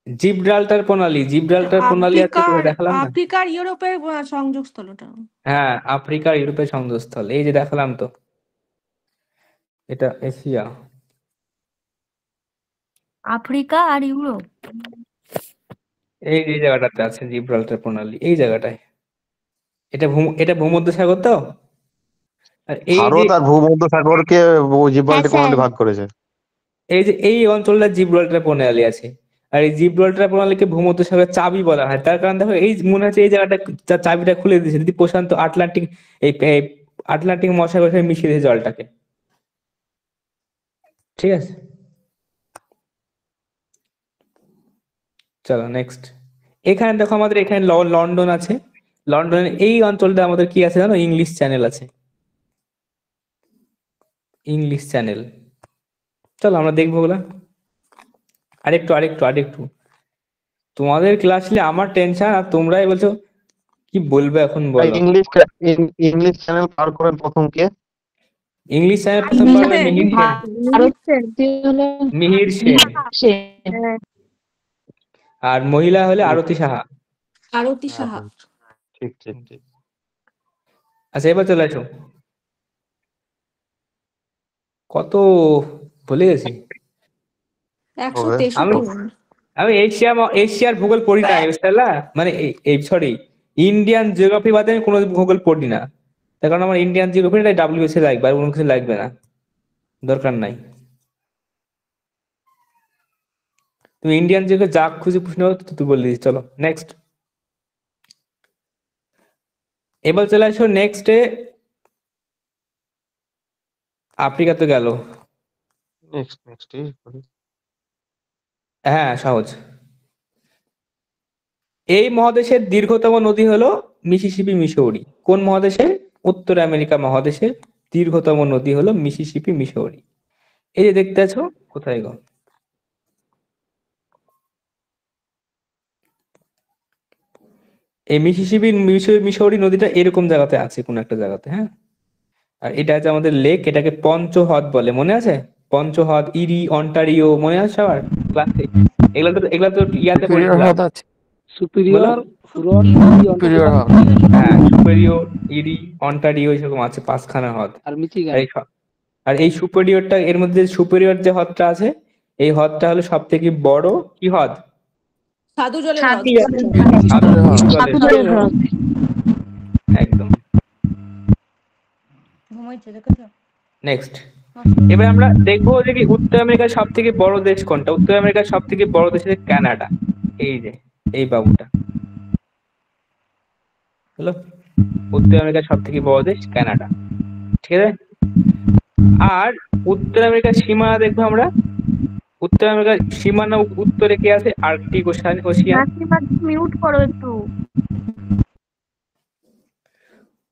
জিব্রাল্টার প্রণালী আছে, দেখালাম না? আফ্রিকা আর ইউরোপের সংযোগস্থল ওটা। হ্যাঁ, আফ্রিকা আর ইউরোপের সংযোগস্থল, এই যে দেখালাম তো, এটা এশিয়া। আফ্রিকা আর ইউরোপ, এই জায়গাটাতে আছে জিব্রাল্টার প্রণালী, এই জায়গাটায়। এটা ভূমধ্যসাগর তো। আর এই ভারত আর ভূমধ্যসাগরকে জিব্রাল্টার প্রণালী ভাগ করেছে। এই যে এই অঞ্চলটা জিব্রাল্টার প্রণালী আছে, আর এই জিব্রাল্টার প্রণালীকে ভূমধ্যসাগরের চাবি বলা হয়, তার কারণ দেখো এই মনে হচ্ছে এই জায়গাটা চাবিটা খুলে দিয়েছে, যদি প্রশান্ত আটলান্টিক এই আটলান্টিক মহাসাগরের সাথে মিশিয়ে দিয়েছে জলটাকে, ঠিক আছে? চলো নেক্সট। এখানে দেখো আমাদের এখানে লন্ডন আছে, লন্ডনের এই অঞ্চলটা আমাদের কি আছে জানো? ইংলিশ চ্যানেল আছে, ইংলিশ চ্যানেল। চলো আমরা দেখবো ওগুলা। আরেকটু তোমাদের ক্লাস নিয়ে আমার টেনশন, আর তোমরাই বলছো কি বলবে এখন, বলো। ইংলিশ চ্যানেল পার করেন প্রথম কে? ইংলিশ চ্যানেল প্রথম পারবে মিহির সেন, আর মহিলা হলে আরতি সাহা। ঠিক। আচ্ছা, এবার চলে আসো। কত ভুলে গেছি। 163 আমি এশিয়ার ভূগোল পড়ি না বুঝলা, মানে এই সরি ইন্ডিয়ান জিওগ্রাফি বাদে আমি কোনো ভূগোল পড়ি না, তার কারণ আমার ইন্ডিয়ান জিওগ্রাফি ডাব্লিউএসএ লাগবে, আর কোনো কিছু লাগবে না, দরকার নাই। তুমি ইন্ডিয়ান জিওগ্রাফি যা খুঁজে প্রশ্ন তুই বলে দিস। চলো নেক্সট, এবার চলে আসো নেক্সটে। আফ্রিকা তো গেল, নেক্সট হ্যাঁ সহজ। এই মহাদেশের দীর্ঘতম নদী হলো মিসিসিপি মিসৌরি। কোন মহাদেশে? উত্তর আমেরিকা মহাদেশের দীর্ঘতম নদী হলো মিসিসিপি মিসৌরি। এই যে দেখতে আছো, কোথায় গো? এই মিসিসিপি মিসৌরি নদীটা এরকম জায়গাতে আছে, কোন একটা জায়গাতে, হ্যাঁ। আর এটা আছে আমাদের লেক, এটাকে পঞ্চহ্রদ বলে, মনে আছে? পঞ্চহ্রদ, ইরি, অন্টারিও, মনে আছে সবার ক্লাসে? এগুলা তো ইয়াতে পড়েছিলাম। সুপিরিয়র, হ্যাঁ সুপিরিয়র, ইরি, অন্টারিও এরকম আছে পাঁচখানা হ্রদ। আর মিচিগান। আর এই সুপিরিয়রটা, এর মধ্যে সুপিরিয়র যে হ্রদটা আছে, এই হ্রদটা হলো সব থেকে বড় কি হ্রদ? সাধু জলের হ্রদ। একদম। নেক্সট, এবার আমরা দেখবো যে কি উত্তর আমেরিকার সব থেকে বড় দেশ কোনটা। উত্তর আমেরিকার সব থেকে বড় দেশ হচ্ছে কানাডা। এই যে এই বাবুটা হলো উত্তর আমেরিকার সব থেকে বড় দেশ কানাডা, ঠিক আছে। আর উত্তর আমেরিকার সীমানা দেখবো আমরা। উত্তর আমেরিকার সীমানা উত্তরে কি আছে? Arctic Ocean. মিউট করো একটু।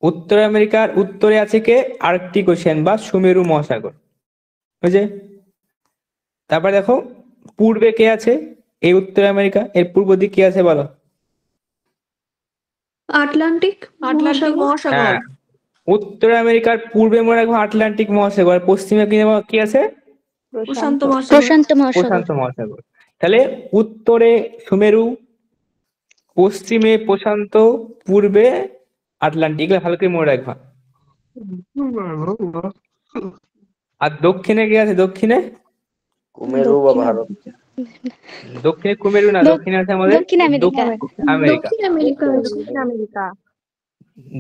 উত্তর আমেরিকার উত্তরে আছে কে? আর্কটিক ওশিয়ান বা সুমেরু মহাসাগর, বুঝলে? তারপরে দেখো পূর্বে কে আছে? এই উত্তর আমেরিকা, এর পূর্ব দিক কি আছে বলো? আটলান্টিক মহাসাগর। হ্যাঁ, উত্তর আমেরিকার পূর্বে মনে রাখবো আটলান্টিক মহাসাগর, আর পশ্চিমে কি আছে? প্রশান্ত মহাসাগর। তাহলে উত্তরে সুমেরু, পশ্চিমে প্রশান্ত, পূর্বে আটলান্টিক, এগুলো ভালো করে মনে রাখবা। আর দক্ষিণে কি আছে? দক্ষিণে কুমেরু বা ভারত। দক্ষিণে কুমেরু না, দক্ষিণে আছে আমাদের দক্ষিণ আমেরিকা।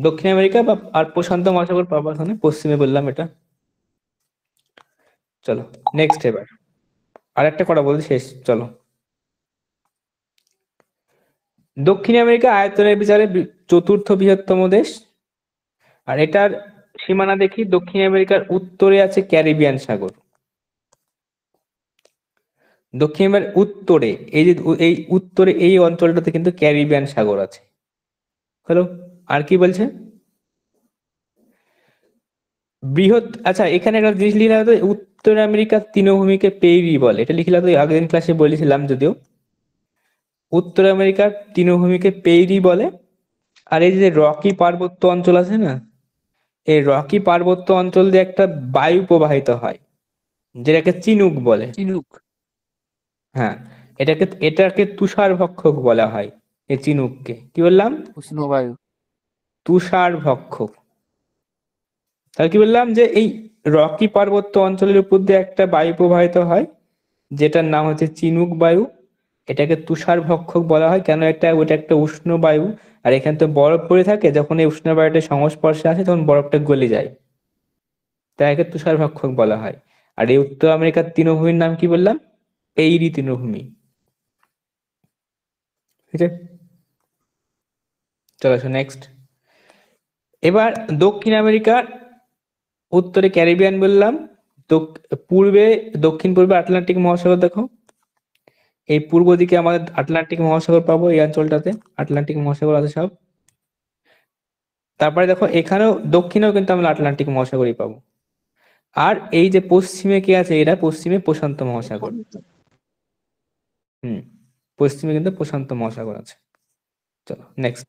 দক্ষিণ আমেরিকা বা আর প্রশান্ত মহাসাগর পাবা ওখানে, পশ্চিমে বললাম এটা। চলো নেক্সট, এবার আরেকটা কথা বলতে শেষ। চলো, দক্ষিণ আমেরিকা আয়তনের বিচারে চতুর্থ বৃহত্তম দেশ। আর এটার সীমানা দেখি, দক্ষিণ আমেরিকার উত্তরে আছে ক্যারিবিয়ান সাগর। দক্ষিণ আমেরিকার উত্তরে এই যে এই উত্তরে এই অঞ্চলটাতে কিন্তু ক্যারিবিয়ান সাগর আছে। হ্যালো, আর কি বলছে? বৃহৎ, আচ্ছা এখানে একটা জিনিস লিখলাম তো, উত্তর আমেরিকার তৃণভূমিকে পেইরি বলে। এটা লিখলাম তো, আগের দিন ক্লাসে বলেছিলাম যদিও। উত্তর আমেরিকার তৃণভূমিকে পেইরি বলে। আর এই যে রকি পার্বত্য অঞ্চল আছে না, এই রকি পার্বত্য অঞ্চল দিয়ে একটা বায়ু প্রবাহিত হয়, যেটাকে চিনুক বলে। চিনুক, হ্যাঁ, এটাকে তুষার ভক্ষক বলা হয়। এই চিনুককে কি বললাম? উষ্ণ বায়ু, তুষার ভক্ষক। তাহলে কি বললাম? যে এই রকি পার্বত্য অঞ্চলের উপর দিয়ে একটা বায়ু প্রবাহিত হয়, যেটার নাম হচ্ছে চিনুক বায়ু। এটাকে তুষার ভক্ষক বলা হয় কেন? ওটা একটা উষ্ণ বায়ু, আর এখানে তো বরফ পড়ে থাকে, যখন এই উষ্ণ বায়ুটা সংস্পর্শে আসে তখন বরফটা গলে যায়, তাই একে তুষার ভক্ষক বলা হয়। আর এই উত্তর আমেরিকার তৃণভূমির নাম কি বললাম? পেইরি তৃণভূমি, ঠিক আছে। চলো আসো নেক্সট। এবার দক্ষিণ আমেরিকার উত্তরে ক্যারিবিয়ান বললাম, পূর্বে দক্ষিণ পূর্বে আটলান্টিক মহাসাগর। দেখো এই পূর্ব দিকে আমাদের আটলান্টিক মহাসাগর পাবো, এই অঞ্চলটাতে আটলান্টিক মহাসাগর আছে সব। তারপরে দেখো এখানেও দক্ষিণেও কিন্তু আমরা আটলান্টিক মহাসাগরই পাবো। আর এই যে পশ্চিমে কি আছে? এটা পশ্চিমে প্রশান্ত মহাসাগর। পশ্চিমে কিন্তু প্রশান্ত মহাসাগর আছে। চলো নেক্সট।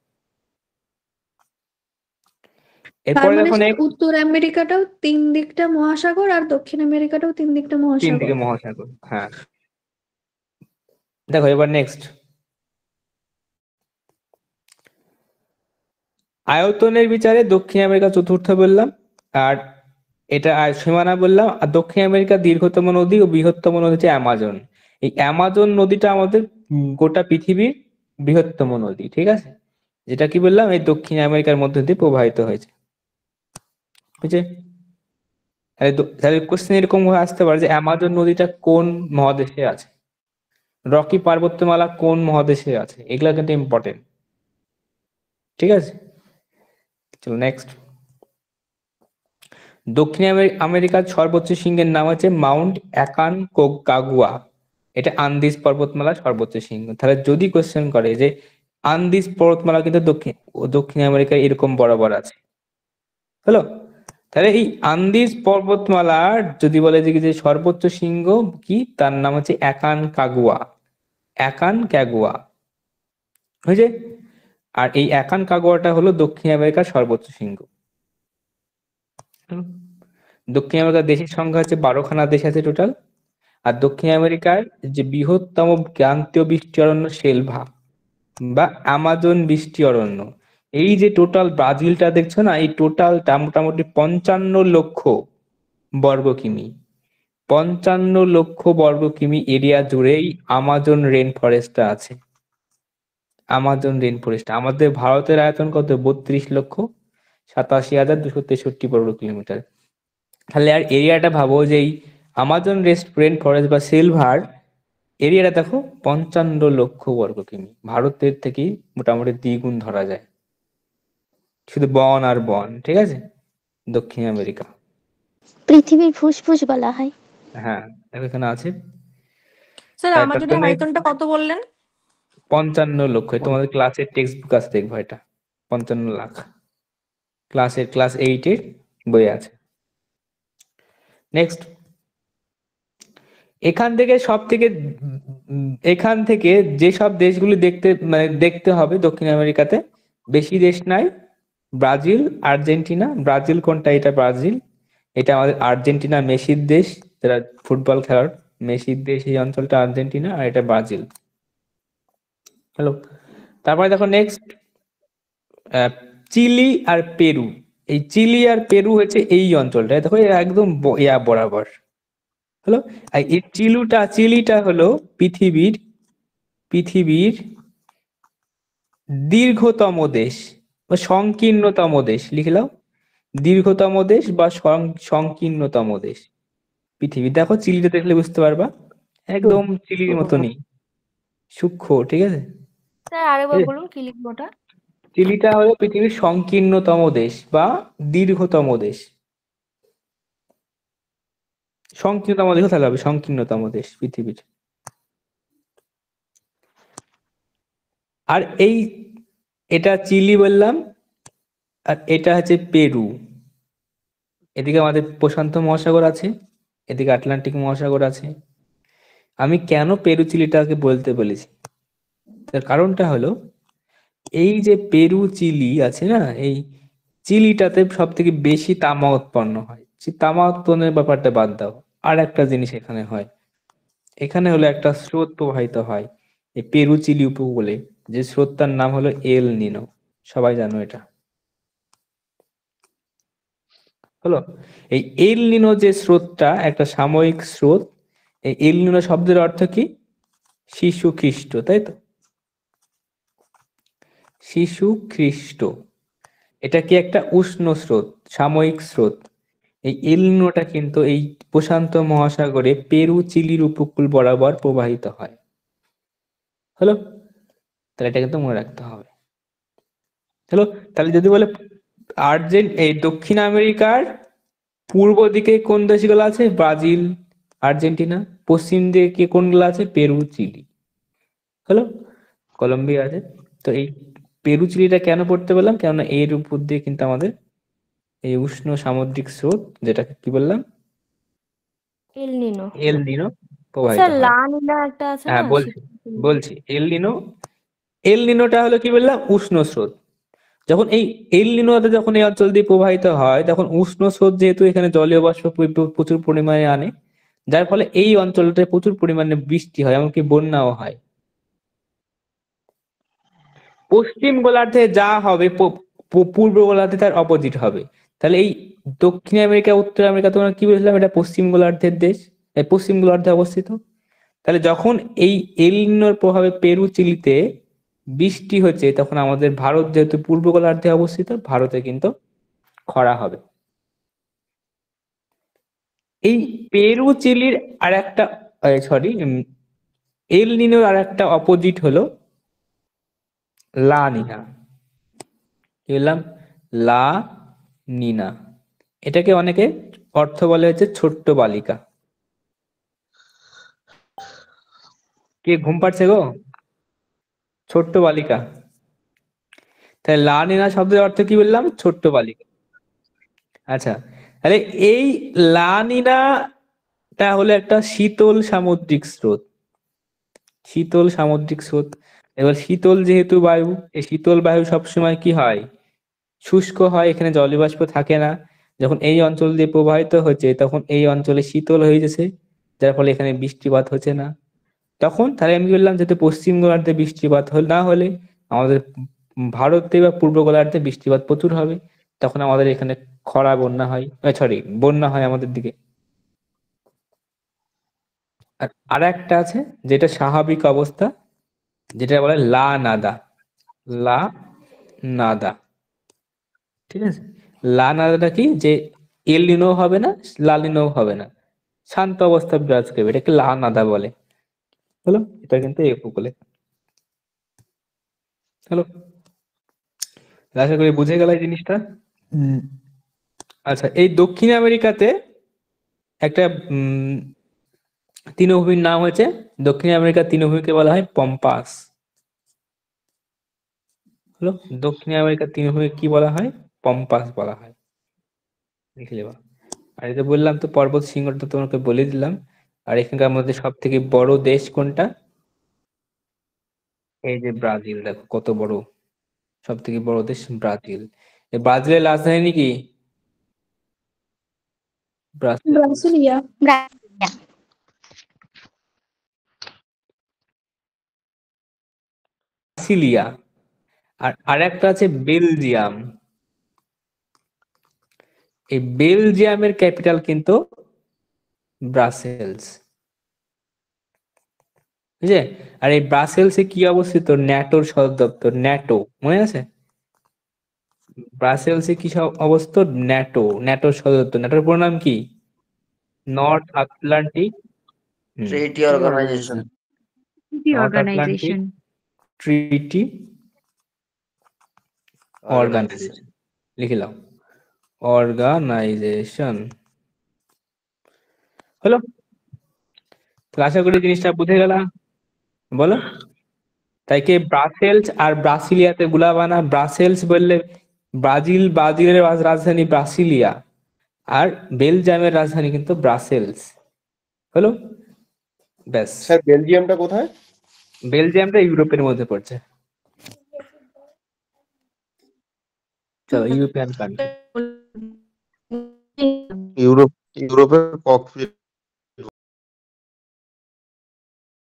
এরপরে দেখো উত্তর আমেরিকাটাও তিন দিকটা মহাসাগর, আর দক্ষিণ আমেরিকাটাও তিন দিকটা তিন দিকে মহাসাগর। হ্যাঁ, দেখো এবার নেক্সট। আয়তনের বিচারে দক্ষিণ আমেরিকা চতুর্থ বললাম, আর এটা সীমানা বললাম। আর দক্ষিণ আমেরিকার দীর্ঘতম নদী ও বৃহত্তম নদী হচ্ছে অ্যামাজন। এই অ্যামাজন নদীটা আমাদের গোটা পৃথিবীর বৃহত্তম নদী, ঠিক আছে, যেটা কি বললাম এই দক্ষিণ আমেরিকার মধ্য দিয়ে প্রবাহিত হয়েছে, বুঝছে? তাহলে কোশ্চেন এরকম ভাবে আসতে পারে যে অ্যামাজন নদীটা কোন মহাদেশে আছে, রকি পর্বতমালা কোন মহাদেশে আছে, এগুলা কিন্তু ইম্পর্টেন্ট, ঠিক আছে। চলো নেক্সট। দক্ষিণ আমেরিকার সর্বোচ্চ শৃঙ্গের নাম হচ্ছে মাউন্ট অ্যাকনকাগুয়া। এটা আন্দিজ পর্বতমালার সর্বোচ্চ শৃঙ্গ। তাহলে যদি কোশ্চেন করে যে আন্দিজ পর্বতমালা কিন্তু দক্ষিণ আমেরিকায় এরকম বরাবর আছে, হলো, তাহলে এই আন্দিজ পর্বতমালার যদি বলে যে সর্বোচ্চ শৃঙ্গ কি, তার নাম হচ্ছে অ্যাকনকাগুয়া, বুঝছে? আর এই অ্যাকনকাগুয়াটা হলো দক্ষিণ আমেরিকার সর্বোচ্চ শৃঙ্গ। দক্ষিণ আমেরিকার দেশের সংখ্যা হচ্ছে 12খানা দেশ আছে টোটাল। আর দক্ষিণ আমেরিকার যে বৃহত্তম ক্রান্তীয় বৃষ্টি অরণ্য সেলভা বা অ্যামাজন বৃষ্টি অরণ্য, এই যে টোটাল ব্রাজিলটা দেখছো না, এই টোটালটা মোটামুটি 55 লক্ষ বর্গ কিমি, 55 লক্ষ বর্গ কিমি এরিয়া জুড়েই আমাজন রেন ফরেস্টটা আছে। আমাজন রেন ফরেস্ট, আমাদের ভারতের আয়তন কত? 32,87,263 বর্গ কিলোমিটার। তাহলে আর এরিয়াটা ভাবো যে এই আমাজন রেন ফরেস্ট বা সিলভার এরিয়াটা দেখো 55 লক্ষ বর্গ কিমি, ভারতের থেকে মোটামুটি দ্বিগুণ ধরা যায়, শুধু বন আর বন, ঠিক আছে। দক্ষিণ আমেরিকা পৃথিবীর ফুসফুস বলা হয়। হ্যাঁ দেখো এখানে আছে। স্যার আমাজনের আয়তনটা কত বললেন? 55 লক্ষ। তোমাদের ক্লাসের টেক্সট বুক আছে, দেখবো এটা 55 লাখ, ক্লাস 8 এর বই আছে। নেক্সট, এখান থেকে যেসব দেশগুলি দেখতে হবে দক্ষিণ আমেরিকাতে, বেশি দেশ নাই, ব্রাজিল, আর্জেন্টিনা। ব্রাজিল কোনটা? এটা ব্রাজিল, এটা আমাদের আর্জেন্টিনা মেসির দেশ, যারা ফুটবল খেলার মেসির দেশ এই অঞ্চলটা আর্জেন্টিনা, আর এটা ব্রাজিল। হ্যালো, তারপরে দেখো নেক্সট চিলি আর পেরু। এই চিলি আর পেরু হচ্ছে এই অঞ্চলটা, দেখো একদম বরাবর। হলো, আর এই চিলিটা হলো পৃথিবীর দীর্ঘতম দেশ বা সংকীর্ণতম দেশ, লিখলাম দীর্ঘতম দেশ বা সংকীর্ণতম দেশ পৃথিবী। দেখো চিলিটা দেখলে বুঝতে পারবা, একদম চিলির মতনই সূক্ষ্ম, ঠিক আছে। স্যার আরেকবার বলুন কি লিখবো ওটা? চিলিটা হলো পৃথিবীর সংকীর্ণতম দেশ বা দীর্ঘতম দেশ। সংকীর্ণতম দেশ তাহলে হবে সংকীর্ণতম দেশ পৃথিবীর। আর এটা চিলি বললাম, আর এটা হচ্ছে পেরু। এদিকে আমাদের প্রশান্ত মহাসাগর আছে, এদিকে আটলান্টিক মহাসাগর আছে। আমি কেন পেরু চিলিটাকে বলতে বলেছি, তার কারণটা হলো এই যে পেরু চিলি আছে না, এই চিলিটাতে সব থেকে বেশি তামা উৎপন্ন হয়। তামা উৎপন্নের ব্যাপারটা বাদ দাও, আর একটা জিনিস এখানে হয়, এখানে হলো একটা স্রোত প্রবাহিত হয় এই পেরু চিলি উপকূলে, যে স্রোতটার নাম হলো এল নিনো, সবাই জানো এটা। হলো, এই এল নিনো যে স্রোতটা একটা সাময়িক স্রোত। এই এল নিনো শব্দের অর্থ কি? শিশু খ্রিস্ট, তাই তো, শিশু খ্রিস্ট। এটা কি একটা উষ্ণ স্রোত, সাময়িক স্রোত। এই এল নিনোটা কিন্তু এই প্রশান্ত মহাসাগরে পেরু চিলির উপকূল বরাবর প্রবাহিত হয়। হলো, তাহলে এটা কিন্তু মনে রাখতে হবে। হলো, তাহলে যদি বলে এই দক্ষিণ আমেরিকার পূর্ব দিকে কোন দেশগুলো আছে? Brazil, Argentina. পশ্চিম দিকে কোনগুলো আছে? Peru, chilli. হলো, কলম্বিয়া আছে। তো এই পেরু চিলিটা কেন পড়তে বললাম? কেননা এর উপর দিয়ে কিন্তু আমাদের এই উষ্ণ সামুদ্রিক স্রোত, যেটাকে কি বললাম, এল নিনো প্রবাহিত স্যার। হয়। লা নিনা একটা আছে না? হ্যাঁ বলছি এল নিনোটা হলো কি বললাম? উষ্ণ স্রোত। যখন এই এল নিনোটা যখন এই অঞ্চল দিয়ে প্রবাহিত হয়, তখন উষ্ণ স্রোত যেহেতু এখানে জলীয় বাষ্প প্রচুর পরিমাণে আনে, যার ফলে এই অঞ্চলটায় প্রচুর পরিমাণে বৃষ্টি হয়, এমনকি বন্যাও হয়। পশ্চিম গোলার্ধে যা হবে পূর্ব গোলার্ধে তার অপোজিট হবে। তাহলে এই দক্ষিণ আমেরিকা, উত্তর আমেরিকা, তোমরা কি বলছিলাম? এটা পশ্চিম গোলার্ধের দেশ, পশ্চিম গোলার্ধে অবস্থিত। তাহলে যখন এই এল নিনোর প্রভাবে পেরু চিলিতে বৃষ্টি হচ্ছে, তখন আমাদের ভারত যেহেতু পূর্ব গোলার্ধে অবস্থিত, ভারতে কিন্তু খরা হবে। এই পেরু চিলির আর একটা এল নিনোর আর একটা অপোজিট হলো লা নিনা। কি বললাম? লা নিনা। এটাকে অনেকে অর্থ বলে হচ্ছে ছোট্ট বালিকা। কে ঘুম পাচ্ছে গো? ছোট্ট বালিকা। তাহলে লা নিনা শব্দের অর্থ কি বললাম? ছোট্ট বালিকা। আচ্ছা, তাহলে এই লা নিনাটা হলো একটা শীতল সামুদ্রিক স্রোত। শীতল সামুদ্রিক স্রোত। এবার শীতল যেহেতু বায়ু, এই শীতল বায়ু সবসময় কি হয়? শুষ্ক হয়, এখানে জলবাষ্প থাকে না। যখন এই অঞ্চল দিয়ে প্রবাহিত হচ্ছে, তখন এই অঞ্চলে শীতল হয়ে গেছে, যার ফলে এখানে বৃষ্টিপাত হচ্ছে না। তখন তাহলে আমি বললাম যাতে পশ্চিম গোলার্ধে বৃষ্টিপাত না হলে আমাদের ভারতে বা পূর্ব গোলার্ধে বৃষ্টিপাত প্রচুর হবে, তখন আমাদের এখানে খরা বন্যা হয়, বন্যা হয় আমাদের দিকে। আর একটা আছে যেটা স্বাভাবিক অবস্থা, যেটা বলে লা নাদা। লা নাদা, ঠিক আছে? লা নাদাটা কি? যে এল নিনো হবে না, লা নিনো হবে না, শান্ত অবস্থা বিরাজ করবে, এটাকে লা নাদা বলে। হলো, এটা কিন্তু এই উপকূলে। হ্যালো, আশা করি বুঝে গেল এই জিনিসটা। আচ্ছা, এই দক্ষিণ আমেরিকাতে একটা তৃণভূমির নাম হয়েছে, দক্ষিণ আমেরিকার তৃণভূমিকে বলা হয় পম্পাস। হলো, দক্ষিণ আমেরিকার তৃণভূমি কি বলা হয়? পম্পাস বলা হয়। লিখে নেবা। আর এটা বললাম তো পর্বত শৃঙ্গটা তোমাকে বলে দিলাম। আর এখানকার মধ্যে সব থেকে বড় দেশ কোনটা? এই যে ব্রাজিল, দেখো কত বড়, সব থেকে বড় দেশ ব্রাজিল। এই ব্রাজিলের রাজধানী কি? ব্রাসিলিয়া। ব্রাসিলিয়া। আর আরেকটা আছে বেলজিয়াম। এই বেলজিয়ামের ক্যাপিটাল কিন্তু ব্রাসেলস, বুঝলে? আর এই ব্রাসেলসে কি অবস্থিত? ন্যাটোর সদর দপ্তর, ন্যাটো, মনে আছে? ব্রাসেলসে কি সব অবস্থিত? ন্যাটো, ন্যাটোর সদর দপ্তর। ন্যাটোর পুরো নাম কি? North Atlantic treaty organization. North Atlantic treaty organization. লিখে নাও, অর্গানাইজেশন। হলো, আশা করি জিনিসটা বুঝে গেল। বলো, তাই কি ব্রাসেলস আর ব্রাসিলিয়াতে গুলাবানা? ব্রাসেলস বললে ব্রাজিল, ব্রাজিলের রাজধানী ব্রাসিলিয়া, আর বেলজিয়ামের রাজধানী কিন্তু ব্রাসেলস। হলো, ব্যাস। স্যার বেলজিয়ামটা কোথায়? বেলজিয়ামটা ইউরোপের মধ্যে পড়ছে। চলো, ইউরোপিয়ান কান্ট্রি। ইউরোপের ককপিট